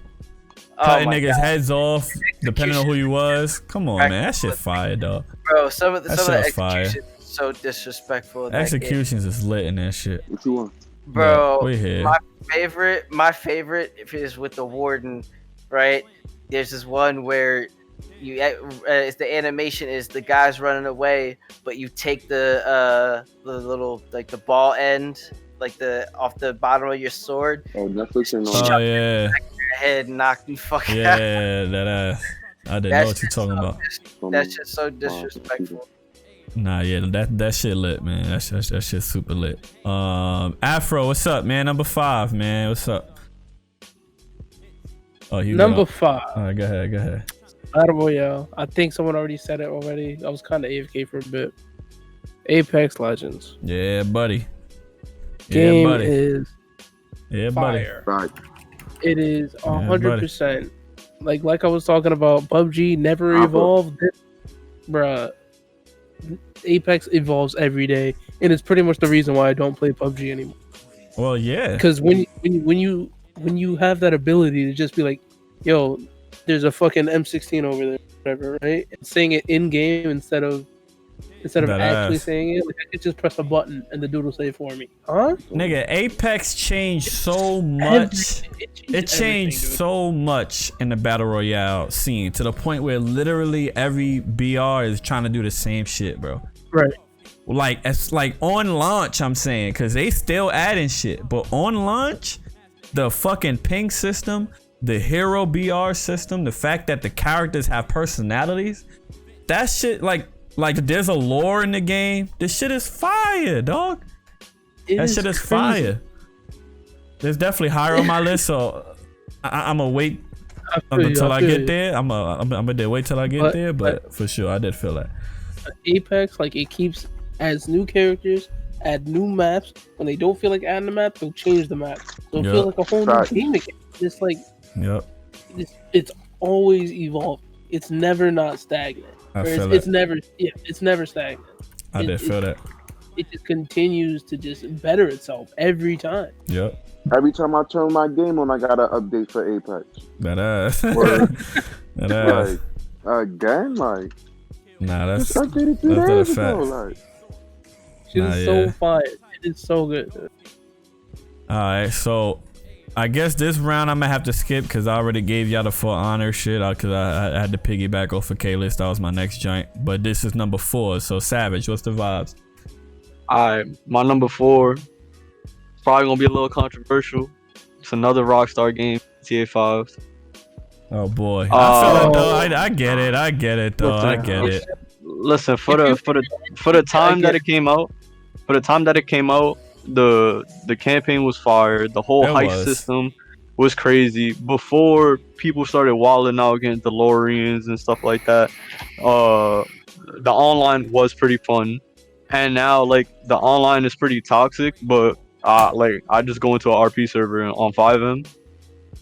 Cutting niggas' heads off, depending on who you was. Come on, man, that shit fire, dog. Bro, some of the executions is so disrespectful. Executions is lit in that shit. What you want, bro? My favorite is with the warden, right? There's this one where it's the animation is the guy's running away, but you take the little like the ball end, like off the bottom of your sword. Oh, Netflix and all. Oh yeah. Head knocked me fucking out. Yeah, that ass. I didn't know what you're talking about. That's just so disrespectful. Nah, yeah, that shit lit, man. That shit super lit. Afro, what's up, man? Number 5, man. What's up? Oh, Number 5. All right, go ahead. DoughBoy, I think someone already said it already. I was kind of AFK for a bit. Apex Legends. Yeah, buddy. Game is fire. Right. It is 100%. Like I was talking about, PUBG never evolved. Bruh, Apex evolves every day, and it's pretty much the reason why I don't play PUBG anymore. Well, yeah. Because when you have that ability to just be like, yo, there's a fucking M16 over there, whatever, right? And saying it in game instead of actually saying it, like I could just press a button and the dude will say it for me. Huh? Nigga, Apex changed so much. It changed so much in the Battle Royale scene to the point where literally every BR is trying to do the same shit, bro. Right. Like, it's like on launch, I'm saying, because they still adding shit. But on launch, the fucking ping system, the hero BR system, the fact that the characters have personalities, that shit, like there's a lore in the game. This shit is fire, dog. That shit is fire. There's definitely higher on my list, so I'm gonna wait until I get there. I'm gonna wait till I get there, but for sure, I did feel that. Apex, like it keeps adds new characters, add new maps. When they don't feel like adding the map, they'll change the map. They'll feel like a whole new game again. It's like, it's always evolving. It's never not stagnant. It's never stagnant. I did feel that. It just continues to just better itself every time. Yep. Every time I turn my game on, I got an update for Apex. That ass. That ass. Like, again, like. Nah, that's updated 2 days ago. Like. She's so fire. It is so good. All right, so I guess this round I'm gonna have to skip because I already gave y'all the For Honor shit because I had to piggyback off of K-List. That was my next joint. But this is number 4. So Savage, what's the vibes? Alright, my number 4 probably gonna be a little controversial. It's another Rockstar game, GTA 5. Oh boy, I feel it though. I get it though. I get it. Listen, for the time that it came out, the campaign was fire. The whole heist system was crazy. Before people started wilding out getting DeLoreans and stuff like that, the online was pretty fun. And now like the online is pretty toxic, but like I just go into an RP server on 5M,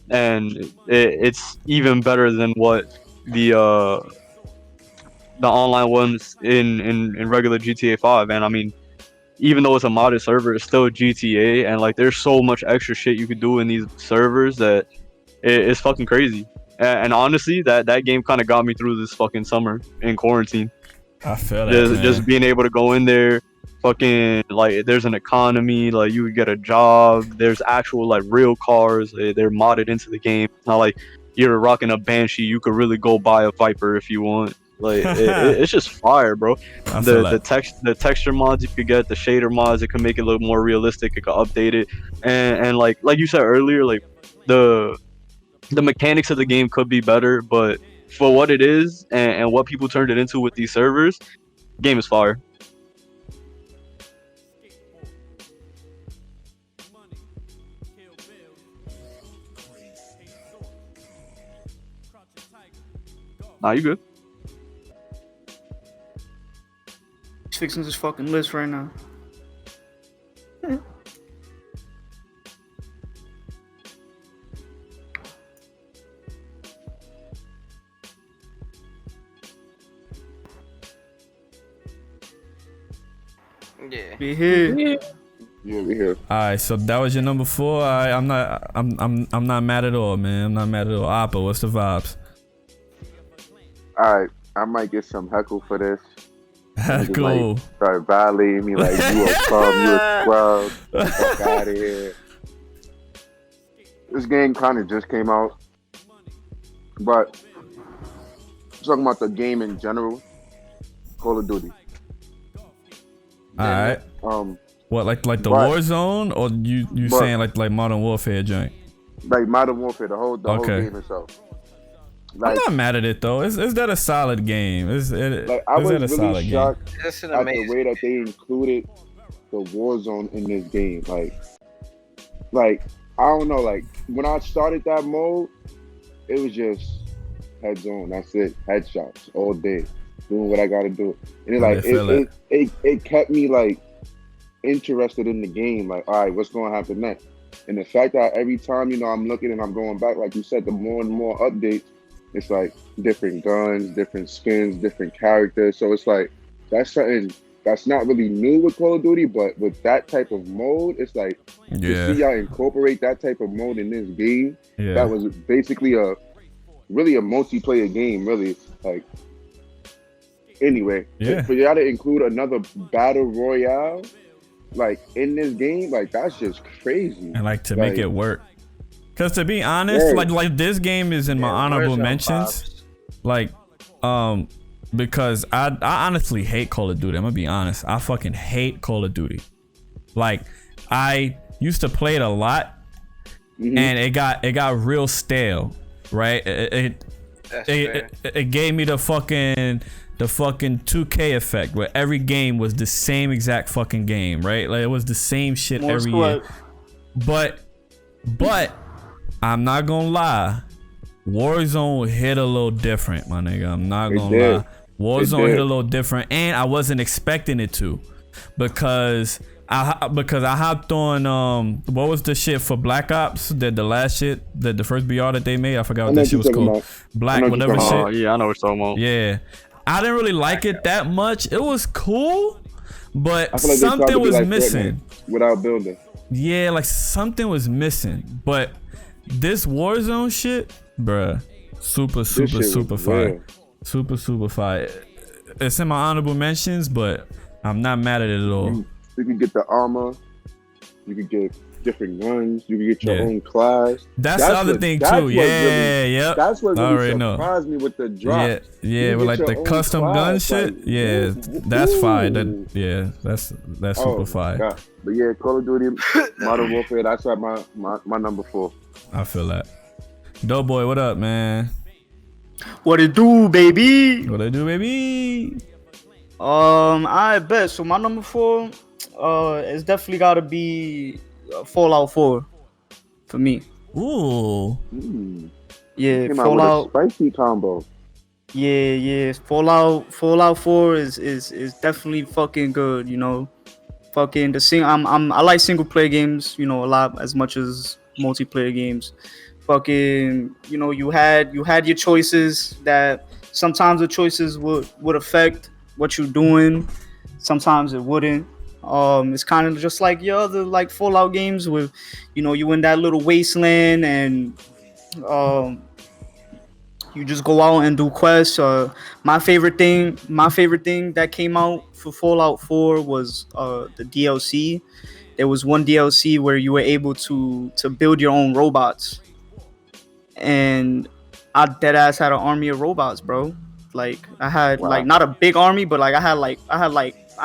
and it's even better than what the online ones in regular GTA 5. And I mean, even though it's a modded server, it's still GTA, and like there's so much extra shit you could do in these servers that it's fucking crazy. And honestly, that game kind of got me through this fucking summer in quarantine. I feel that, just being able to go in there, fucking like there's an economy, like you would get a job, there's actual like real cars, they're modded into the game. It's not like you're rocking a Banshee, you could really go buy a Viper if you want. Like it's just fire, bro. The texture mods you could get, the shader mods, it can make it look more realistic, it can update it, and like you said earlier, like the mechanics of the game could be better, but for what it is and what people turned it into with these servers, game is fire. Nah, you good. Fixing this fucking list right now. Yeah. Be here. Yeah, we here. All right, so that was your number 4. I'm not mad at all, man. I'm not mad at all. Appa, what's the vibes? All right, I might get some heckle for this. Cool. Like, start violating me like you a bum, you a scrub. Get the fuck out of here. This game kind of just came out, but talking about the game in general, Call of Duty. All right. What like the Warzone, or you saying like Modern Warfare joint? Like Modern Warfare, the whole game itself. Like, I'm not mad at it though. Is that a solid game? I was really shocked at the way that they included the Warzone in this game. Like I don't know. Like when I started that mode, it was just heads on. That's it. Headshots all day, doing what I gotta do. And it kept me like interested in the game. Like, all right, what's gonna happen next? And the fact that every time I'm looking and I'm going back, like you said, the more and more updates. It's like different guns, different skins, different characters. So it's like that's something that's not really new with Call of Duty, but with that type of mode, it's like to see y'all incorporate that type of mode in this game. Yeah. That was basically a multiplayer game, really. Like anyway, for y'all to include another battle royale like in this game, like that's just crazy. And like to make it work. Cause to be honest, like this game is in my honorable mentions, like, because I honestly hate Call of Duty. I'm gonna be honest. I fucking hate Call of Duty. Like I used to play it a lot, and it got real stale, right? It gave me the fucking 2K effect, where every game was the same exact fucking game, right? Like it was the same shit every year. But I'm not gonna lie, Warzone hit a little different, my nigga. I'm not gonna lie. Warzone hit a little different, and I wasn't expecting it to, because I hopped on what was the shit for Black Ops, the last shit, the first BR that they made. I forgot what that shit was called. Black whatever shit. Yeah, I know what you're talking about. Yeah, I didn't really like it that much. It was cool, but like something was missing. Without building. Yeah, like something was missing, but. This Warzone shit, bruh, super fire. Super fire. It's in my honorable mentions, but I'm not mad at it at all. You can get the armor. You can get different guns. You can get your own class. That's the other thing too. Yeah. That's what really surprised me with the drop. Yeah, with like the custom gun shit. Like, that's fire. That's super fire. God. But yeah, Call of Duty, Modern Warfare. That's like my number 4. I feel that. DoughBoy, what up, man? What it do, baby? I bet. So my number 4, it's definitely gotta be Fallout 4 for me. Ooh. Yeah, Came Fallout. out with a spicy combo. Yeah. Fallout 4 is definitely fucking good. You know, fucking I like single player games. You know, a lot as much as multiplayer games. Fucking, you know, you had your choices that sometimes the choices would affect what you're doing. Sometimes it wouldn't. It's kind of just like your other like Fallout games with, you know, you in that little wasteland and you just go out and do quests. My favorite thing that came out for Fallout 4 was the DLC. There was one DLC where you were able to build your own robots, and I dead ass had an army of robots, bro. Like I had like not a big army, but like I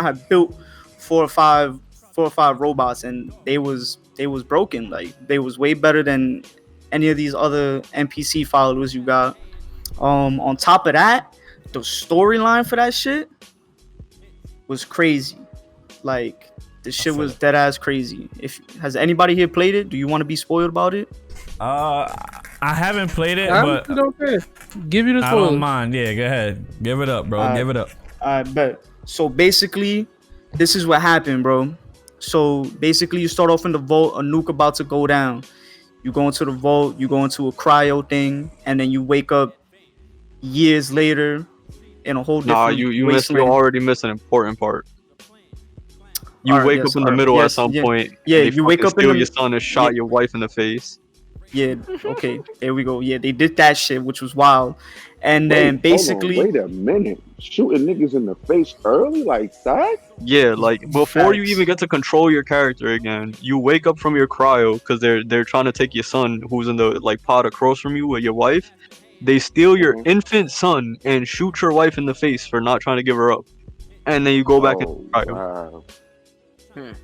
had built four or five robots, and they was broken. Like they was way better than any of these other NPC followers you got. On top of that, the storyline for that shit was crazy. Like the shit was dead ass crazy. Has anybody here played it? Do you want to be spoiled about it? I haven't played it, but give you the spoilers. I don't mind. Yeah, go ahead. Give it up, bro. Give it up. I bet. So basically, this is what happened, bro. So basically, you start off in the vault, a nuke about to go down. You go into the vault, you go into a cryo thing, and then you wake up years later in a whole different you already missed an important part. You wake up in the middle at some point. Yeah, you wake up in your son and shot your wife in the face. Yeah, okay, there we go. Yeah, they did that shit, which was wild. And then basically, wait a minute, shooting niggas in the face early like that? Yeah, like before you even get to control your character again, you wake up from your cryo because they're trying to take your son who's in the like pod across from you with your wife. They steal your infant son and shoot your wife in the face for not trying to give her up, and then you go back into the cryo. Wow.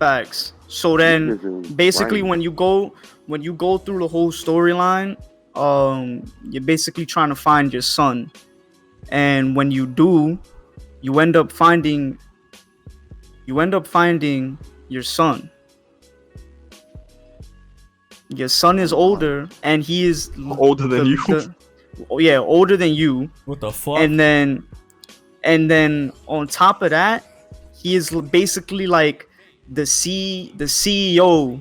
Facts. So then, basically, when you go through the whole storyline, you're basically trying to find your son, and when you do, you end up finding your son. Your son is older, and he is older than you. Older than you. What the fuck? And then on top of that, he is basically like the CEO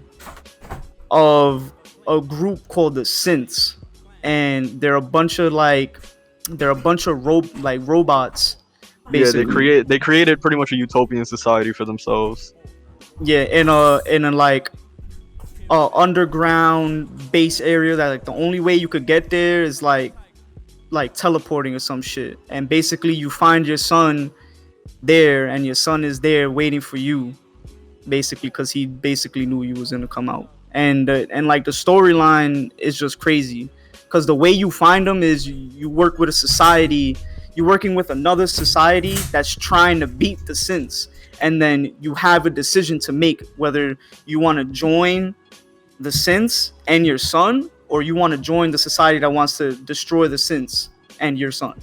of a group called the Synths, and they're a bunch of robots. Basically. Yeah, they created pretty much a utopian society for themselves. Yeah, in a like underground base area that like the only way you could get there is like teleporting or some shit. And basically you find your son there, and your son is there waiting for you, basically because he basically knew you was gonna come out. And like the storyline is just crazy because the way you find them is you work with a society. You're working with another society that's trying to beat the Synths, and then you have a decision to make whether you want to join the Synths and your son, or you want to join the society that wants to destroy the Synths and your son.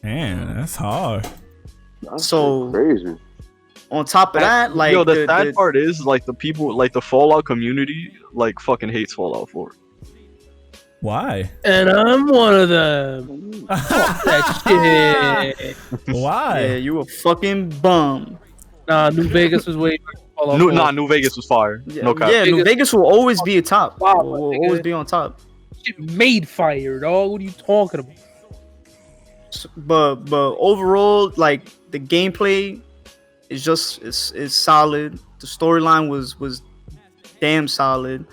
Man, that's hard. That's crazy. On top of that, like the sad part is like the people, like the Fallout community, like fucking hates Fallout 4. Why? And I'm one of them. Fuck that shit. Why? Yeah, you a fucking bum. Nah, New Vegas was way. New Vegas was fire. Yeah, no cap. Yeah, New Vegas will always be a top. Wow, will always be on top. Shit made fire, dog. What are you talking about? But overall, like the gameplay is just is solid. The storyline was damn solid.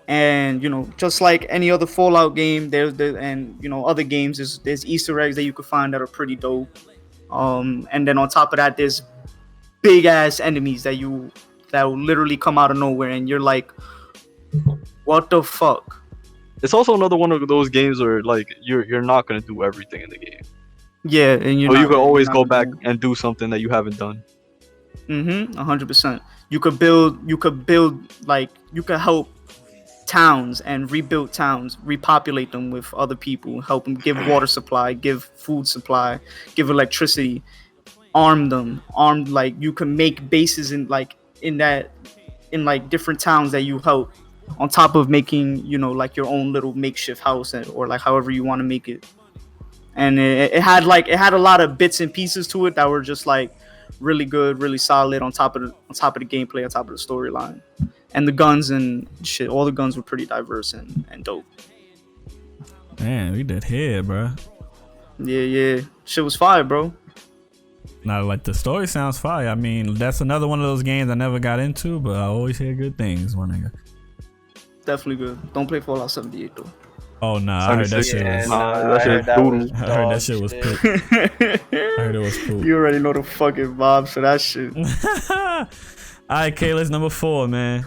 And you know, just like any other Fallout game, there's and you know other games, there's Easter eggs that you can find that are pretty dope. And then on top of that, there's big ass enemies that will literally come out of nowhere, and you're like, what the fuck? It's also another one of those games where like you're not gonna do everything in the game. Yeah, and you can always go back and do something that you haven't done. 100%. You could build like you could help towns and rebuild towns, repopulate them with other people, help them, give water supply, give food supply, give electricity, arm like you can make bases in like different towns that you help. on top of making, you know, like your own little makeshift house or like however you want to make it. And it had a lot of bits and pieces to it that were just like really good, really solid on top of the gameplay, on top of the storyline. And the guns and shit, all the guns were pretty diverse and dope. Man, we did here, bro. Yeah. Shit was fire, bro. Now, like, the story sounds fire. I mean, that's another one of those games I never got into, but I always hear good things, my nigga. Definitely good. Don't play Fallout 78 though. Oh nah, I heard that shit was. That shit was I heard that shit was poop. I heard it was poop. You already know the fucking vibes for that shit. Alright, Kayla's number 4, man.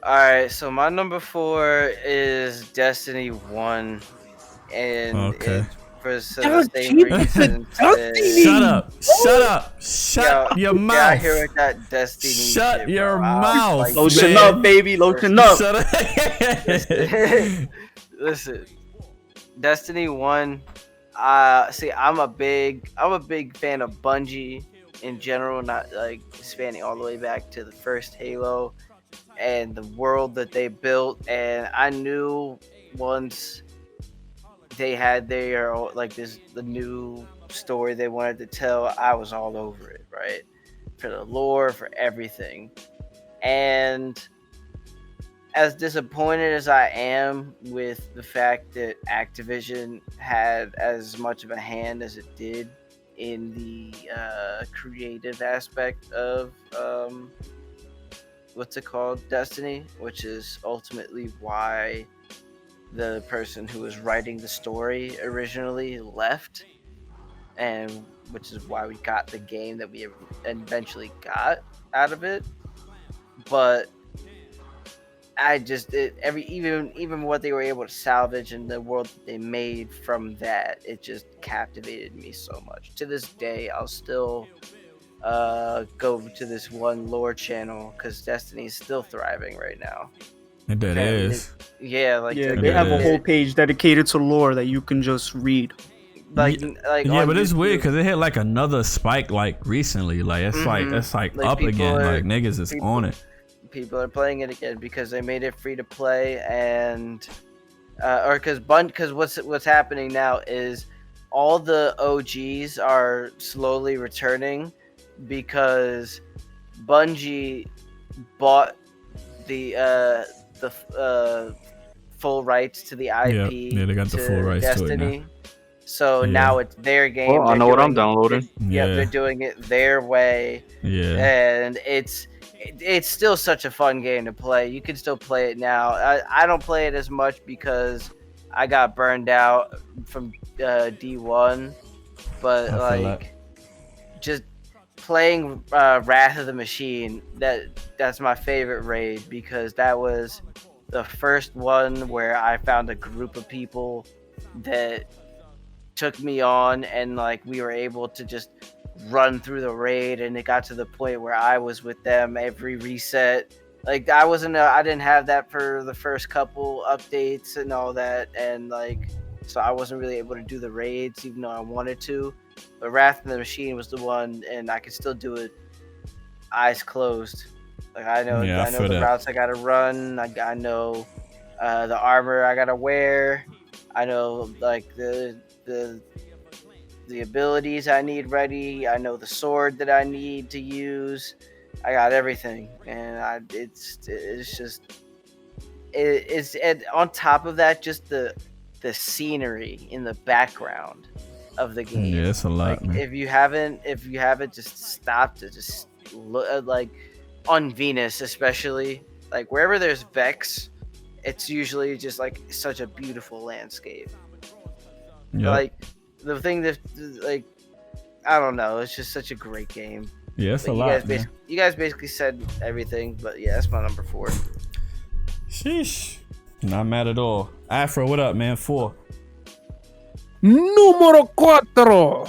Alright, so my number 4 is Destiny 1. And okay. For the same reason. Shut your mouth. Yeah, I hear what that Destiny. Shut your mouth. Like, lotion up, baby. Lotion up. Shut up. Listen, Destiny 1. See, I'm a big fan of Bungie in general, not like spanning all the way back to the first Halo and the world that they built. And I knew once they had their the new story they wanted to tell, I was all over it, right? For the lore, for everything. And as disappointed as I am with the fact that Activision had as much of a hand as it did in the creative aspect of Destiny, which is ultimately why the person who was writing the story originally left, and which is why we got the game that we eventually got out of it. But I just even what they were able to salvage and the world that they made from that, it just captivated me so much. To this day, I'll still go to this one lore channel because Destiny is still thriving right now. And that is. They have a whole page dedicated to lore that you can just read. But it's weird because it hit like another spike like recently. Like it's like up again. Like niggas is on it. People are playing it again because they made it free to play, and because what's happening now is all the OGs are slowly returning because Bungie bought the full rights to the IP. Yeah, they got the full rights Destiny. to it now. So now it's their game. Well, I know what I'm downloading. They're doing it their way. Yeah, and it's still such a fun game to play. You can still play it now. I don't play it as much because I got burned out from D1, but just playing Wrath of the Machine, that's my favorite raid because that was the first one where I found a group of people that took me on, and like we were able to just run through the raid, and it got to the point where I was with them every reset. Like I didn't have that for the first couple updates and all that, and like so I wasn't really able to do the raids even though I wanted to. But Wrath of the Machine was the one, and I could still do it eyes closed. Like I know the routes I gotta run. I know the armor I gotta wear. I know like the abilities I need ready. I know the sword that I need to use. I got everything, and it's on top of that, just the scenery in the background of the game. Yeah, it's a lot. Like, if you haven't just stopped to just look like on Venus, especially like wherever there's Vex, it's usually just like such a beautiful landscape. Yep. Like the thing that like I don't know, it's just such a great game. Yeah, it's a lot. You guys basically said everything, but yeah, that's my number 4. Sheesh. Not mad at all. Afro, what up, man? 4. Numero 4. All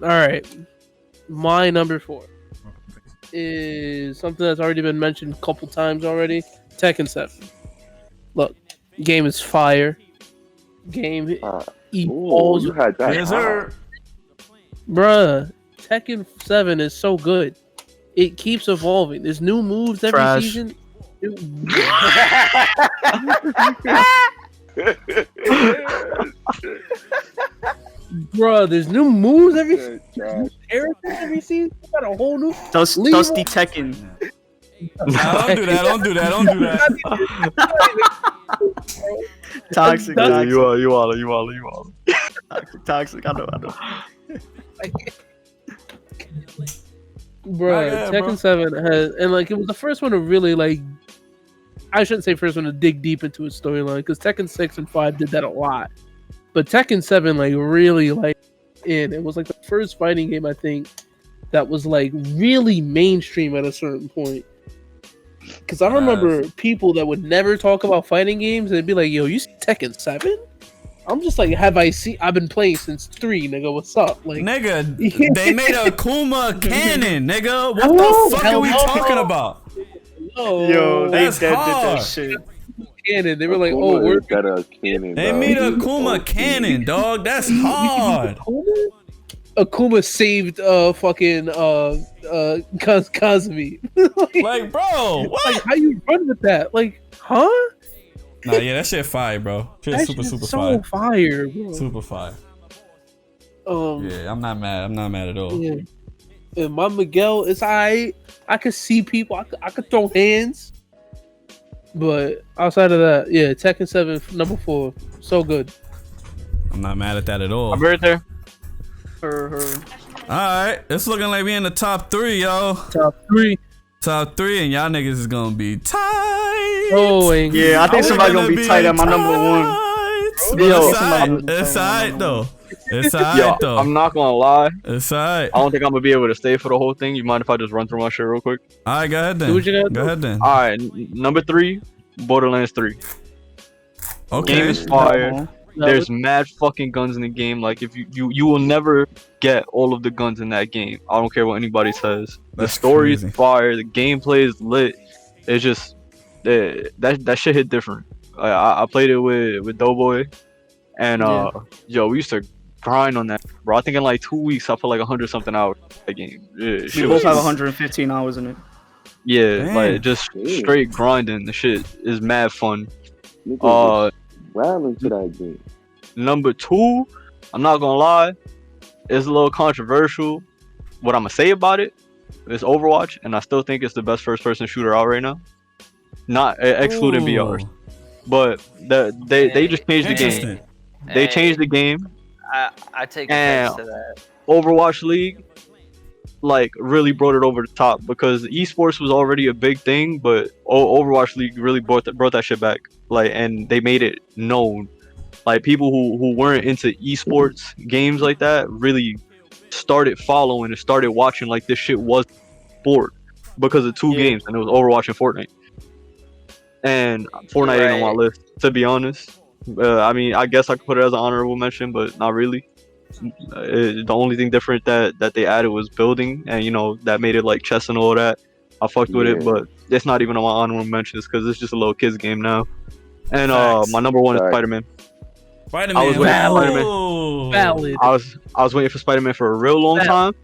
right. My number 4 is something that's already been mentioned a couple times already. Tekken 7. Look, game is fire. Game evolves. You had that. Yes, sir. Bruh, Tekken 7 is so good. It keeps evolving. There's new moves every season. Bro, there's new moves every season. Got a whole new Dusty Tekken. Nah, don't do that. Don't do that. Toxic. You all. Toxic. I know. Bro, Tekken 7 has, and like it was the first one to really like. I shouldn't say first one to dig deep into its storyline because Tekken 6 and 5 did that a lot, but Tekken 7 like really like it was like the first fighting game I think that was like really mainstream at a certain point. Because I remember people that would never talk about fighting games and they'd be like, "Yo, you see Tekken 7?" I'm just like, I've been playing since 3, nigga. What's up, like, nigga? They made a Akuma cannon, nigga. What the fuck are we talking about? Yo, they did that shit. Cannon. They were like, "Oh, we're a cannon." They made a Akuma cannon, dog. That's hard. Akuma saved fucking Kazumi. Like, bro, what? Like, how you run with that? Like, huh? Nah, yeah, that shit fire, bro. Shit super so fire, bro. Super fire. Yeah, I'm not mad at all. Yeah. And my Miguel is I could see people. I could throw hands. But outside of that, yeah, Tekken 7 number 4, so good. I'm not mad at that at all. I'm right there. Alright, it's looking like we in the top 3, yo. Top 3, and y'all niggas is gonna be tight. Oh, yeah, I think somebody's gonna be tight at my number 1. It's alright though. I'm not gonna lie. It's alright. I don't think I'm gonna be able to stay for the whole thing. You mind if I just run through my shit real quick? Alright, go ahead then. Go ahead then. Alright, number 3, Borderlands 3. Okay. Game is fire. There's mad fucking guns in the game. Like, if you will never get all of the guns in that game. I don't care what anybody says. The story is fire. The gameplay is lit. It's just that shit hit different. I played it with DoughBoy, and yo, we used to grind on that, bro. I think in like 2 weeks I put like 100 something hours in that game. We both have 115 hours in it. Yeah, like just straight grinding. The shit is mad fun. Well into that game. Number 2, I'm not gonna lie, it's a little controversial. What I'm gonna say about it is Overwatch, and I still think it's the best first-person shooter out right now. Not excluding VR, but they just changed the game. They changed the game. I take offense to that. Overwatch League, like, really brought it over the top because esports was already a big thing, but Overwatch League really brought that shit back. Like, and they made it known. Like, people who weren't into esports games like that really started following and started watching like this shit was sport because of 2 games, and it was Overwatch and Fortnite. And Fortnite ain't on my list, to be honest. I mean, I guess I could put it as an honorable mention, but not really. The only thing different that they added was building, and that made it like chess and all that. I fucked with it, but it's not even on my honorable mentions because it's just a little kids game now. And my number 1 is Spider-Man. I was waiting for Spider-Man. Valid. I was waiting for Spider-Man for a real long time,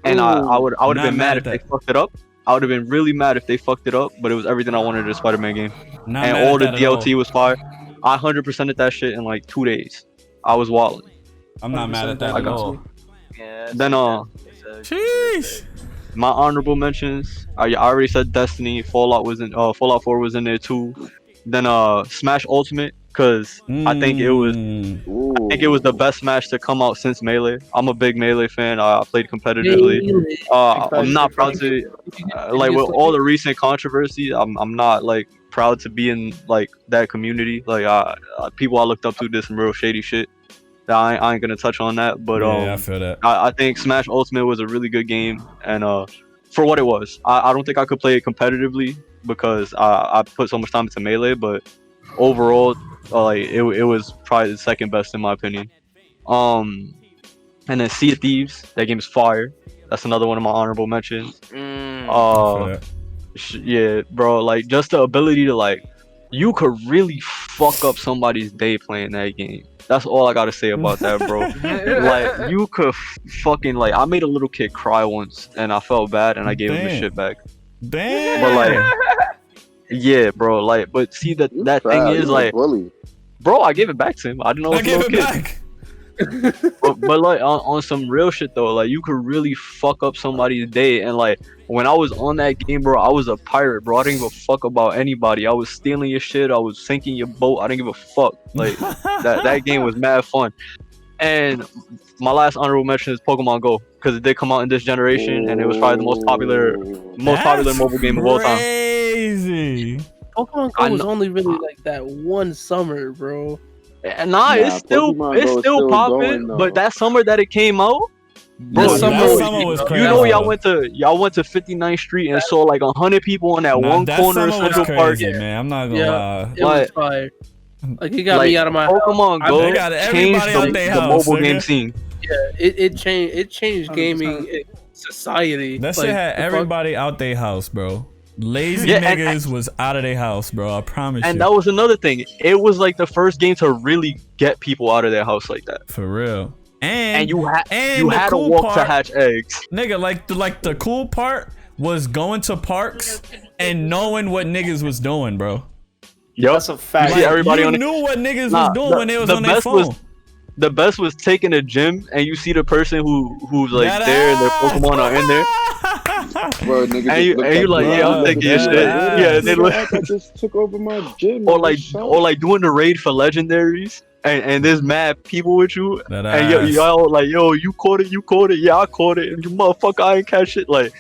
and I would have been mad if they fucked it up. I would have been really mad if they fucked it up, but it was everything I wanted in a Spider-Man game. And all the DLC was fire. I 100%ed that shit in like 2 days. I was wilding. I'm not mad at that at all. Yeah, then sheesh. My honorable mentions. I already said Destiny. Fallout 4 was in there too. Then Smash Ultimate, because I think it was the best Smash to come out since Melee. I'm a big Melee fan. I played competitively. I'm not proud to like with all the recent controversy. I'm not like proud to be in like that community. Like people I looked up to did some real shady shit. I ain't gonna touch on that, but I feel that. I think Smash Ultimate was a really good game, and for what it was, I don't think I could play it competitively because I put so much time into Melee, but overall, like it was probably the second best in my opinion. And then Sea of Thieves, that game is fire. That's another one of my honorable mentions. Yeah, bro, like just the ability to like, you could really fuck up somebody's day playing that game. That's all I gotta say about that, bro. Like, you could fucking, like, I made a little kid cry once, and I felt bad, and I gave him his shit back. Damn. But, like, Yeah, bro. Like, but see that thing is like, bro, I gave it back to him. I didn't know. I gave it back. but like on some real shit though, like you could really fuck up somebody's day. And like when I was on that game, bro, I was a pirate, bro. I didn't give a fuck about anybody. I was stealing your shit. I was sinking your boat. I didn't give a fuck. Like that game was mad fun. And my last honorable mention is Pokemon Go, because it did come out in this generation, and it was probably the most popular mobile game of all time. Crazy. Pokemon Go was only really like that one summer, bro. Nah, it's still popping. But that summer that it came out, bro, that summer was crazy. You know, y'all went to 59th Street and saw like 100 people on that one corner of Central Park. Man, I'm not gonna lie. It was fire. Like it got me out of my Pokemon house. Go changed the mobile game scene. Yeah, it changed gaming society. That shit had everybody out their house, bro. Lazy niggas was out of their house, bro. I promise you. And that was another thing. It was like the first game to really get people out of their house like that. For real. And you had to walk to hatch eggs. Nigga, like the cool part was going to parks and knowing what niggas was doing, bro. Yep. That's a fact. Like, everybody knew what niggas was doing when they was on their phone. The best was taking a gym and you see the person who's like there and their Pokemon are in there. Bro, and you like, yeah, I'm taking your shit. Yeah, they look. I just took over my gym. Or like doing the raid for legendaries. And there's mad people with you. And y'all like, yo, you caught it. Yeah, I caught it. And you motherfucker, I ain't catch it. Like,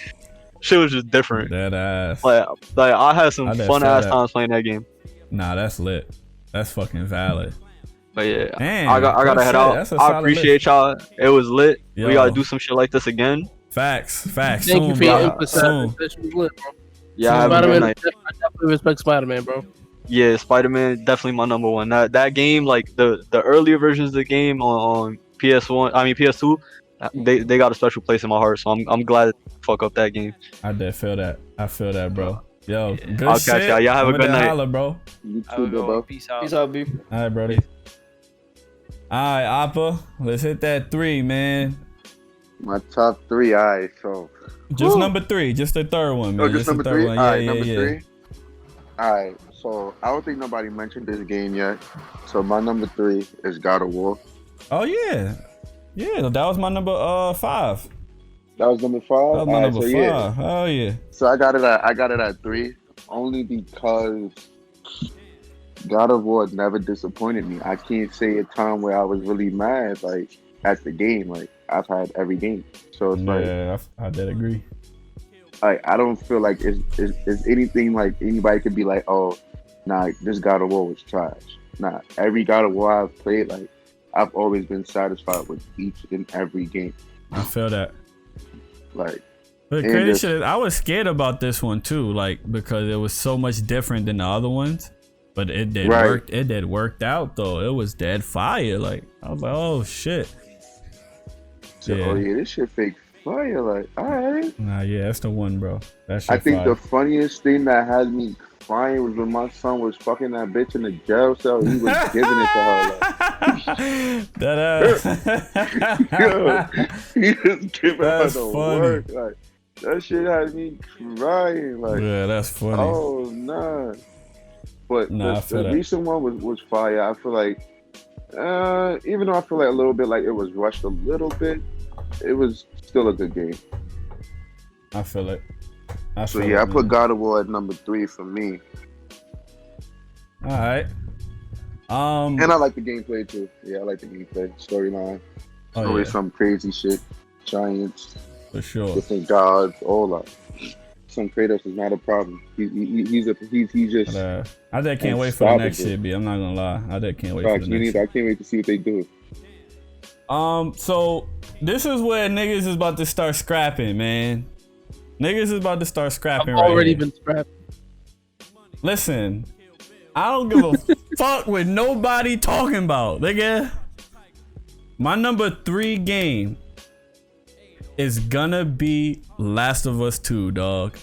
shit was just different. That ass. Like I had some fun ass times playing that game. Nah, that's lit. That's fucking valid. But yeah, damn, I gotta head out. I appreciate y'all. It was lit. Yo. We gotta do some shit like this again. Facts. Thank you for your emphasis. This was lit, bro. Yeah, Spider-Man, I definitely respect Spider-Man, bro. Yeah, Spider-Man definitely my number one. That game, like the earlier versions of the game on PS2, they got a special place in my heart. So I'm glad to fuck up that game. I did feel that. I feel that, bro. Yo, good I'll shit. catch y'all. Y'all have a good night. Holla, bro. You too, bro. Peace out. Peace out, B. All right, Brody. All right, Appa, let's hit that 3, man. My top 3, alright, so. Just number 3, just the third one, man. Oh, just number 3? Alright, number 3. 3. Alright, so I don't think nobody mentioned this game yet. So my number 3 is God of War. Oh yeah. Yeah, that was my number 5. That was number 5? That was my number 5. Yeah. Oh yeah. So I got it at 3, only because God of War never disappointed me. I can't say a time where I was really mad like at the game. Like I've had every game, so it's I did agree. Like I don't feel like it's anything like anybody could be like, oh, nah, this God of War was trash. Nah, every God of War I've played, like I've always been satisfied with each and every game. I feel that. Like. But crazy shit, I was scared about this one too, like because it was so much different than the other ones. But it did work. It did worked out though. It was dead fire. Like I was like, oh shit. So, oh yeah, this shit fake fire. Like, all right. Nah, yeah, that's the one, bro. That shit I think fire. the funniest thing that had me crying was when my son was fucking that bitch in the jail cell. He was giving it to her. Like, that yo, he was giving that's her the funny. work. Like that shit had me crying. Like, yeah, that's funny. Oh nah. But the recent one was fire. I feel like, even though I feel like a little bit like it was rushed a little bit, it was still a good game. I feel it. I put God of War at number 3 for me. All right. And I like the gameplay too. Yeah, I like the gameplay, storyline. Always some crazy shit, giants, for sure, different gods, all that. Some Kratos is not a problem. He's just. I just can't wait for the next shit, B. I'm not gonna lie. I just can't wait for the next. I can't wait to see what they do. So this is where niggas is about to start scrapping, man. Niggas is about to start scrapping. I've already been scrapping. Listen, I don't give a fuck what nobody talking about, nigga. My number 3 game is gonna be Last of Us 2, dog.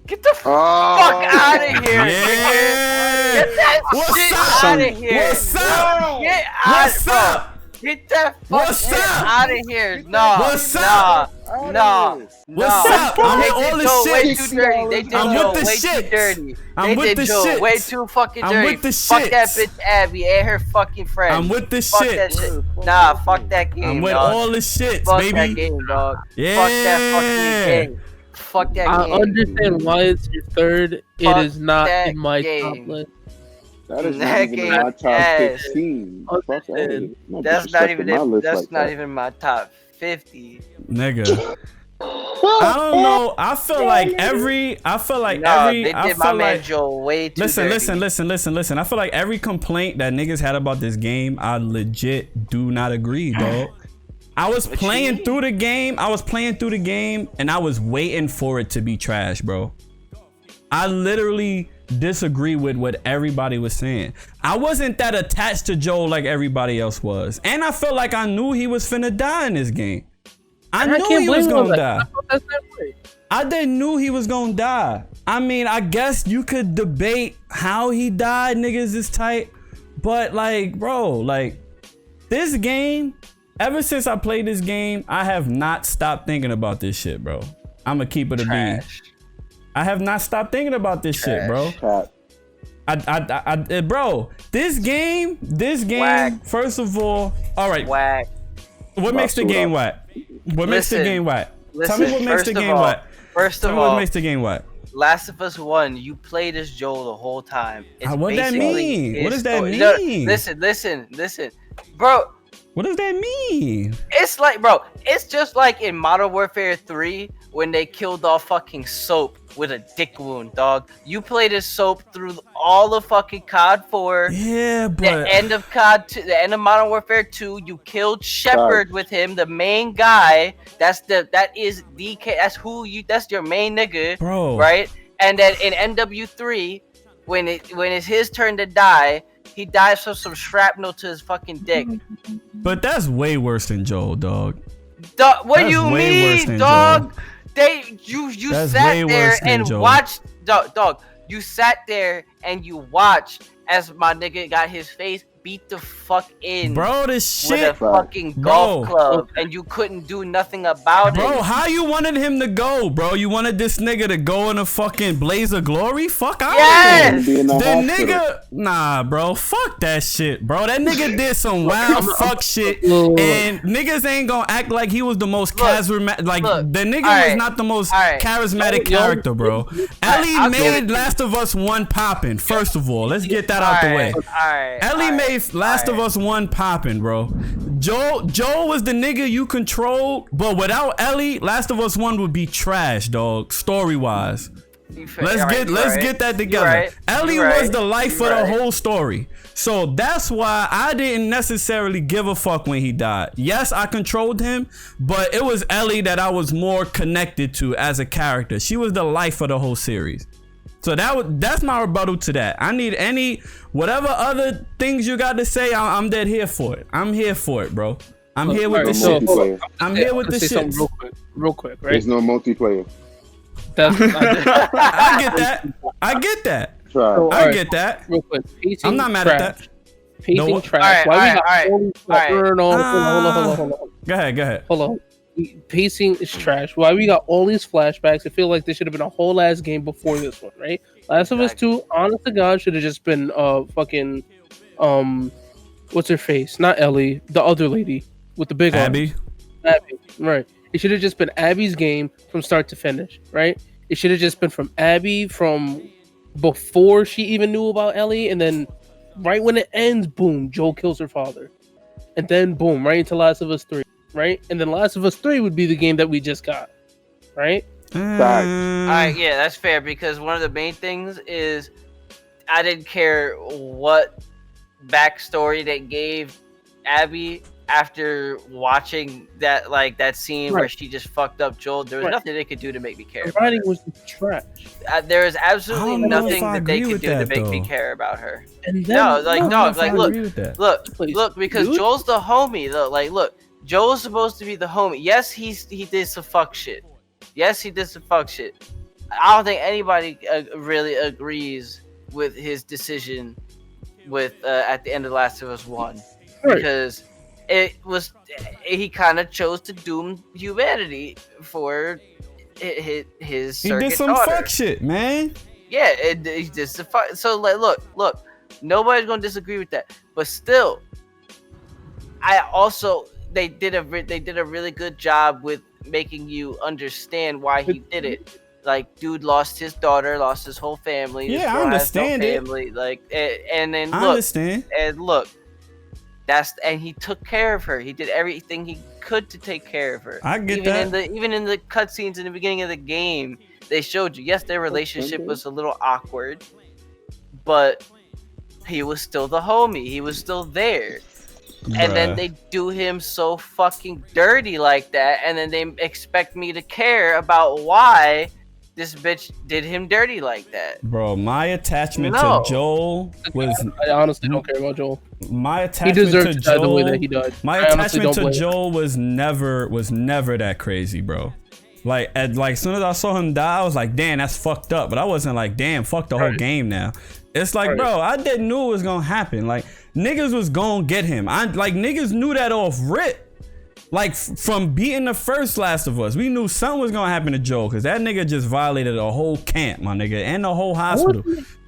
Get the fuck out of here, yeah. Get that shit out of here. What's up? Get What's up? Get that What's fuck up? out of here. No. What's up? No. What's up? I'm with all the Way shit. too dirty. They did I'm Joe with the way shit. too dirty. I'm They with did the Joe shit. way too fucking dirty. I'm with the Fuck that shit. bitch Abby and her fucking friends. I'm with the Fuck shit. that shit. Nah, fuck that game, I'm with dog. all the shits, Fuck baby. that game, dog. Yeah. Fuck that fucking game. Fuck that I game. understand why it's your third. Fuck it is not that in my game. top list. That is That not even in game my top ass. 15. Fuck out of here. That's not even in, that's not even my top 50. Nigga. I don't know. I feel like every. They did my man Joe way too dirty. Listen. I feel like every complaint that niggas had about this game, I legit do not agree, dog. I was playing through the game, and I was waiting for it to be trash, bro. I literally disagree with what everybody was saying. I wasn't that attached to Joel like everybody else was. And I felt like I knew he was finna die in this game. I knew he was gonna die. I didn't knew he was gonna die. I mean, I guess you could debate how he died, niggas is tight. But like, bro, like this game, ever since I played this game, I have not stopped thinking about this shit, bro. I'ma keep it a bean. I have not stopped thinking about this shit, bro. Bro, this game, Whack. first of all right. Whack. What makes the game whack? What makes the game whack? Tell me what makes the game whack. First of all, what makes the game whack? Last of Us 1, you played as Joel the whole time. What does that mean? What does that mean? No, listen. Bro, what does that mean? It's like, bro, it's just like in Modern Warfare 3 when they killed off fucking Soap with a dick wound, dog. You played as Soap through all of fucking COD 4. Yeah, but the end of COD 2, the end of Modern Warfare 2, you killed Shepard with him, the main guy. That's your main nigga, bro. Right? And then in MW3, when it's his turn to die, he dies from some shrapnel to his fucking dick. But that's way worse than Joel, dog. What do you mean, dog? You sat there and watched, dog. You sat there and you watched as my nigga got his face beat the fuck in, bro. This shit with a fucking golf club, and you couldn't do nothing about it, bro. How you wanted him to go, bro? You wanted this nigga to go in a fucking blaze of glory? Fuck out. Yes. The nigga, nah, bro. Fuck that shit, bro. That nigga did some wild fuck shit, and niggas ain't gonna act like he was the most charismatic. Like the nigga was not the most charismatic character, bro. Ellie made Last of Us 1 popping. First of all, let's get that out the way. Ellie made Last of Us 1 popping, bro. Joel was the nigga you controlled, but without Ellie, Last of Us 1 would be trash, dog. Story wise. Let's get that together. Ellie was the life of the whole story. So that's why I didn't necessarily give a fuck when he died. Yes, I controlled him, but it was Ellie that I was more connected to as a character. She was the life of the whole series. So that's my rebuttal to that. I need whatever other things you got to say. I'm dead here for it. I'm here for it, bro. I'm here with the shit. I'm here with the shit. Real quick, right? There's no multiplayer. I get that. So, I get that. Real quick, I'm not mad at that. Pacing trash. Hold on. Go ahead. Hold on. Pacing is trash. Why we got all these flashbacks? I feel like this should have been a whole ass game before this one, right? Last of Us 2, honest to God, should have just been fucking what's her face? Not Ellie, the other lady with the big Abby. Abby, right? It should have just been Abby's game from start to finish, right? It should have just been from Abby from before she even knew about Ellie, and then right when it ends, boom, Joel kills her father, and then boom, right into Last of Us 3. Right, and then Last of Us 3 would be the game that we just got, right? Alright, yeah, that's fair, because one of the main things is I didn't care what backstory they gave Abby after watching that scene where she just fucked up Joel. There was nothing they could do to make me care. The writing was trash. There is absolutely nothing that they could do to make me care about her. And then, look, because Joel's the homie. Look. Joel's supposed to be the homie. Yes, he did some fuck shit. I don't think anybody really agrees with his decision with at the end of Last of Us 1. Because he kind of chose to doom humanity for his he did some daughter. fuck shit, man. Yeah, he did some fuck. So like, look, nobody's gonna disagree with that. But still, they did a really good job with making you understand why he did it. Like, dude lost his daughter, lost his whole family. Yeah, I understand it. Like, and then I understand. And look, and he took care of her. He did everything he could to take care of her. I get that. Even in the cutscenes in the beginning of the game, they showed you. Yes, their relationship was a little awkward, but he was still the homie. He was still there. And then they do him so fucking dirty like that, and then they expect me to care about why this bitch did him dirty like that. Bro, my attachment to Joel was... I honestly don't care about Joel. My attachment to Joel... the way that he died. My attachment to Joel was never that crazy, bro. Like, as soon as I saw him die, I was like, damn, that's fucked up. But I wasn't like, damn, fuck the whole game now. It's like, bro, I didn't know it was gonna happen. Like, niggas was gonna get him. Niggas knew that off rip. Like, from beating the first Last of Us, we knew something was gonna happen to Joel, because that nigga just violated a whole camp, my nigga, and the whole hospital.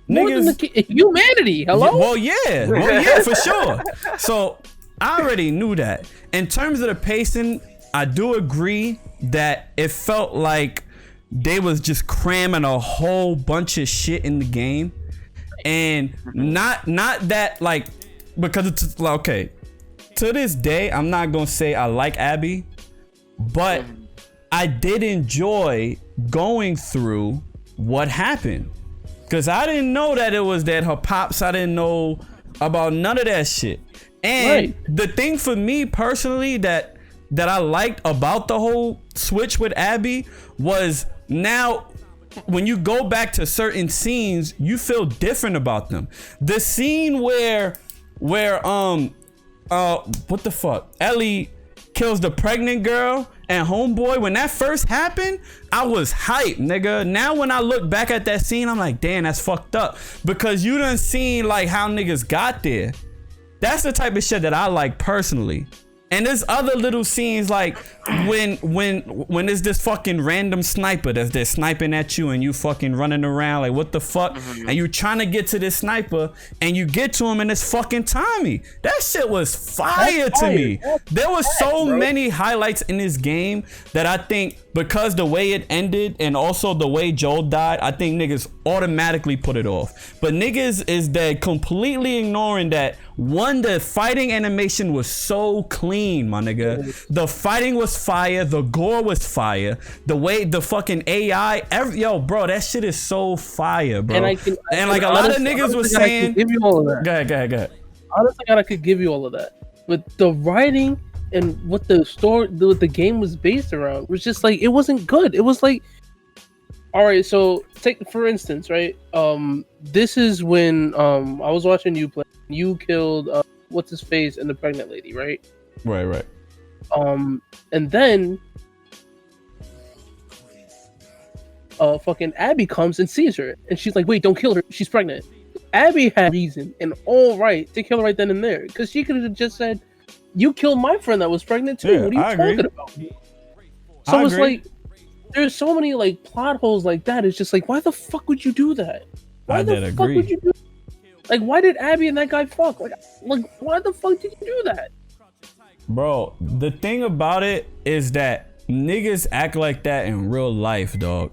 Niggas, humanity, hello? Well, yeah, for sure. So, I already knew that. In terms of the pacing, I do agree that it felt like they was just cramming a whole bunch of shit in the game. And not that, like, because it's like, okay, to this day, I'm not gonna say I like Abby, but I did enjoy going through what happened, because I didn't know that it was that her pops. I didn't know about none of that shit. And the thing for me personally that I liked about the whole switch with Abby was, now when you go back to certain scenes, you feel different about them. The scene where what the fuck? Ellie kills the pregnant girl and homeboy. When that first happened, I was hyped, nigga. Now when I look back at that scene, I'm like, damn, that's fucked up. Because you done seen like how niggas got there. That's the type of shit that I like personally. And there's other little scenes like when there's this fucking random sniper that's there sniping at you and you fucking running around like, what the fuck? And you trying to get to this sniper and you get to him and it's fucking Tommy. That shit was fire to me. There was so many highlights in this game that I think, because the way it ended and also the way Joel died, I think niggas automatically put it off. But niggas is that completely ignoring that, one, the fighting animation was so clean, my nigga. The fighting was fire. The gore was fire. The way the fucking AI, yo, bro, that shit is so fire, bro. And like a lot of niggas was saying, give you all of that. Go ahead. Honestly, I could give you all of that. But the writing and what the story, what the game was based around, was just like, it wasn't good. It was like, all right, so take for instance, right? This is when I was watching you play. You killed what's his face and the pregnant lady, right? Right. And then fucking Abby comes and sees her, and she's like, "Wait, don't kill her. She's pregnant." Abby had reason and all right to kill her right then and there, because she could have just said, "You killed my friend that was pregnant too. Yeah, what are you talking about?" So it's like, there's so many like plot holes like that. It's just like, why the fuck would you do that? Why the fuck would you do? Like, why did Abby and that guy fuck? Like, why the fuck did you do that? Bro, the thing about it is that niggas act like that in real life, dog.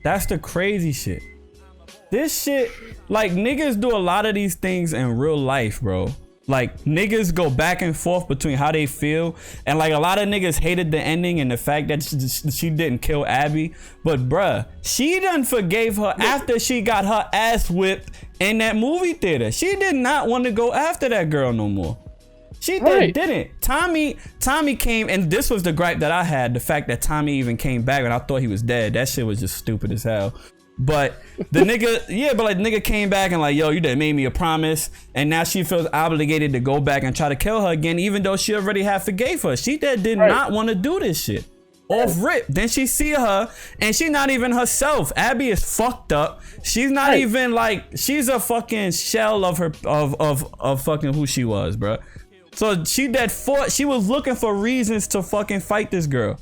That's the crazy shit. This shit, like, niggas do a lot of these things in real life, bro. Like, niggas go back and forth between how they feel. And, like, a lot of niggas hated the ending and the fact that she didn't kill Abby. But, bruh, she done forgave her after she got her ass whipped in that movie theater. She did not want to go after that girl no more. She didn't. Tommy came, and this was the gripe that I had. The fact that Tommy even came back and I thought he was dead. That shit was just stupid as hell. But the nigga came back and like, yo, you done made me a promise, and now she feels obligated to go back and try to kill her again, even though she already had forgave her. She did not want to do this shit. Off rip. Then she see her, and she not even herself. Abby is fucked up. She's not even like, she's a fucking shell of her of fucking who she was, bro. So she was looking for reasons to fucking fight this girl.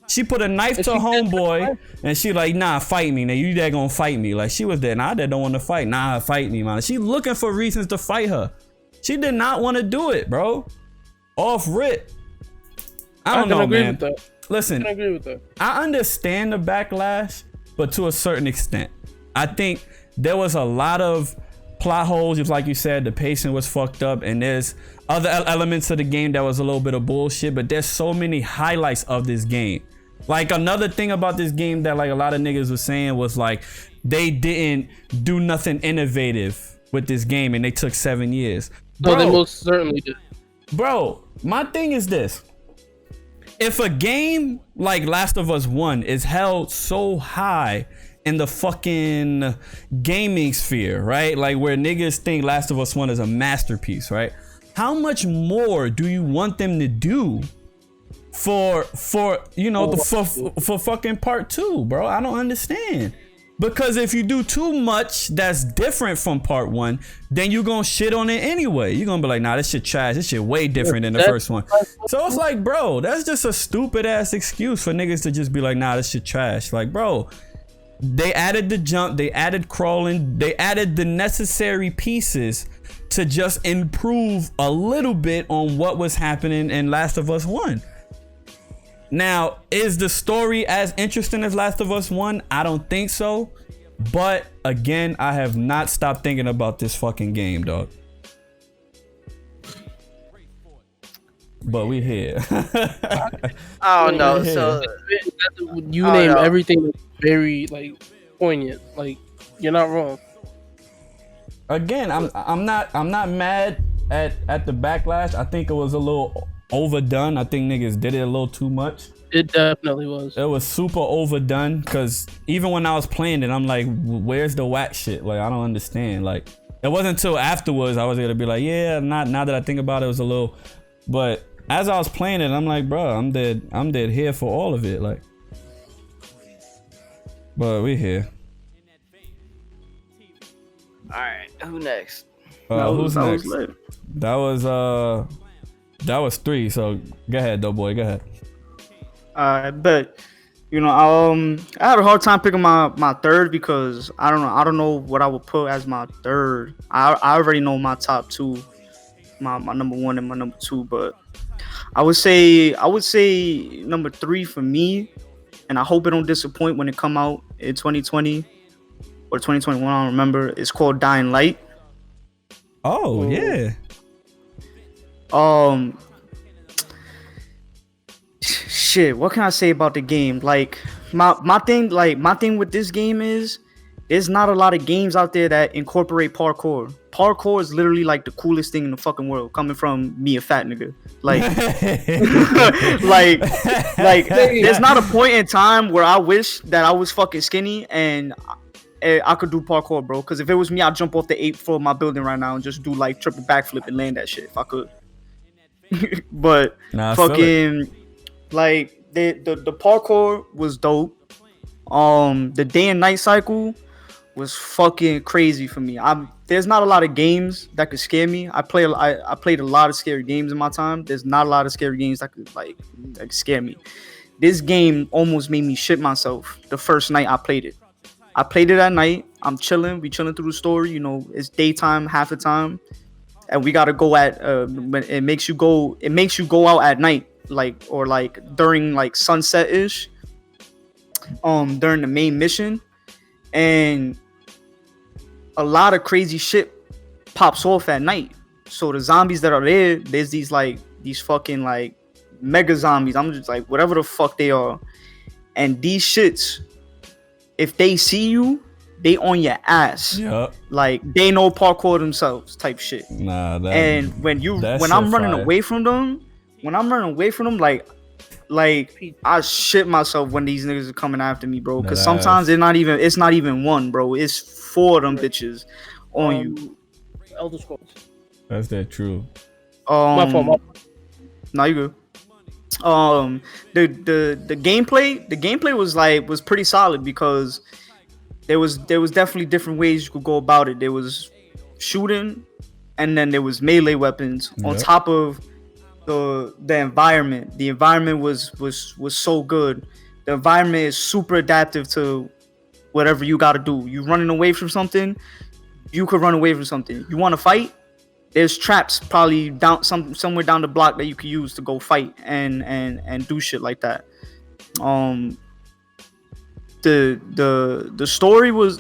She put a knife to homeboy and she like, nah, fight me. Now you that gonna fight me. Like she was there. Nah, that don't want to fight. Nah, fight me, man. She looking for reasons to fight her. She did not want to do it, bro. Off rip. I don't know, man. Listen, I agree with that. I understand the backlash, but to a certain extent. I think there was a lot of plot holes, just like you said, the pacing was fucked up, and there's other elements of the game that was a little bit of bullshit, but there's so many highlights of this game. Like another thing about this game that like a lot of niggas was saying was like they didn't do nothing innovative with this game and they took 7 years. No, they most certainly did. Bro, my thing is this. If a game like Last of Us 1 is held so high in the fucking gaming sphere, right? Like where niggas think Last of Us 1 is a masterpiece, right? How much more do you want them to do for fucking part 2, bro? I don't understand. Because if you do too much that's different from part 1, then you gonna shit on it anyway. You're gonna be like, nah, this shit trash. This shit way different than the first one. So it's like, bro, that's just a stupid ass excuse for niggas to just be like, nah, this shit trash. Like, bro, they added the jump, they added crawling, they added the necessary pieces to just improve a little bit on what was happening in Last of Us 1. Now, is the story as interesting as Last of Us 1? I don't think so. But again, I have not stopped thinking about this fucking game, dog. But we here. I don't know. So you name everything that's very like poignant. Like you're not wrong. Again, I'm not mad at the backlash. I think it was a little overdone. I think niggas did it a little too much. It definitely was. It was super overdone because even when I was playing it, I'm like, where's the whack shit? Like, I don't understand. Like, it wasn't until afterwards I was able to be like, yeah, now that I think about it, it was a little. But as I was playing it, I'm like, bro, I'm dead here for all of it. Like, but we here. All right, who next? Who's next? That was 3. So go ahead, DoughBoy. Go ahead. But I had a hard time picking my third because I don't know what I would put as my third. I already know my top 2, my number 1 and my number 2, but I would say number 3 for me, and I hope it don't disappoint when it come out in 2020 or 2021. I don't remember. It's called Dying Light. Oh yeah. Shit, what can I say about the game? Like my thing with this game is there's not a lot of games out there that incorporate parkour. Parkour is literally like the coolest thing in the fucking world, coming from me, a fat nigga. Like, like there's not a point in time where I wish that I was fucking skinny and I could do parkour, bro. Because if it was me, I'd jump off the 8th floor of my building right now and just do like triple backflip and land that shit if I could. But fucking like the parkour was dope. The day and night cycle was fucking crazy for me. There's not a lot of games that could scare me. I played a lot of scary games in my time. There's not a lot of scary games that could scare me. This game almost made me shit myself the first night I played it. I played it at night. I'm chilling. We chilling through the story. It's daytime half the time, and we gotta go at. It makes you go out at night, like during like sunset ish. During the main mission, and a lot of crazy shit pops off at night. So the zombies that are there's these fucking like mega zombies. I'm just like whatever the fuck they are, and these shits, if they see you, they on your ass. Yep. Like they know parkour themselves, type shit. Nah. And when I'm running away from them, like I shit myself when these niggas are coming after me, bro. Because sometimes it's not even one, bro. It's 4 of them bitches on you. Elder Scrolls. That's that true. My fault. No, you good. The gameplay was pretty solid because there was definitely different ways you could go about it. There was shooting, and then there was melee weapons on top of the environment. The environment was so good. The environment is super adaptive to whatever you got to do. You running away from something, you could run away from something. You want to fight? There's traps probably down somewhere down the block that you could use to go fight and do shit like that. The story was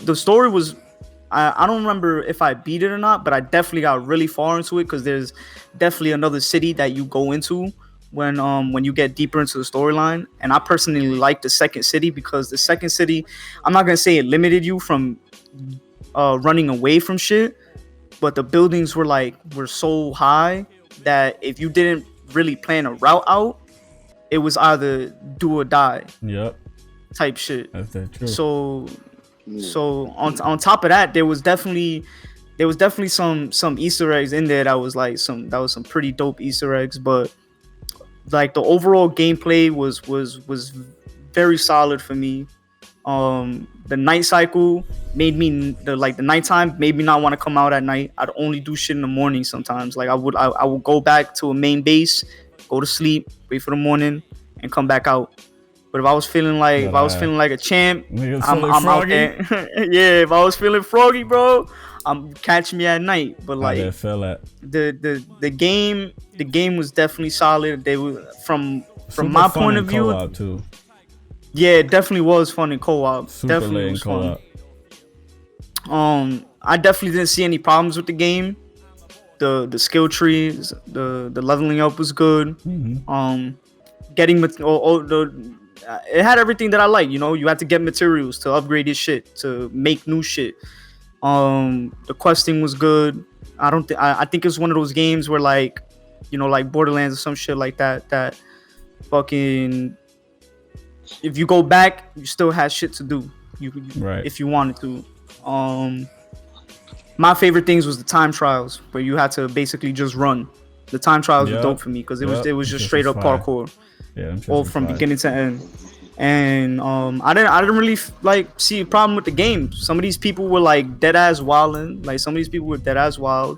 I don't remember if I beat it or not, but I definitely got really far into it because there's definitely another city that you go into when you get deeper into the storyline. And I personally like the second city because the second city, I'm not gonna say it limited you from running away from shit, but the buildings were so high that if you didn't really plan a route out, it was either do or die. Yep. Type shit. That's that true. So on top of that, there was definitely some Easter eggs in there that was some pretty dope Easter eggs, but like the overall gameplay was very solid for me. The night cycle made me the nighttime made me not want to come out at night. I'd only do shit in the morning sometimes. Like I would go back to a main base, go to sleep, wait for the morning, and come back out. But if I was feeling like a champ, I'm out there. Yeah, if I was feeling froggy, bro, catch me at night. But like the game was definitely solid. They were from my point of view. Co-op too. Yeah, it definitely was fun in co-op. Super definitely was co-op. fun. I definitely didn't see any problems with the game. The skill trees, the leveling up was good. Mm-hmm. It had everything that I like. You know, you had to get materials to upgrade your shit, to make new shit. The questing was good. I think it's one of those games where like Borderlands or some shit like that. That fucking, if you go back, you still had shit to do. Right. If you wanted to. My favorite things was the time trials where you had to basically just run. The time trials were dope for me because it was just straight up parkour. Yeah, all from beginning to end. And I didn't really see a problem with the game. Some of these people were like dead ass wilding. Like some of these people were dead ass wild.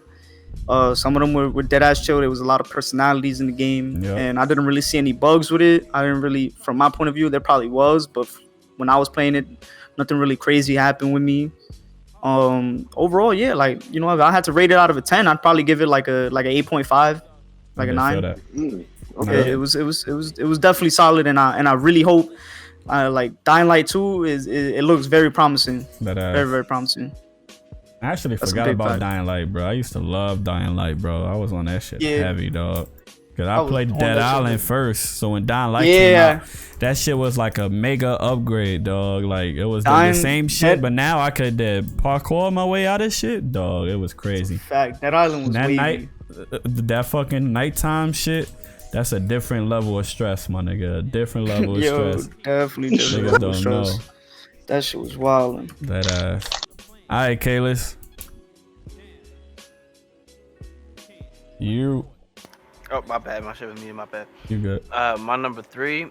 Some of them were dead ass chill. There was a lot of personalities in the game, and I didn't really see any bugs with it. I didn't really, from my point of view, there probably was, but when I was playing it, nothing really crazy happened with me. Overall, yeah, if I had to rate it out of a 10, I'd probably give it like a 8.5, like a 9. Okay, it was definitely solid, and I really hope Dying Light 2 it looks very promising. Very, very promising. I actually forgot about Dying Light, bro. I used to love Dying Light, bro. I was on that shit heavy, dog. Cause I played Dead Island first, so when Dying Light came out, that shit was like a mega upgrade, dog. Like it was the same shit, but now I could parkour my way out of shit, dog. It was crazy. Fact, Dead Island was that wavy. night, that fucking nighttime shit. That's a different level of stress, my nigga. A different level of stress. Definitely different level of stress. That shit was wild. That ass. All right, Kalis. You. Oh, my bad. My shit was muted. My bad. You good? My number 3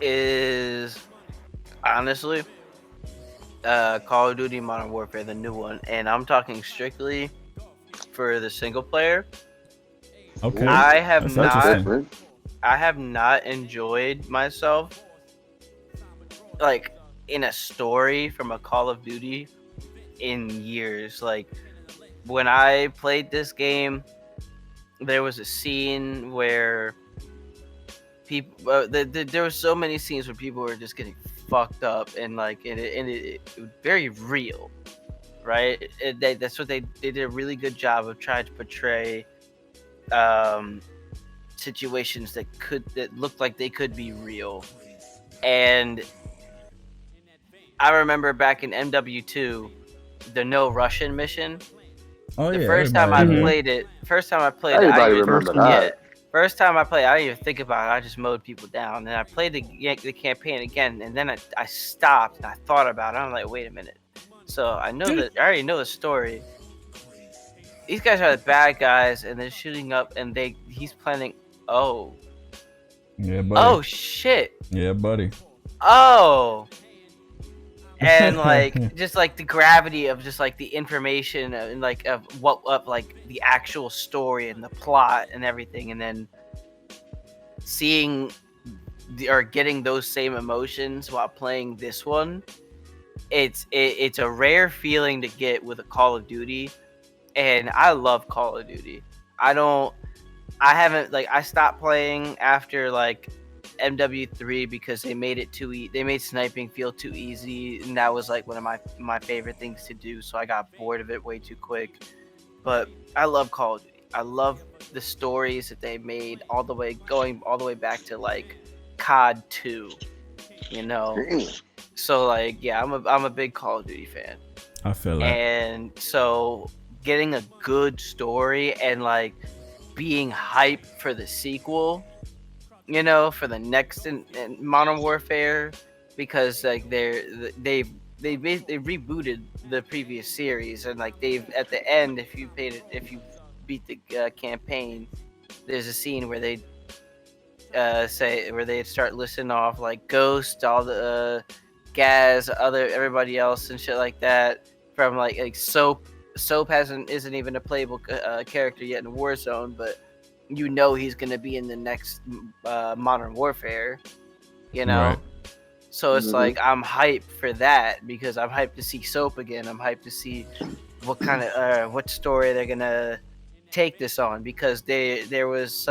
is honestly Call of Duty Modern Warfare, the new one, and I'm talking strictly for the single player. Okay. I have not enjoyed myself like in a story from a Call of Duty in years. Like when I played this game, there was a scene where people there were so many scenes where people were just getting fucked up, and like it was very real, right? That's what they did a really good job of trying to portray situations that looked like they could be real. And I remember back in MW2, the No Russian mission. Oh yeah. First time I played it, everybody remember that. First time I played, I didn't even think about it. I just mowed people down. And I played the campaign again, and then I stopped and I thought about it. I'm like, wait a minute. So I already know the story. These guys are the bad guys, and they're shooting up, and he's planning. Oh. Yeah, buddy. Oh shit. Yeah, buddy. Oh. And like just like the gravity of just like the information and like of what like the actual story and the plot and everything, and then seeing or getting those same emotions while playing this one, it's a rare feeling to get with a Call of Duty, and I love Call of Duty. I stopped playing after like MW3 because they made it they made sniping feel too easy, and that was like one of my favorite things to do, so I got bored of it way too quick. But I love Call of Duty. I love the stories that they made going all the way back to like COD 2, you know. So like, yeah, I'm a big Call of Duty fan. I feel that. And so getting a good story and like being hyped for the sequel, you know, for the next in Modern Warfare, because like they rebooted the previous series, and like they've at the end, if you beat the campaign, there's a scene where they they start listing off like Ghost, all the Gaz, everybody else and shit like that, from like Soap. Soap isn't even a playable character yet in Warzone, but you know he's gonna be in the next Modern Warfare, you know. Right. So it's like I'm hyped for that because I'm hyped to see Soap again. I'm hyped to see what kind of what story they're gonna take this on, because there was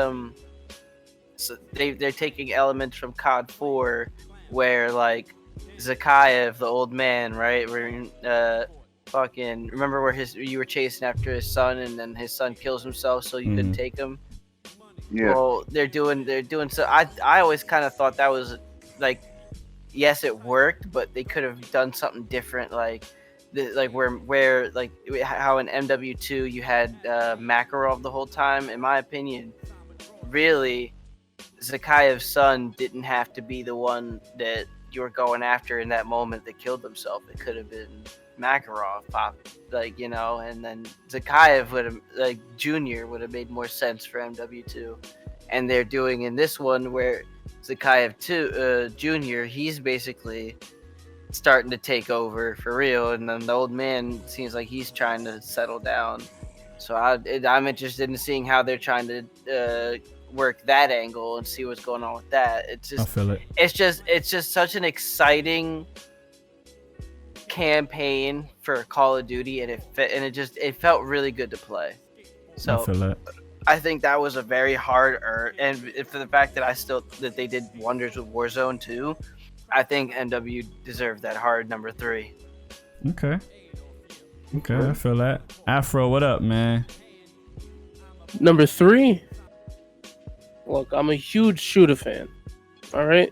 they're taking elements from COD 4 where like Zakayev, the old man, right? Where fucking remember where you were chasing after his son, and then his son kills himself so you couldn't take him. Yeah. Well, they're doing so. I always kind of thought that was like, yes, it worked, but they could have done something different, like where like how in MW2 you had Makarov the whole time. In my opinion, really, Zakayev's son didn't have to be the one that you were going after in that moment that killed himself. It could have been Makarov, like, you know, and then Zakayev would have, like, Junior would have made more sense for MW2. And they're doing in this one where Zakayev Junior, he's basically starting to take over for real, and then the old man seems like he's trying to settle down. So I'm interested in seeing how they're trying to work that angle and see what's going on with that. It's just, I feel it. It's just such an exciting campaign for Call of Duty, and it felt really good to play. So I feel it. I think that was a very hard and for the fact that they did wonders with Warzone 2, I think NW deserved that hard number 3. Okay, I feel that. Afro, what up, man? Number 3. Look, I'm a huge shooter fan. All right.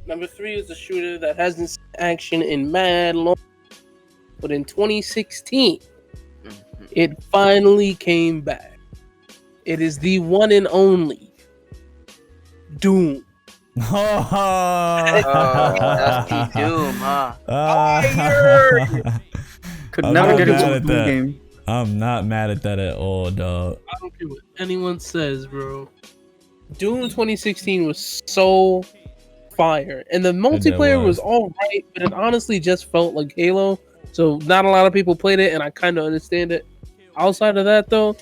Number 3 is a shooter that hasn't seen action in mad long, but in 2016, it finally came back. It is the one and only Doom. Dusty Doom, huh? Could never get into a Doom game. I'm not mad at that at all, dog. I don't care what anyone says, bro. Doom 2016 was so fire, and the multiplayer was all right, but it honestly just felt like Halo. So not a lot of people played it, and I kind of understand it. Outside of that, though,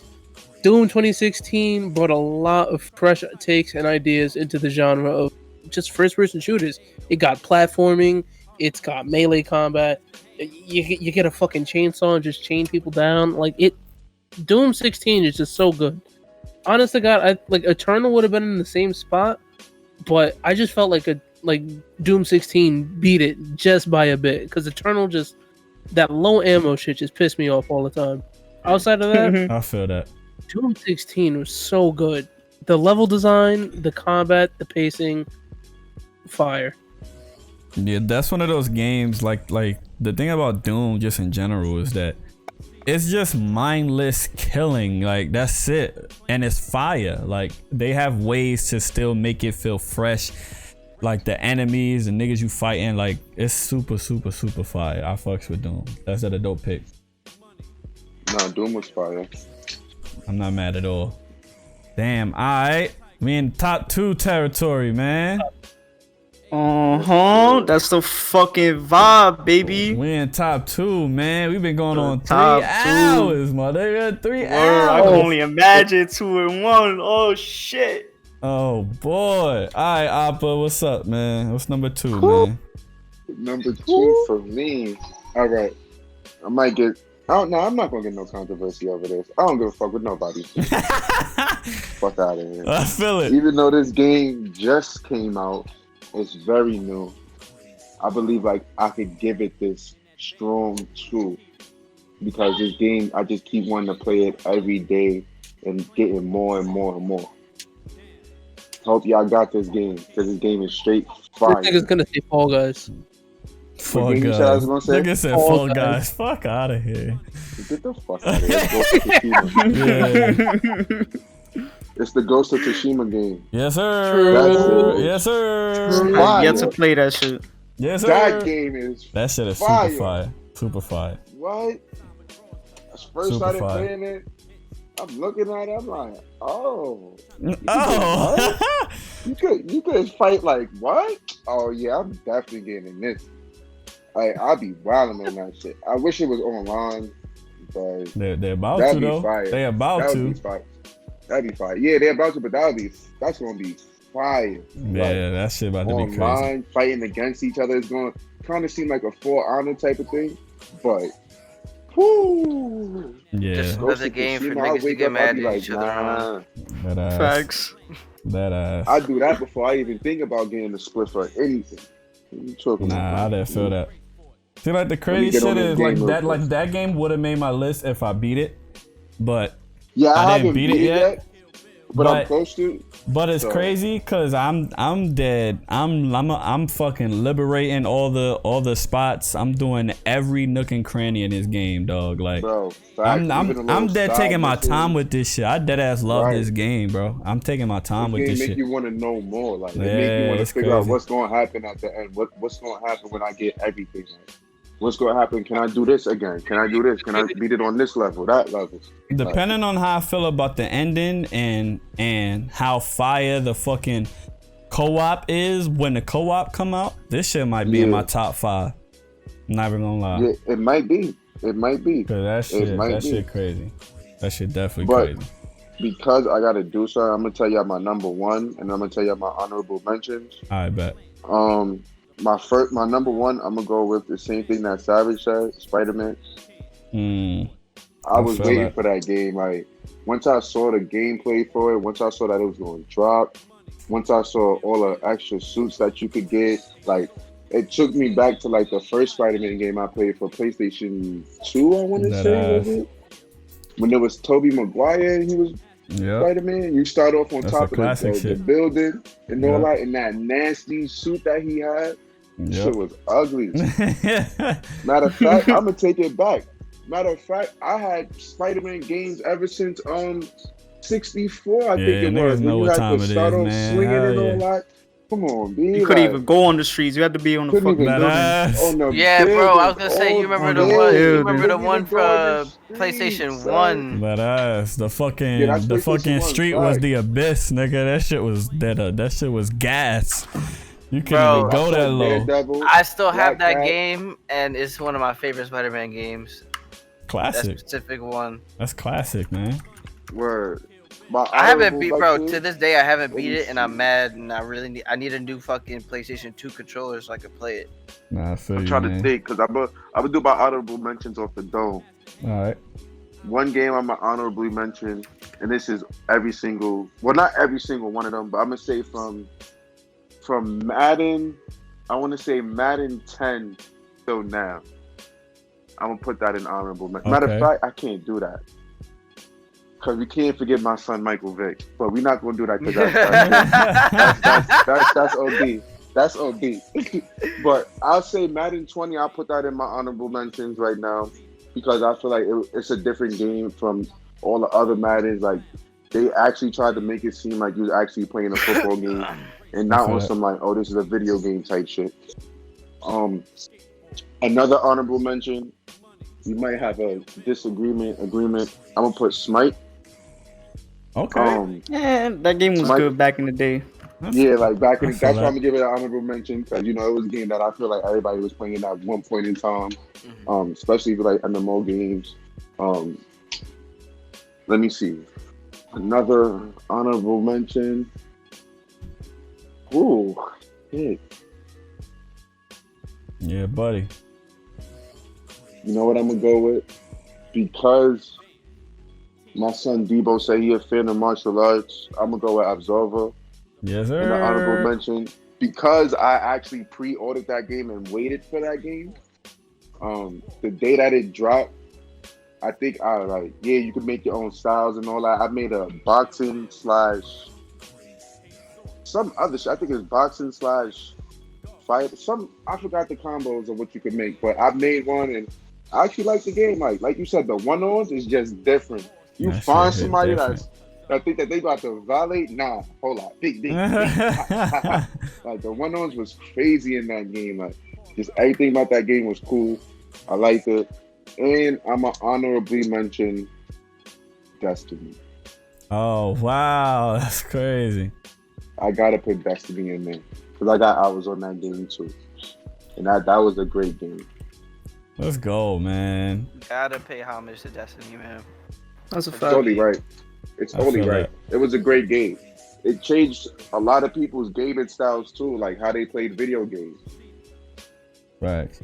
Doom 2016 brought a lot of fresh takes and ideas into the genre of just first-person shooters. It got platforming, it's got melee combat. You get a fucking chainsaw and just chain people down. Like it, Doom 16 is just so good. Honest to God, Eternal would have been in the same spot, but I just felt like Doom 16 beat it just by a bit, because Eternal just, that low ammo shit just pissed me off all the time. Outside of that, I feel that Doom 16 was so good. The level design, the combat, the pacing, fire. Yeah, that's one of those games. Like the thing about Doom, just in general, is that it's just mindless killing. Like that's it, and it's fire. Like they have ways to still make it feel fresh. Like the enemies and niggas you fighting, like it's super fire. I fucks with Doom. That's a dope pick. Nah, Doom was fire. I'm not mad at all. Damn, alright. We in top 2 territory, man. That's the fucking vibe, baby. We in top 2, man. We've been going on 3 hours, mother. 3 hours. I can only imagine 2 and 1. Oh shit. Oh boy! All right, Appa, what's up, man? What's number 2, man? Number 2 for me. All right, I might get. I'm not gonna get no controversy over this. I don't give a fuck with nobody. Fuck out of here. I feel it. Even though this game just came out, it's very new. I believe like I could give it this strong 2 because this game I just keep wanting to play it every day and getting more and more and more. Hope y'all got this game because this game is straight fire. This nigga's gonna say Fall Guys. Fall Guys. Nigga said Fall Guys. Fuck out of here. Get the fuck out of here. Yeah. It's the Ghost of Tsushima game. Yes, sir. Yes, sir. I yet to play that shit. Yes, sir. That game is That shit is fire. super fire. Super fire. What? I first started playing it. I'm looking at it. I'm like, oh. You could fight like what? Oh yeah, I'm definitely getting this. Like I'll be wilding on that shit. I wish it was online, but they're about to though. Fire. They about to. That'd be fire. Yeah, they're about to, but that's gonna be fire. Yeah, that shit about to be crazy. Online fighting against each other is going to kind of seem like a For Honor type of thing, but. Whoo! Yeah. Just another game for niggas to get mad at each other. Facts. I do that before I even think about getting a split for anything. Nah, I didn't feel that. See, like the crazy shit is like that game would have made my list if I beat it, but yeah, I didn't beat it yet. But I'm close to. But it's crazy because I'm dead. I'm fucking liberating all the spots. I'm doing every nook and cranny in this game, dog. Like, bro, I'm dead taking my time with this shit. I dead ass love this game, bro. I'm taking my time with this shit. Make you want to know more. Like, it make you want to figure out what's going to happen at the end. What's going to happen when I get everything. What's going to happen? Can I do this again? Can I do this? Can I beat it on this level, that level? Depending on how I feel about the ending and how fire the fucking co-op is when the co-op come out, this shit might be in my top 5. I'm not even gonna lie. Yeah, it might be. Cause that shit crazy. That shit definitely crazy. Because I gotta do something, I'm gonna tell y'all my number 1 and I'm gonna tell y'all my honorable mentions. I bet. My number 1, I'm gonna go with the same thing that Savage said, Spider-Man. I was waiting for that game. Like once I saw the gameplay for it, once I saw that it was going to drop, once I saw all the extra suits that you could get, like it took me back to like the first Spider-Man game I played for PlayStation 2. I want to say was it when there was Tobey Maguire and he was Spider-Man. You start off on top of the building and all that, and that nasty suit that he had. Shit was ugly. Matter of fact, I'm gonna take it back. Matter of fact, I had Spider-Man games ever since 64. I think it was. When you had to start off swinging and all that. Come on, B. You couldn't even go on the streets. You had to be on the fucking building. Yeah, bro. I was gonna say, you remember the one? You remember the one from PlayStation 1? The fucking street was the abyss, nigga. That shit was that shit was gas. You couldn't even go that low. I still have that game, and it's one of my favorite Spider-Man games. Classic. That specific one. That's classic, man. Word. I haven't beat, bro. To this day, I haven't beat it, and I'm mad. And I need a new fucking PlayStation 2 controller so I can play it. Nah, I feel I'm trying to think because I would do my honorable mentions off the dome. All right. One game I'm gonna honorably mention, and this is not every single one of them, but I'm gonna say from Madden, I want to say Madden 10 till now. I'm gonna put that in honorable mention. Matter of fact, I can't do that. Because we can't forget my son Michael Vick, but we're not gonna do that because that's OD. That's OD. But I'll say Madden 20. I'll put that in my honorable mentions right now because I feel like it's a different game from all the other Maddens. Like they actually tried to make it seem like you was actually playing a football game and not on some like, oh, this is a video game type shit. Another honorable mention. You might have a agreement. I'm gonna put Smite. Okay. That game was good back in the day. Yeah, like back in the day. That's why I'm gonna give it an honorable mention because it was a game that I feel like everybody was playing at one point in time, especially for like MMO games. Let me see. Another honorable mention. Ooh, shit. Yeah, buddy. You know what I'm gonna go with? Because my son Debo said he a fan of martial arts, I'm gonna go with Absolver. Yes, sir. In the honorable mention, because I actually pre-ordered that game and waited for that game. The day that it dropped, I think you could make your own styles and all that. I made a boxing / some other shit. I think it's boxing / fight. I forgot the combos of what you could make, but I made one and I actually like the game. Like you said, the one-ons is just different. You find somebody that think that they about to violate. Nah, hold on, big. Like the one-ons was crazy in that game. Like just everything about that game was cool. I liked it, and I'm gonna honorably mention Destiny. Oh wow, that's crazy. I gotta put Destiny in there because I got hours on that game too, and that was a great game. Let's go, man. Gotta pay homage to Destiny, man. That's a fact. It's totally right. It's totally right. It was a great game. It changed a lot of people's gaming styles too, like how they played video games. Right.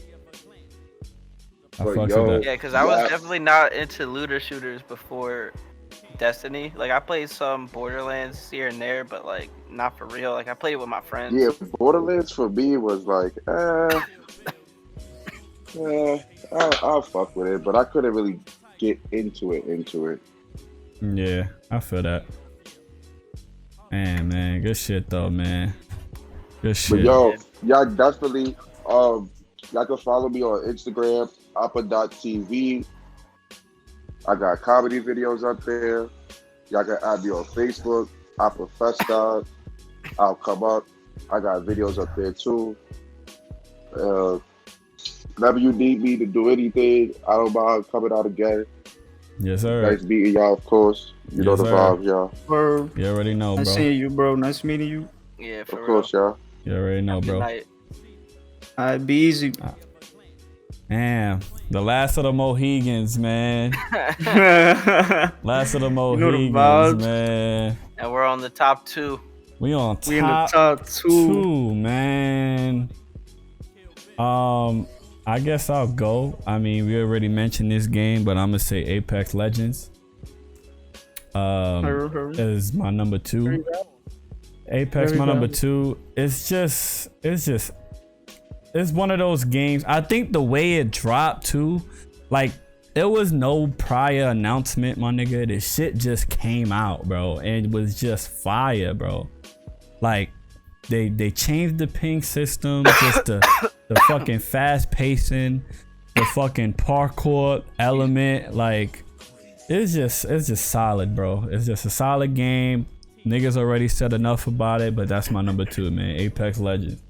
Yeah, because I was definitely not into looter shooters before Destiny. Like I played some Borderlands here and there, but like not for real. Like I played it with my friends. Yeah, Borderlands for me was like, I'll fuck with it, but I couldn't really get into it. Yeah, I feel that. Man, good shit though, man. Good shit. But y'all definitely, y'all can follow me on Instagram, Appa.tv. I got comedy videos up there. Y'all can add me on Facebook, Appa Festa. I'll come up. I got videos up there too. Whenever you need me to do anything, I don't mind coming out again. Yes, sir. Nice meeting y'all, of course. You know the vibes, y'all. Bro. You already know, bro. Nice seeing you, bro. Nice meeting you. Yeah, for real. Of course, y'all. You already know, bro. Alright, be easy. Damn, the last of the Mohegans, man. Last of the Mohegans, man. And we're on the top 2. We on in the top 2, man. I guess I'll go. I mean, we already mentioned this game, but I'm gonna say Apex Legends. Is my number 2. Apex, my number 2. It's one of those games. I think the way it dropped too, like there was no prior announcement, my nigga. This shit just came out, bro, and it was just fire, bro. Like they changed the ping system, just the fucking fast pacing, the fucking parkour element. Like it's just solid, bro. It's just a solid game. Niggas already said enough about it, but that's my number 2, man. Apex Legends.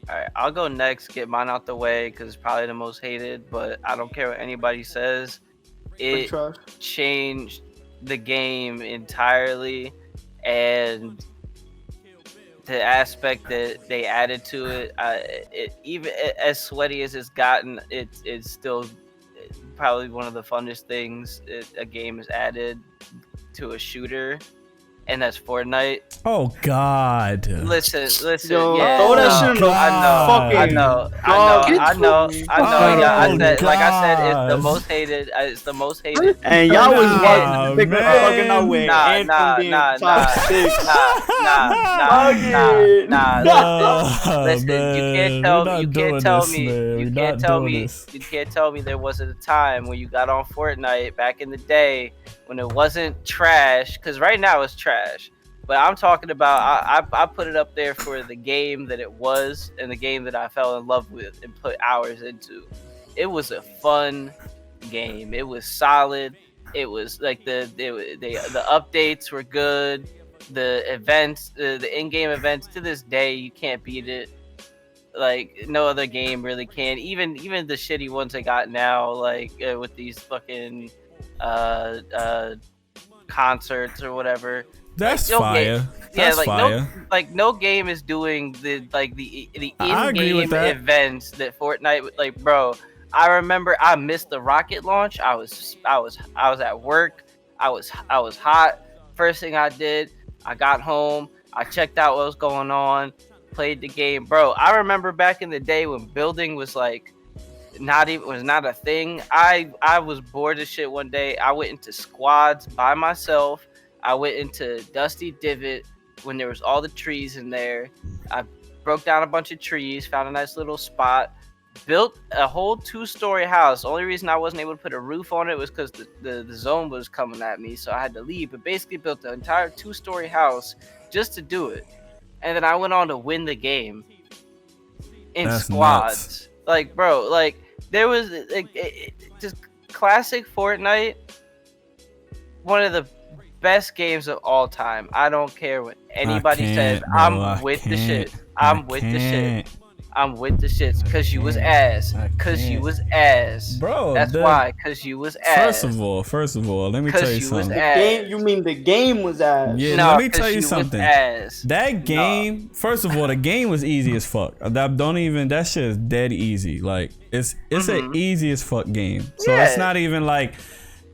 Alright, I'll go next, get mine out the way because it's probably the most hated, but I don't care what anybody says. It changed the game entirely, and the aspect that they added to it, even as sweaty as it's gotten, it's still probably one of the funnest things a game has added to a shooter. And that's Fortnite. Oh God! Listen. Yo, yeah, throw that shit in the I know. I said, it's the most hated. It's the most hated. And y'all was fucking our way. Listen, you can't tell me there wasn't a time when you got on Fortnite back in the day when it wasn't trash, because right now it's trash. But I'm talking about, I put it up there for the game that it was and the game that I fell in love with and put hours into. It was a fun game. It was solid. It was like the updates were good. The events, the in-game events, to this day you can't beat it. Like no other game really can. Even the shitty ones I got now, like with these fucking concerts or whatever. That's like, fire. That's fire. No game is doing the in-game events that Fortnite, like, bro. I remember I missed the rocket launch. I was at work. I was hot. First thing I did, I got home. I checked out what was going on, played the game, bro. I remember back in the day when building was like not a thing. I was bored as shit one day. I went into squads by myself. I went into Dusty Divot when there was all the trees in there. I broke down a bunch of trees, found a nice little spot, built a whole 2-story house. The only reason I wasn't able to put a roof on it was because the zone was coming at me, so I had to leave. But basically built the entire 2-story house just to do it. And then I went on to win the game in squads. Nuts. Like, bro, like there was just classic Fortnite, one of the best games of all time. I don't care what anybody says. I'm with the shit. I'm with the shit. I'm with the shits because you was ass. Because you was ass. Bro, that's why. Because you was ass. First of all, let me tell you something. You mean the game was ass? Yeah, no, let me tell you something. That game, no. First of all, the game was easy as fuck. That shit is dead easy. Like, it's an easy as fuck game. So it's not even like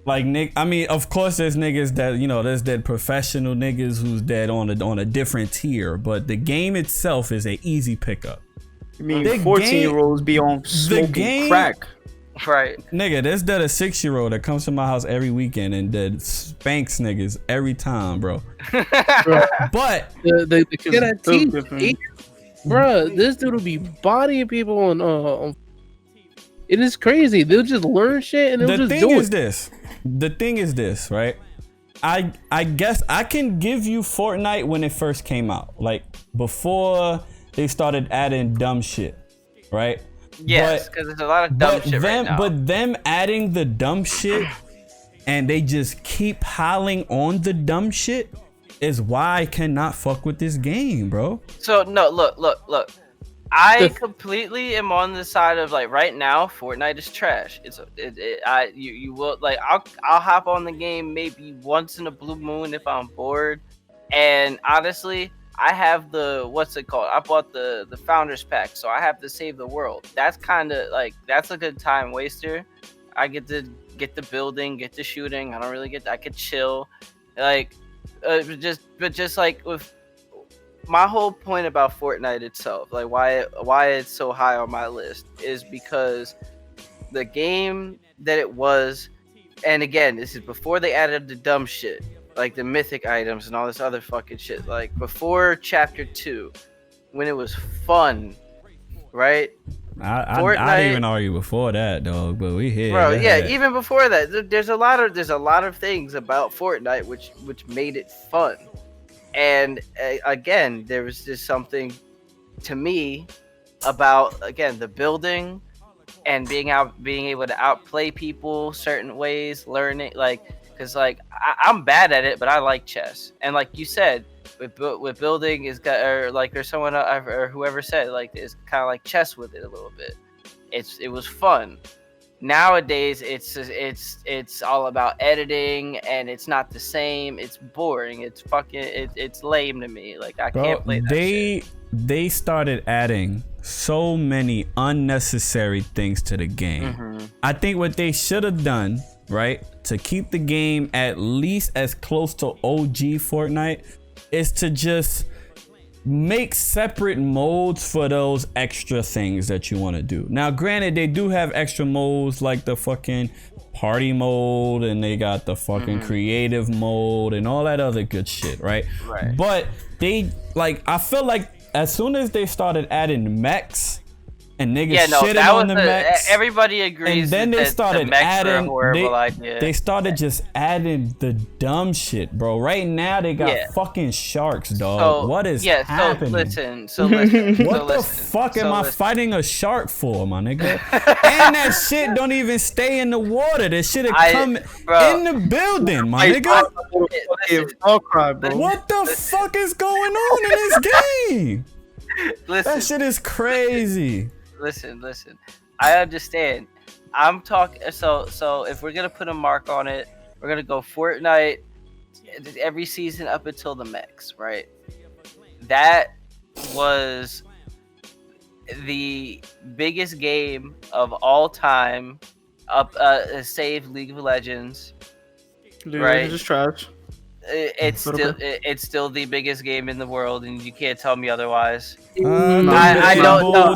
Nick. I mean, of course, there's niggas that there's dead professional niggas who's dead on a different tier. But the game itself is an easy pickup. I mean, 14-year-olds be on smoking crack. Right. Nigga, there's that a 6-year-old that comes to my house every weekend and that spanks niggas every time, bro. But the kid at bro, this dude will be bodying people on it is crazy. They'll just learn shit and they'll just do it. The thing is this, right? I guess I can give you Fortnite when it first came out. Like, before they started adding dumb shit, right? Yes, because there's a lot of dumb shit right now. But them adding the dumb shit and they just keep piling on the dumb shit is why I cannot fuck with this game, bro. So, no, look. I completely am on the side of, like, right now, Fortnite is trash. You will, like, I'll hop on the game maybe once in a blue moon if I'm bored. And honestly, I have what's it called? I bought the Founders Pack, so I have to save the world. That's kind of like, that's a good time waster. I get to get the building, get the shooting. I don't really I could chill. Like, just like with my whole point about Fortnite itself, like why it's so high on my list is because the game that it was, and again, this is before they added the dumb shit, like the mythic items and all this other fucking shit. Like before Chapter 2, when it was fun, right? I'd even argue before that, dog. But we here, bro. Yeah, even before that, there's a lot of things about Fortnite which made it fun. And again, there was just something to me about, again, the building and being able to outplay people certain ways, learning, like. Because, like, I'm bad at it, but I like chess. And like you said, with building is got, or someone or whoever said, like, it's kind of like chess with it a little bit. It was fun. Nowadays, it's all about editing, and it's not the same. It's boring. It's fucking it's lame to me. Like, I can't play that shit. They started adding so many unnecessary things to the game. Mm-hmm. I think what they should have done, right, to keep the game at least as close to OG Fortnite, is to just make separate modes for those extra things that you want to do. Now, granted, they do have extra modes like the fucking party mode, and they got the fucking creative mode and all that other good shit, right? Right. But they, like, I feel like as soon as they started adding mechs and niggas shitting on the mechs, everybody agrees. And then they started adding, they started just adding the dumb shit, bro. Right now they got fucking sharks, dog. So, what is happening? So listen. What the fuck am I fighting a shark for, my nigga? And that shit don't even stay in the water. That shit come in the building, my nigga. What the fuck is going on in this game? That shit is crazy. Listen. I understand. I'm talking. So if we're gonna put a mark on it, we're gonna go Fortnite every season up until the mechs, right? That was the biggest game of all time. Save League of Legends. League of Legends is trash. It's still the biggest game in the world, and you can't tell me otherwise. I don't know.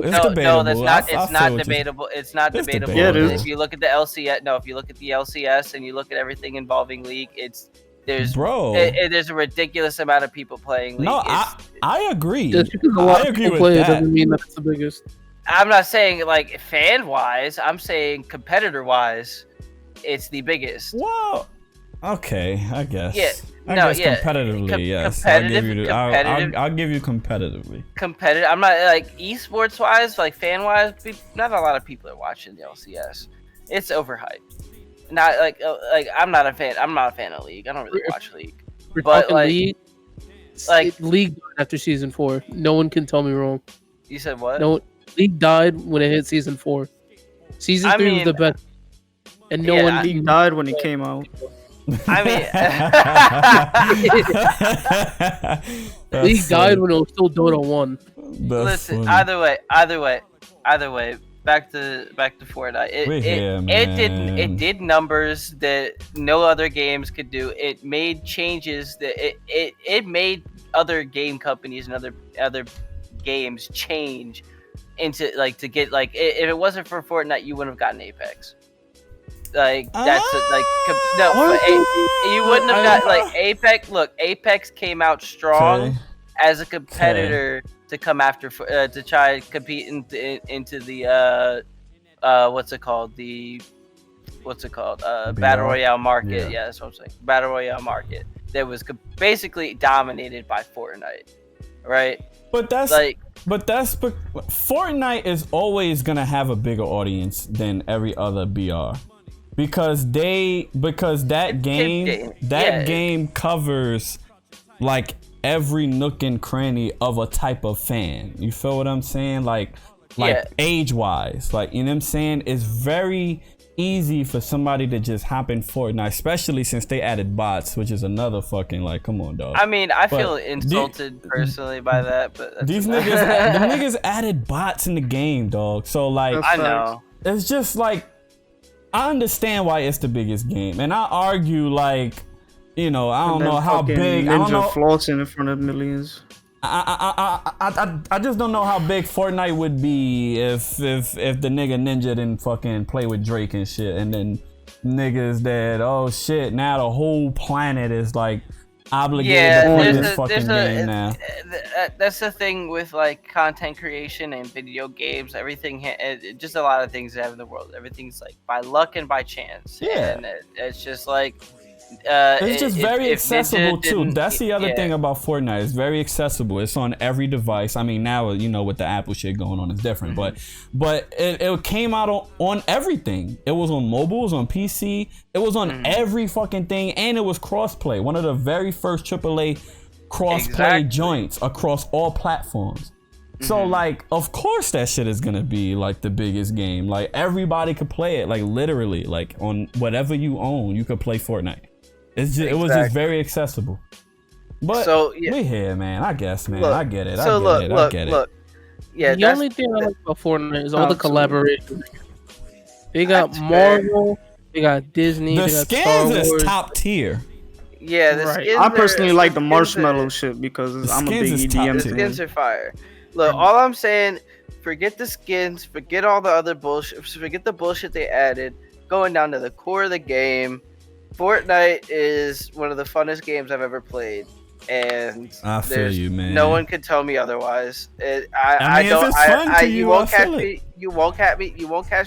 No, that's not. It's not debatable. It's not debatable. Yeah, it is. If you look at the LCS, if you look at the LCS and you look at everything involving League, there's a ridiculous amount of people playing League. No, I agree. Just because a lot of people play it doesn't mean that it's the biggest. I'm not saying like fan wise. I'm saying competitor wise, it's the biggest. Well, okay, I guess. Yeah. Competitively, yes. I'll give you competitively. Competitive. I'm not like esports wise, like fan wise. Not a lot of people are watching the LCS. It's overhyped. Not like I'm not a fan. I'm not a fan of League. I don't really watch League. But like League after season 4. No one can tell me wrong. You said what? No, League died when it hit season 4. Season 3 was the best. And League died when it came out. I mean, League died when it was still Dota 1. Listen, either way. Back to Fortnite. It did numbers that no other games could do. It made changes that it made other game companies and other games change into like to get like if it wasn't for Fortnite, you wouldn't have gotten Apex. Like that's you wouldn't have got like Apex. Look, Apex came out strong as a competitor to come after to try to compete into the what's it called battle royale market. Yeah, that's what I'm saying. Battle royale market that was basically dominated by Fortnite, right? But Fortnite is always gonna have a bigger audience than every other BR. Because that game covers like every nook and cranny of a type of fan. You feel what I'm saying? Like age wise, like, you know what I'm saying? It's very easy for somebody to just hop in Fortnite, especially since they added bots, which is another fucking like, come on, dog. I mean, I feel insulted personally by that, but these niggas added bots in the game, dog. So like, I know it's just like. I understand why it's the biggest game, and I argue like, you know, I don't know how big. Ninja flossing in front of millions. I just don't know how big Fortnite would be if the nigga Ninja didn't fucking play with Drake and shit, and then niggas that now the whole planet is like obligated to play this fucking game now. That's the thing with like content creation and video games. Everything, just a lot of things that have in the world. Everything's like by luck and by chance. Yeah, and it's just like it's just very accessible too. That's the other thing about Fortnite. It's very accessible. It's on every device. I mean, now, you know, with the Apple shit going on, it's different. Mm-hmm. But it came out on everything. It was on mobile, it was on PC, it was on every fucking thing, and it was crossplay. One of the very first AAA crossplay joints across all platforms. So like, of course that shit is gonna be like the biggest game. Like everybody could play it. Like literally, like on whatever you own, you could play Fortnite. It's just, it was just very accessible. But we here, man. I guess, man. I get it. I get it. Yeah. The only thing I like about Fortnite is all the collaboration. They got Marvel. They got Disney. The they got skins Star Wars. is top tier. Yeah, the skins. I personally like the marshmallow shit because I'm a big EDM. The skins are fire. Look, all I'm saying, forget the skins, forget all the other bullshit, forget the bullshit they added. Going down to the core of the game, Fortnite is one of the funnest games I've ever played, and I feel you, man. No one can tell me otherwise. You won't catch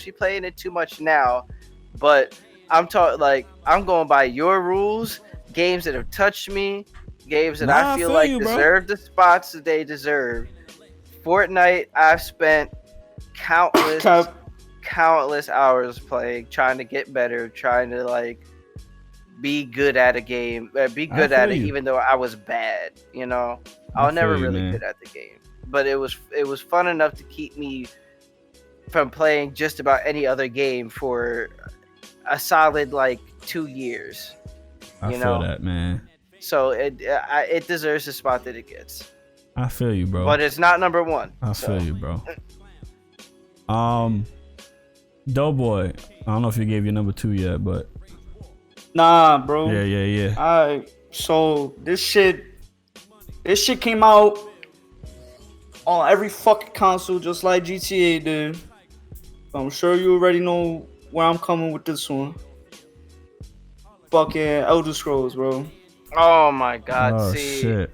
me playing it too much now, but I'm going by your rules. Games that have touched me, games that I feel like deserve the spots that they deserve. Fortnite, I've spent countless hours playing, trying to get better, trying to like be good at a game, even though I was bad. You know, I was never really good at the game, but it was fun enough to keep me from playing just about any other game for a solid like 2 years. I feel that, man. So it deserves the spot that it gets. I feel you, bro. But it's not number one. I feel you, bro. DoughBoy, I don't know if you gave your number 2 yet, but Nah, bro. Yeah. Alright, so this shit came out on every fucking console, just like GTA did. I'm sure you already know where I'm coming with this one. Fucking Elder Scrolls, bro. Oh my God! Oh shit.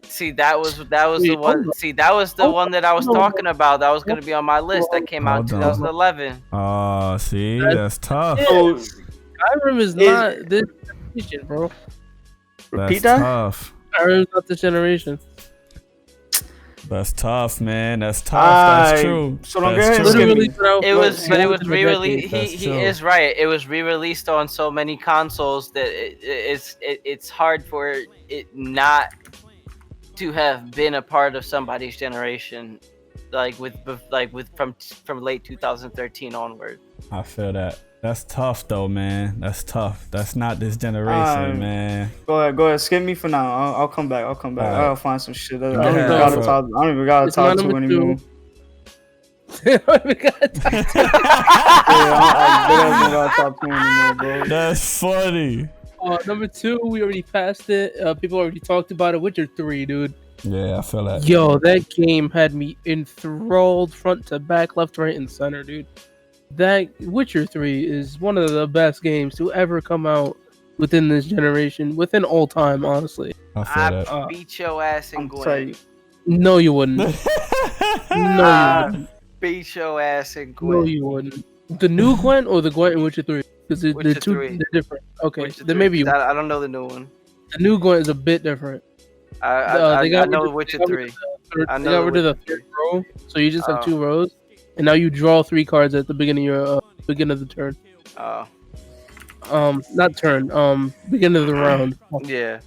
See, that was the one. See, that was the one that I was talking about. That was gonna be on my list. That came out in 2011. Oh, see, that's tough. So, Skyrim is not this generation, bro. Repeat that's that? Tough. Skyrim's not this generation. That's tough, man. That's tough. That's true. So don't that's get true. It was re-released. He is right. It was re-released on so many consoles that it's hard for it not to have been a part of somebody's generation, like from late 2013 onward. I feel that. That's tough though, man. That's tough. That's not this generation, man. Go ahead. Skip me for now. I'll come back. Right. I'll find some shit. I don't even gotta talk to anymore. That's funny. Number 2, we already passed it. People already talked about it. Witcher 3, dude. Yeah, I feel that. Yo, that game had me enthralled front to back, left, right, and center, dude. That Witcher 3 is one of the best games to ever come out within this generation, within all time, honestly. I beat your ass in Gwent. No, you wouldn't. No, you wouldn't. Beat your ass in Gwent. No, you wouldn't. The new Gwent or the Gwent in Witcher 3? Because they're different. Okay, then maybe you. I don't know the new one. The new Gwent is a bit different. I know Witcher 3. I got rid of the third row, so you just have 2 rows, and now you draw 3 cards at the beginning of your beginning of the turn. Not turn. Beginning of the round. Yeah.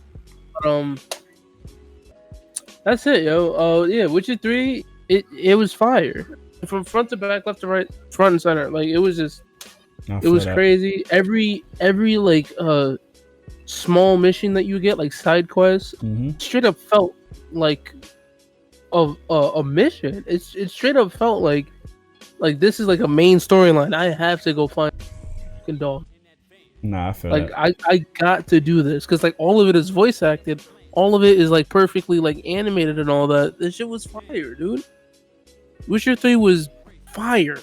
That's it, yo. Yeah, Witcher 3. It was fire from front to back, left to right, front and center. Like it was just. It was crazy. Every like small mission that you get, like side quests, straight up felt like a mission. It straight up felt like this is like a main storyline. I have to go find fucking dog. Nah, I feel like I got to do this because like all of it is voice acted. All of it is like perfectly like animated and all that. This shit was fire, dude. Witcher 3 was fire.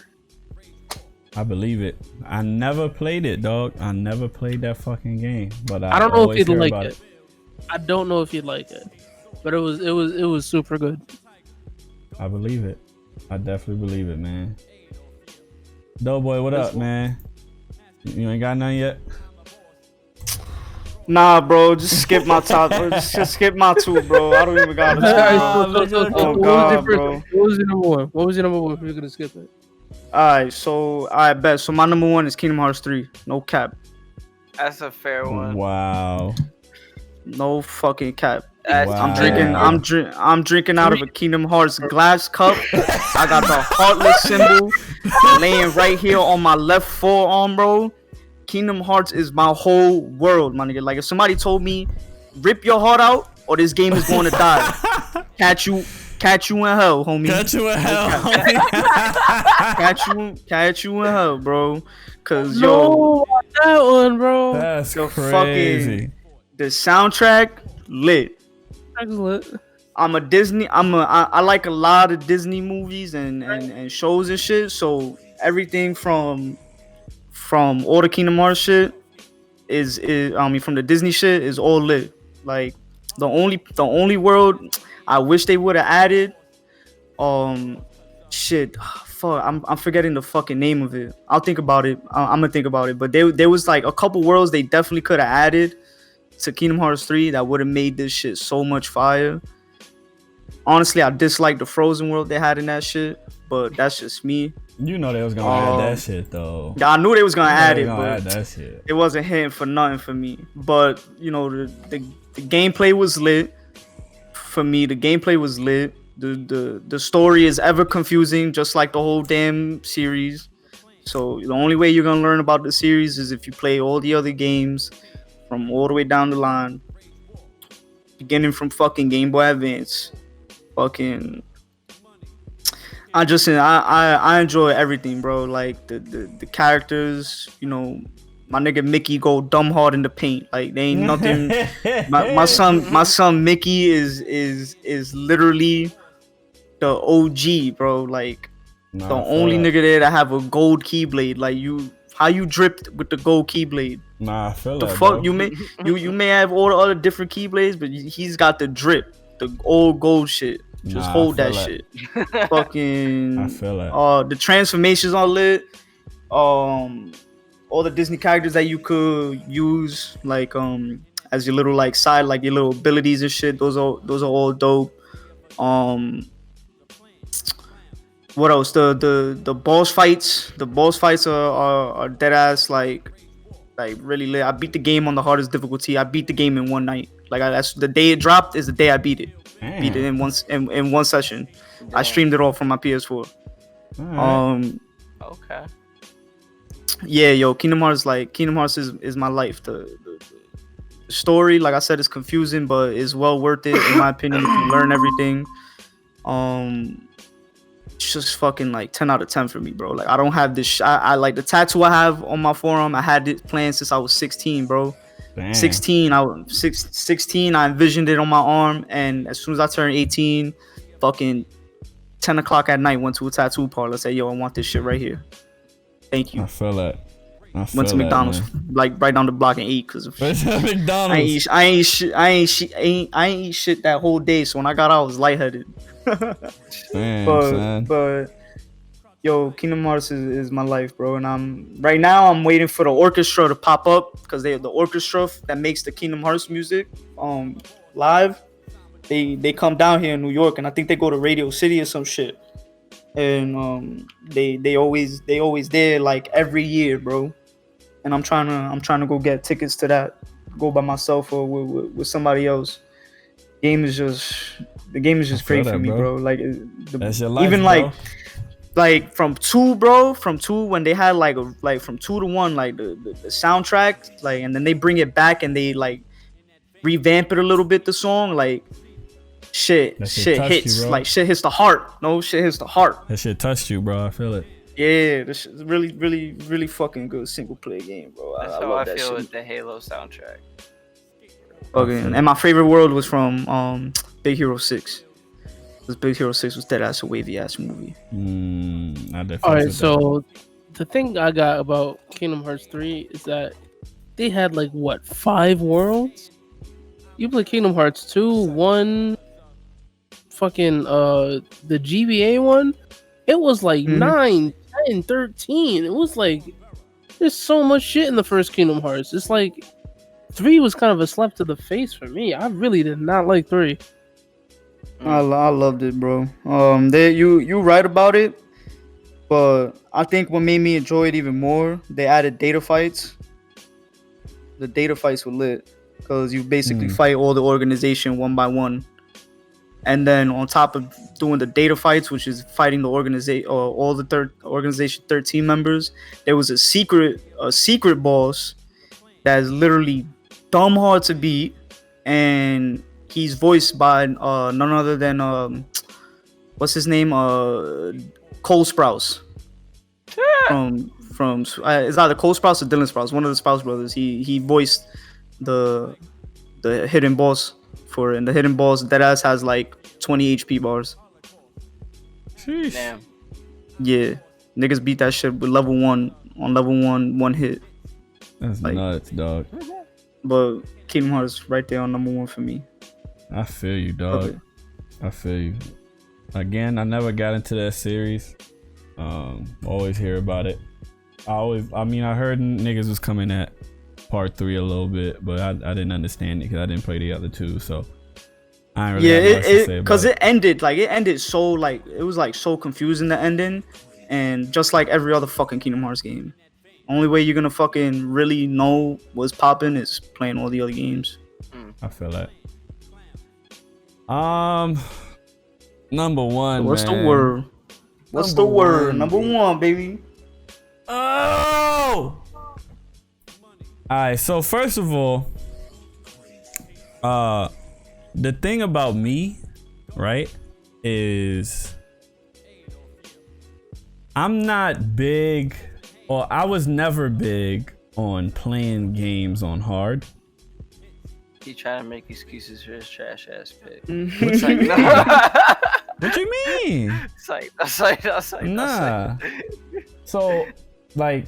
I believe it. I never played it, dog. I never played that fucking game. But I don't know if you'd like it. I don't know if you'd like it, but it was super good. I believe it. I definitely believe it, man. DoughBoy, what up, man? You ain't got none yet? Nah, bro. Just skip my top. Just skip my 2, bro. I don't even got it. Oh God, bro. What was your number 1? What was your number 1 if you're gonna skip it? Alright, so I bet. So my number 1 is Kingdom Hearts 3. No cap. That's a fair one. Wow. No fucking cap. Wow. I'm drinking out of a Kingdom Hearts glass cup. I got the heartless symbol laying right here on my left forearm, bro. Kingdom Hearts is my whole world, my nigga. Like if somebody told me, rip your heart out or this game is going to die. Catch you in hell, homie. Catch you in hell, homie. Catch you in hell, bro. Cause that one, bro. That's crazy. The soundtrack lit. I like a lot of Disney movies and shows and shit. So everything from all the Kingdom Hearts shit is from the Disney shit is all lit. Like the only world I wish they would have added I'm forgetting the fucking name of it. I'll think about it. I'm gonna think about it. But there was like a couple worlds they definitely could have added to Kingdom Hearts 3 that would have made this shit so much fire. Honestly, I dislike the Frozen world they had in that shit, but that's just me. You know they was gonna add that shit though. I knew they was gonna add it, but that shit. It wasn't hitting for nothing for me. But you know the gameplay was lit. For me, the gameplay was lit. The story is ever confusing, just like the whole damn series. So the only way you're gonna learn about the series is if you play all the other games from all the way down the line, beginning from fucking Game Boy Advance. Fucking, I enjoy everything, bro. Like the characters, you know, my nigga Mickey go dumb hard in the paint. Like they ain't nothing. my son Mickey is literally the OG, bro. Like the only nigga there that have a gold keyblade. Like how you dripped with the gold keyblade. Nah, I feel the that, fuck, bro. you may have all the other different keyblades, but he's got the drip, the old gold shit. Just hold that shit. Fucking. I feel that. The transformations are lit. All the Disney characters that you could use, like as your little like side, like your little abilities and shit. Those are all dope. What else? The boss fights. The boss fights are dead ass like really lit. I beat the game on the hardest difficulty. I beat the game in one night. Like that's the day it dropped is the day I beat it. Damn. Beat it in one session. Damn. I streamed it all from my PS4. Right. Okay. Yeah, yo, Kingdom Hearts is my life. The story, like I said, is confusing, but it's well worth it in my opinion if you learn everything. It's just fucking like 10 out of 10 for me, bro. Like I don't have this. I like the tattoo I have on my forearm. I had it planned since I was 16, bro. Damn. 16. I envisioned it on my arm, and as soon as I turned 18, fucking 10 o'clock at night, went to a tattoo parlor. Said, "Yo, I want this shit right here. Thank you." I feel that. Went to McDonald's, like right down the block, and ate because McDonald's. I ain't eat shit that whole day. So when I got out, I was lightheaded. Damn, but yo, Kingdom Hearts is my life, bro. And I'm waiting for the orchestra to pop up because the orchestra that makes the Kingdom Hearts music live. They come down here in New York, and I think they go to Radio City or some shit. And they always there like every year, bro. And I'm trying to go get tickets to that, go by myself or with somebody else. The game is just great for me, bro. Like that's your life, even bro. like from two when they had like from 2 to 1 like the soundtrack, like, and then they bring it back and they like revamp it a little bit, the song, like shit hits you, like shit hits the heart. No shit hits the heart. That shit touched you, bro. I feel it. Yeah, this is really, really, really fucking good single player game, bro. That's how I feel with the Halo soundtrack. Okay, and my favorite world was from Big Hero 6. Because Big Hero 6 was dead ass a wavy ass movie. Alright, so the thing I got about Kingdom Hearts 3 is that they had like 5 worlds? You play Kingdom Hearts 2, 1, fucking the GBA one, it was like 9, 10, 13. It was like there's so much shit in the first Kingdom Hearts. It's like 3 was kind of a slap to the face for me. I really did not like 3. I loved it, bro. You right about it, but I think what made me enjoy it even more, they added data fights. The data fights were lit because you basically fight all the organization one by one, and then on top of doing the data fights, which is fighting the organization or all the organization 13 members, there was a secret boss that is literally dumb hard to beat, and he's voiced by none other than what's his name, Cole Sprouse from it's either Cole Sprouse or Dylan Sprouse, one of the Sprouse brothers. He voiced the hidden boss for it, and the hidden boss deadass has like 20 HP bars. Sheesh. Damn. Yeah, niggas beat that shit with level 1 on level 1 hit. That's like, nuts, dog. But Kingdom Hearts right there on number 1 for me. I feel you, dog. Okay. I feel you. Again, I never got into that series. Always hear about it. I heard niggas was coming at part 3 a little bit, but I didn't understand it because I didn't play the other 2, so I ain't really have much to say about it. It ended so like it was like so confusing, the ending, and just like every other fucking Kingdom Hearts game. Only way you're gonna fucking really know what's popping is playing all the other games. I feel that. Number 1. What's man. the word? What's the word? Number 1, baby. Oh! Alright, so first of all, the thing about me, right, is I'm not big, or I was never big on playing games on hard. He trying to make excuses for his trash ass pick. It's like, no. What you mean? It's like, nah. So, like,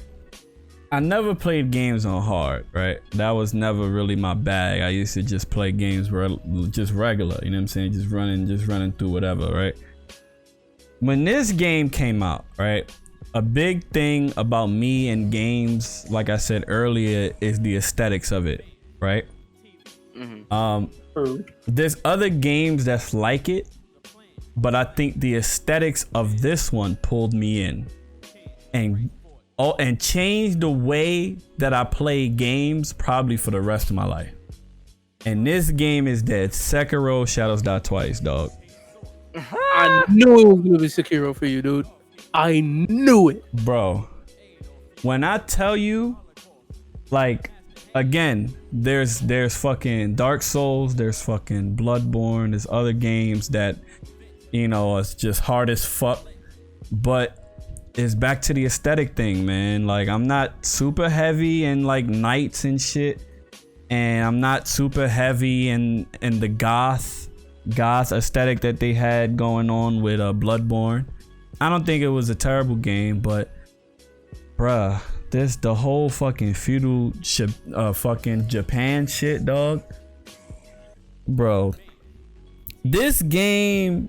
I never played games on hard, right? That was never really my bag. I used to just play games just regular, you know what I'm saying? Just running through whatever, right? When this game came out, right? A big thing about me and games, like I said earlier, is the aesthetics of it, right? There's other games that's like it, but I think the aesthetics of this one pulled me in and changed the way that I play games probably for the rest of my life. And this game is dead. Sekiro Shadows Die Twice, dog. I knew it was gonna be Sekiro for you, dude. I knew it, bro. When I tell you, like, again, there's fucking Dark Souls, there's fucking Bloodborne, there's other games that, you know, it's just hard as fuck, but it's back to the aesthetic thing, man. Like, I'm not super heavy in like knights and shit, and I'm not super heavy in the goth aesthetic that they had going on with Bloodborne. I don't think it was a terrible game, but bruh, the whole fucking feudal fucking Japan shit, dog. Bro, this game,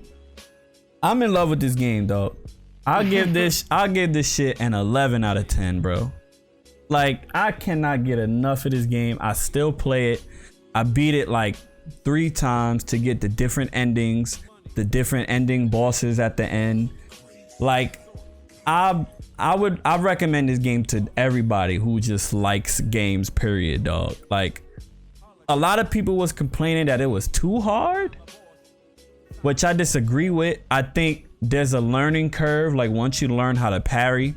I'm in love with this game, dog. I'll give this shit an 11 out of 10, bro. Like, I cannot get enough of this game. I still play it. I beat it like 3 times to get the different endings, the different ending bosses at the end. Like, I recommend this game to everybody who just likes games, period, dog. Like, a lot of people was complaining that it was too hard, which I disagree with. I think there's a learning curve. Like, once you learn how to parry,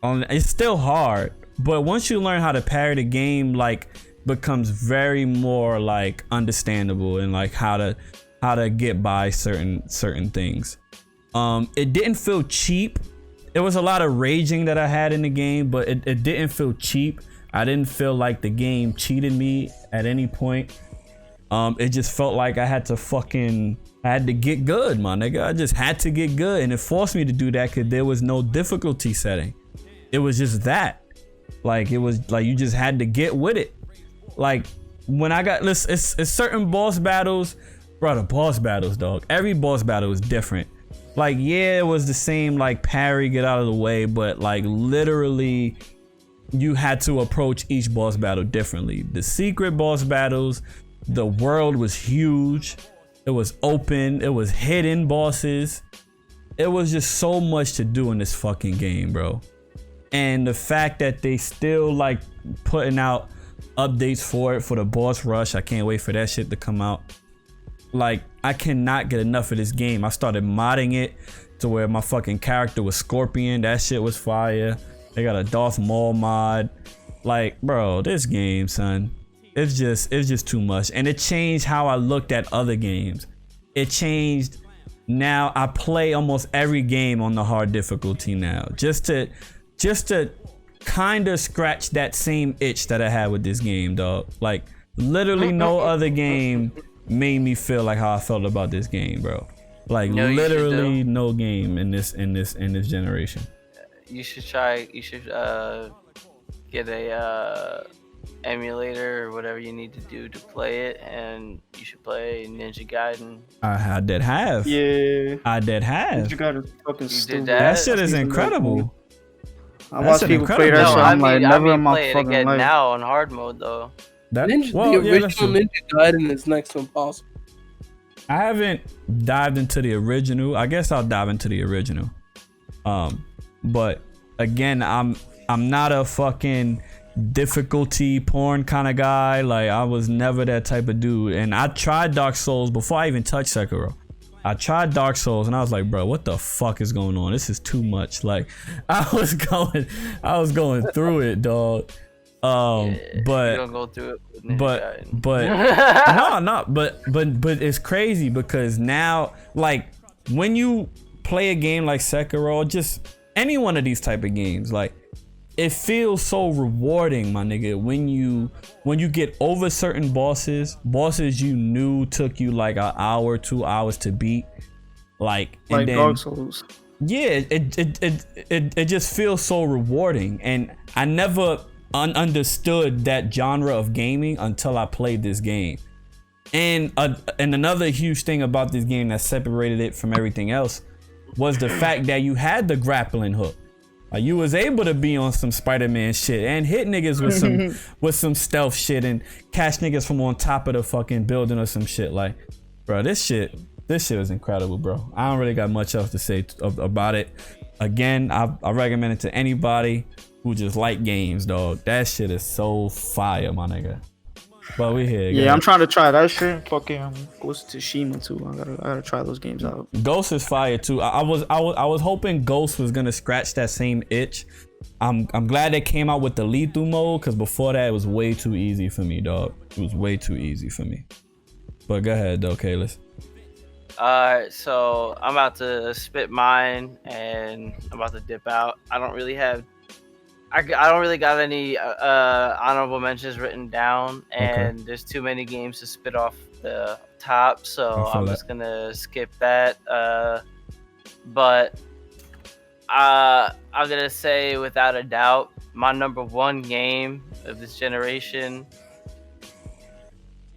it's still hard, but once you learn how to parry, the game like becomes very more like understandable and like how to get by certain things. It didn't feel cheap. There was a lot of raging that I had in the game, but it didn't feel cheap. I didn't feel like the game cheated me at any point. It just felt like I had to get good, my nigga. I just had to get good, and it forced me to do that because there was no difficulty setting. It was just that. Like, it was like you just had to get with it. Like, when I got it's certain boss battles, bro. The boss battles, dog. Every boss battle is different. Like, yeah, it was the same, like, parry, get out of the way, but like literally you had to approach each boss battle differently. The secret boss battles, the world was huge. It was open. It was hidden bosses. It was just so much to do in this fucking game, bro. And the fact that they still like putting out updates for the boss rush, I can't wait for that shit to come out. Like, I cannot get enough of this game. I started modding it to where my fucking character was Scorpion. That shit was fire. They got a Darth Maul mod. Like, bro, this game, son, it's just too much. And it changed how I looked at other games. It changed. Now I play almost every game on the hard difficulty now, just to kind of scratch that same itch that I had with this game, dog. Like, literally no other game made me feel like how I felt about this game, bro. Like, literally no game in this generation. You should get a emulator or whatever you need to do to play it, and you should play Ninja Gaiden. I did have. Yeah. I did have. Ninja Gaiden fucking stupid. That shit is incredible. I watch people play that shit. I'm like, never in my fucking life. Now on hard mode though. The original Ninja Gaiden is next to impossible. I haven't dived into the original. I guess I'll dive into the original. But again, I'm not a fucking difficulty porn kind of guy. Like, I was never that type of dude. And I tried Dark Souls before I even touched Sekiro. I tried Dark Souls and I was like, bro, what the fuck is going on? This is too much. Like, I was going through it, dog. But you don't go through it with Ninja but it's crazy because now, like, when you play a game like Sekiro, just any one of these type of games, like, it feels so rewarding, my nigga, when you get over certain bosses you knew took you like an hour, 2 hours to beat, like then Dark Souls. Yeah, it just feels so rewarding, and I never understood that genre of gaming until I played this game. And another huge thing about this game that separated it from everything else was the fact that you had the grappling hook. You was able to be on some Spider-Man shit and hit niggas with some stealth shit and catch niggas from on top of the fucking building or some shit. Like, bro, this shit was incredible, bro. I don't really got much else to say about it. Again, I recommend it to anybody who just like games, dog. That shit is so fire, my nigga. But we here. Yeah, I'm trying to try that shit. Fucking Ghost of Tsushima too. I gotta try those games out. Ghost is fire too. I was hoping Ghost was gonna scratch that same itch. I'm glad they came out with the lethal mode, because before that it was way too easy for me, dog. It was way too easy for me. But go ahead though, Kalis. Alright, so I'm about to spit mine and I'm about to dip out. I don't really got any honorable mentions written down, and there's too many games to spit off the top, so I'm just gonna skip that. But I'm gonna say without a doubt, my number one game of this generation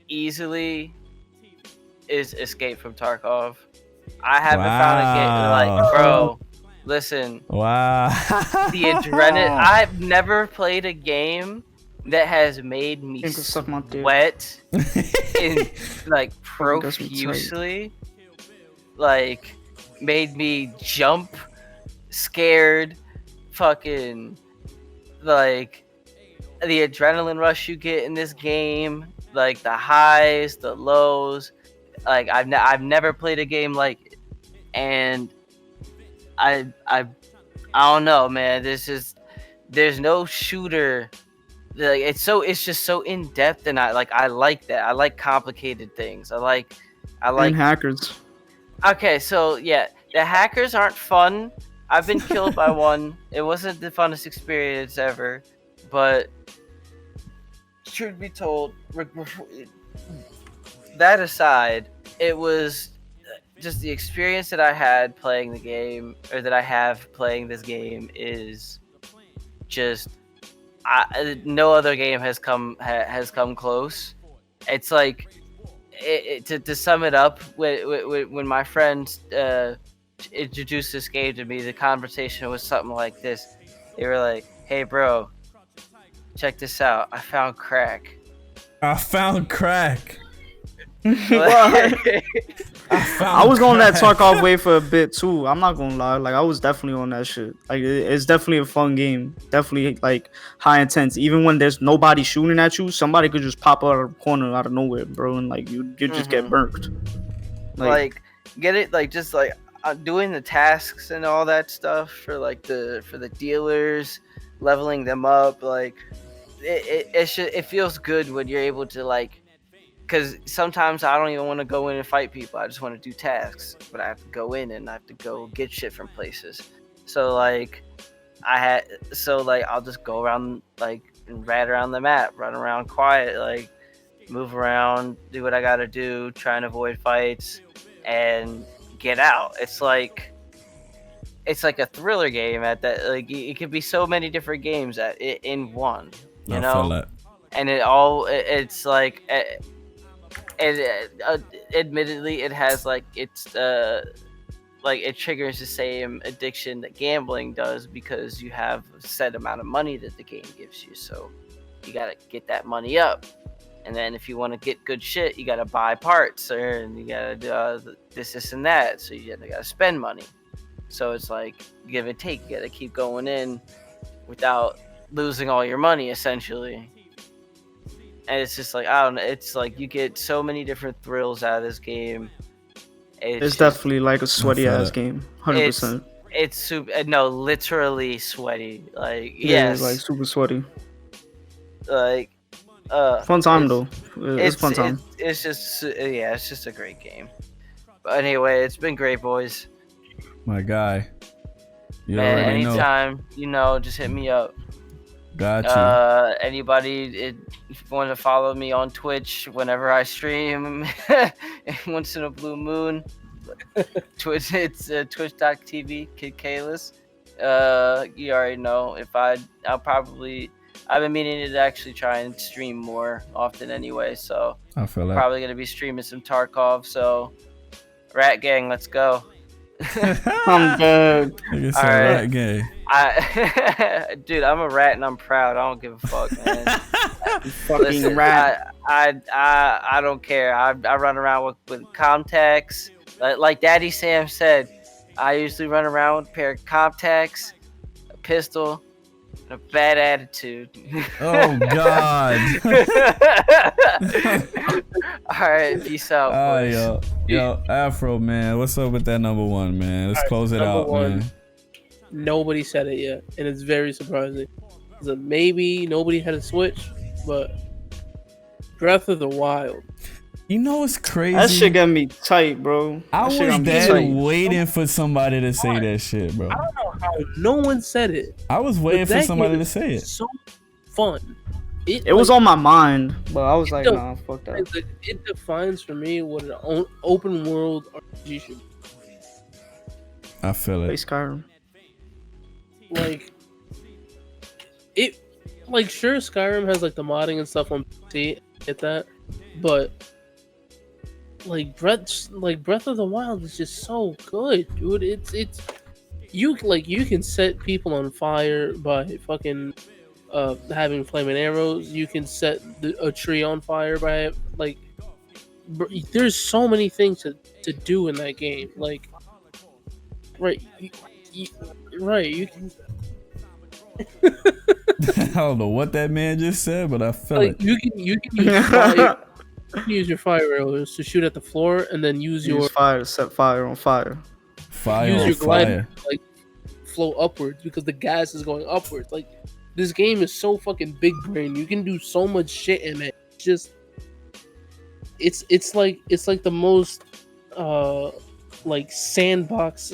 easily is Escape from Tarkov. I haven't found a game like, bro. Listen. Wow. The adrenaline. I've never played a game that has made me sweat in like profusely. Like made me jump, scared, fucking like the adrenaline rush you get in this game, like the highs, the lows. Like I've never played a game like it. And I don't know, man. There's no shooter. Like it's just so in depth, and I like that. I like complicated things. I like and hackers. Okay, so yeah, the hackers aren't fun. I've been killed by one. It wasn't the funnest experience ever, but truth be told, that aside, it was just the experience that I had playing the game, or that I have playing this game, is just no other game has come close. It's like to sum it up, when my friends introduced this game to me, the conversation was something like this. They were like, "Hey, bro, check this out. I found crack." I was on that Tarkov wave for a bit too. I'm not gonna lie. Like I was definitely on that shit. Like it's definitely a fun game. Definitely like high intense. Even when there's nobody shooting at you, somebody could just pop out of the corner out of nowhere, bro, and like you just get burnt. Like get it? Like just like doing the tasks and all that stuff for the dealers, leveling them up. Like it feels good when you're able to like. Because sometimes I don't even want to go in and fight people. I just want to do tasks. But I have to go in and I have to go get shit from places. So, like, I'll just go around, like, and rat around the map. Run around quiet, like, move around, do what I got to do, try and avoid fights, and get out. It's like a thriller game at that. Like, it could be so many different games in one, you know? Feel that. And it's like... And admittedly, it has like it's like it triggers the same addiction that gambling does, because you have a set amount of money that the game gives you, so you gotta get that money up, and then if you want to get good shit, you gotta buy parts, and you gotta do this and that, so you gotta spend money. So it's like give and take. You gotta keep going in without losing all your money, essentially. And it's just like, I don't know, it's like you get so many different thrills out of this game. It's definitely like a sweaty ass game, 100%. It's super, no, literally sweaty. Like, yeah, yes, like super sweaty. Like, fun time though. It's fun time. It's just a great game. But anyway, it's been great, boys. My guy. Man, anytime, just hit me up. Got you. Anybody want to follow me on Twitch whenever I stream? Once in a blue moon. Twitch, it's twitch.tv, Kid Kalis. You already know. I've been meaning to actually try and stream more often anyway, so I feel like probably gonna be streaming some Tarkov. So, Rat Gang, let's go. I'm good. All right. Rat Gang. Dude, I'm a rat and I'm proud. I don't give a fuck, man. Fucking rat. I don't care. I run around with contacts. Like Daddy Sam said, I usually run around with a pair of contacts, a pistol, and a bad attitude. Oh God. All right, peace out, boys. Yo, Afro, man, what's up with that number one, man? Let's close it out, man. Nobody said it yet, and it's very surprising. So maybe nobody had a Switch, but Breath of the Wild. You know what's crazy? That shit got me tight, bro. I was waiting for somebody to say that shit, bro. I don't know how no one said it. I was waiting for somebody to say it. So fun. It was on my mind, but I was like, nah, fuck that. It defines for me what an open world RPG should be. I feel it. Play Skyrim. Sure, Skyrim has like the modding and stuff on PC. Get that, but Breath of the Wild is just so good, dude. It's you can set people on fire by fucking having flaming arrows. You can set a tree on fire by there's so many things to do in that game. You can. I don't know what that man just said, but I feel it. You can use fire. You can use your fire arrows to shoot at the floor, and then use your fire to set fire on fire. Use your glider to flow upwards because the gas is going upwards. This game is so fucking big brain. You can do so much shit in it. It's like the most sandbox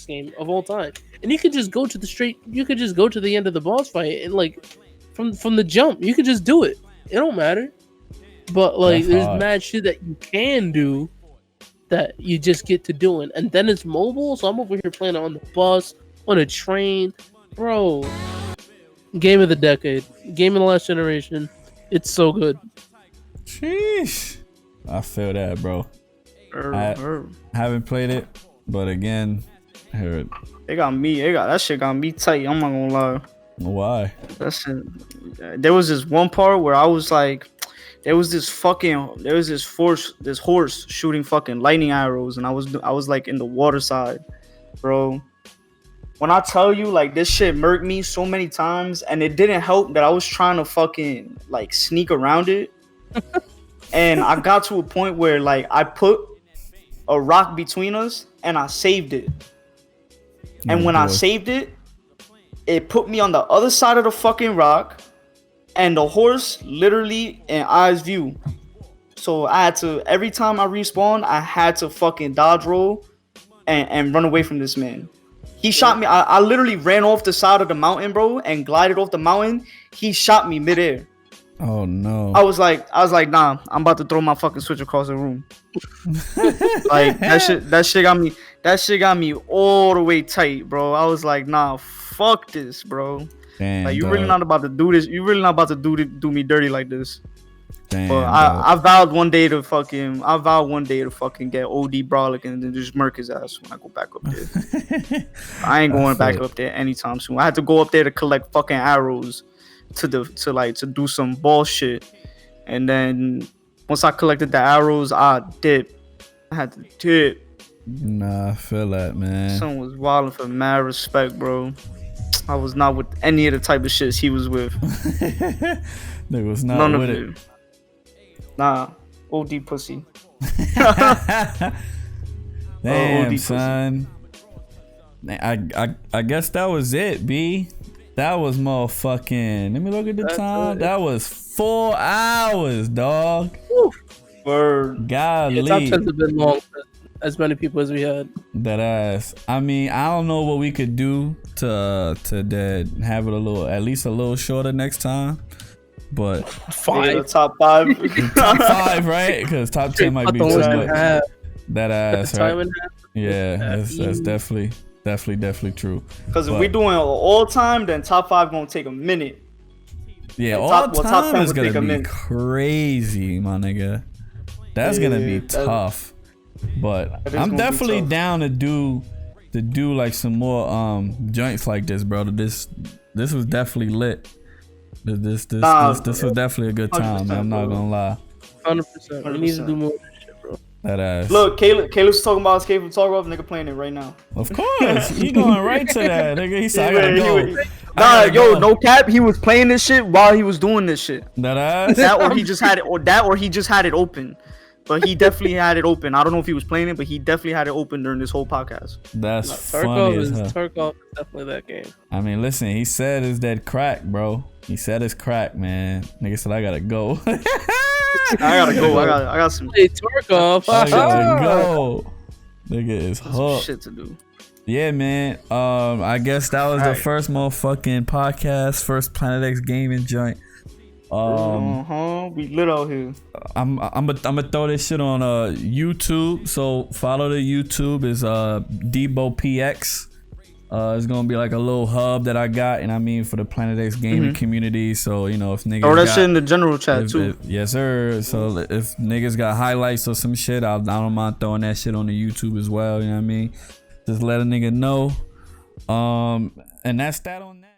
game of all time. And you could just go to the end of the boss fight and from the jump. You could just do it. It don't matter. But there's mad shit that you can do that you just get to doing. And then it's mobile, so I'm over here playing it on the bus, on a train. Bro. Game of the decade. Game of the last generation. It's so good. Sheesh. I feel that, bro. I haven't played it, but again, I heard that shit got me tight. I'm not gonna lie. Why? There was this one part where I was like, there was this horse shooting fucking lightning arrows, and I was like in the water side, bro. When I tell you, this shit murked me so many times, and it didn't help that I was trying to fucking sneak around it, and I got to a point where I put a rock between us, and I saved it. And when I saved it, it put me on the other side of the fucking rock, and the horse literally in eyes view. So I had to, every time I respawned, I had to fucking dodge roll and run away from this man. He shot me. I literally ran off the side of the mountain, bro, and glided off the mountain. He shot me midair. Oh no. I was like, nah, I'm about to throw my fucking Switch across the room. That shit got me all the way tight, bro. I was like, nah, fuck this, bro. Damn, you really not about to do this. You really not about to do me dirty like this. Damn, but I vowed one day to fucking get OD Brolic and then just murk his ass when I go back up there. I ain't going back up there anytime soon. I had to go up there to collect fucking arrows to do some bullshit. And then once I collected the arrows, I dipped. I had to dip. Nah, I feel that, man. Someone was wilding for mad respect, bro. I was not with any of the type of shits he was with. They was not None with of it. Nah, OD pussy. Damn, son. I guess that was it, B. That was motherfucking. Let me look at the time. Good. That was 4 hours, dog. Word. Golly. Yeah, top 10's a bit long. as many people as we had. That ass. I mean, I don't know what we could do to have it at least a little shorter next time. But 5. Top 5. Top 5, right? Because top 10 might be too much. That ass, right? Yeah, that's definitely true. Because if we're doing all time, then top 5 gonna take a minute. Yeah, all time is gonna be crazy, my nigga. That's gonna be tough. But I'm definitely down to do like some more joints like this, bro. This was definitely lit. This was definitely a good time, man. I'm not gonna lie. 100%. We need to do more of this shit, bro. That ass. Look, Caleb's talking about Escape from Tarkov. Nigga playing it right now. Of course, he going right to that. Nigga, he said, "I gotta go." Yo, no cap. He was playing this shit while he was doing this shit. That ass. Or he just had it open. But he definitely had it open. I don't know if he was playing it, but he definitely had it open during this whole podcast. That's funny as hell. Tarkov is definitely that game. I mean, listen, he said it's that crack, bro. He said it's crack, man. Nigga said I gotta go. I gotta go. I got some. Hey, Tarkov. I gotta go. Nigga is hooked. Some shit to do. Yeah, man. I guess that was the first motherfucking podcast, first Planet X gaming joint. We lit out here. I'm gonna throw this shit on YouTube. So follow the YouTube is Debo PX. It's gonna be like a little hub that I got, and I mean for the Planet X gaming community. So if niggas throw that shit in the general chat too. Yes, sir. So if niggas got highlights or some shit, I don't mind throwing that shit on the YouTube as well. You know what I mean? Just let a nigga know. And that's that on that.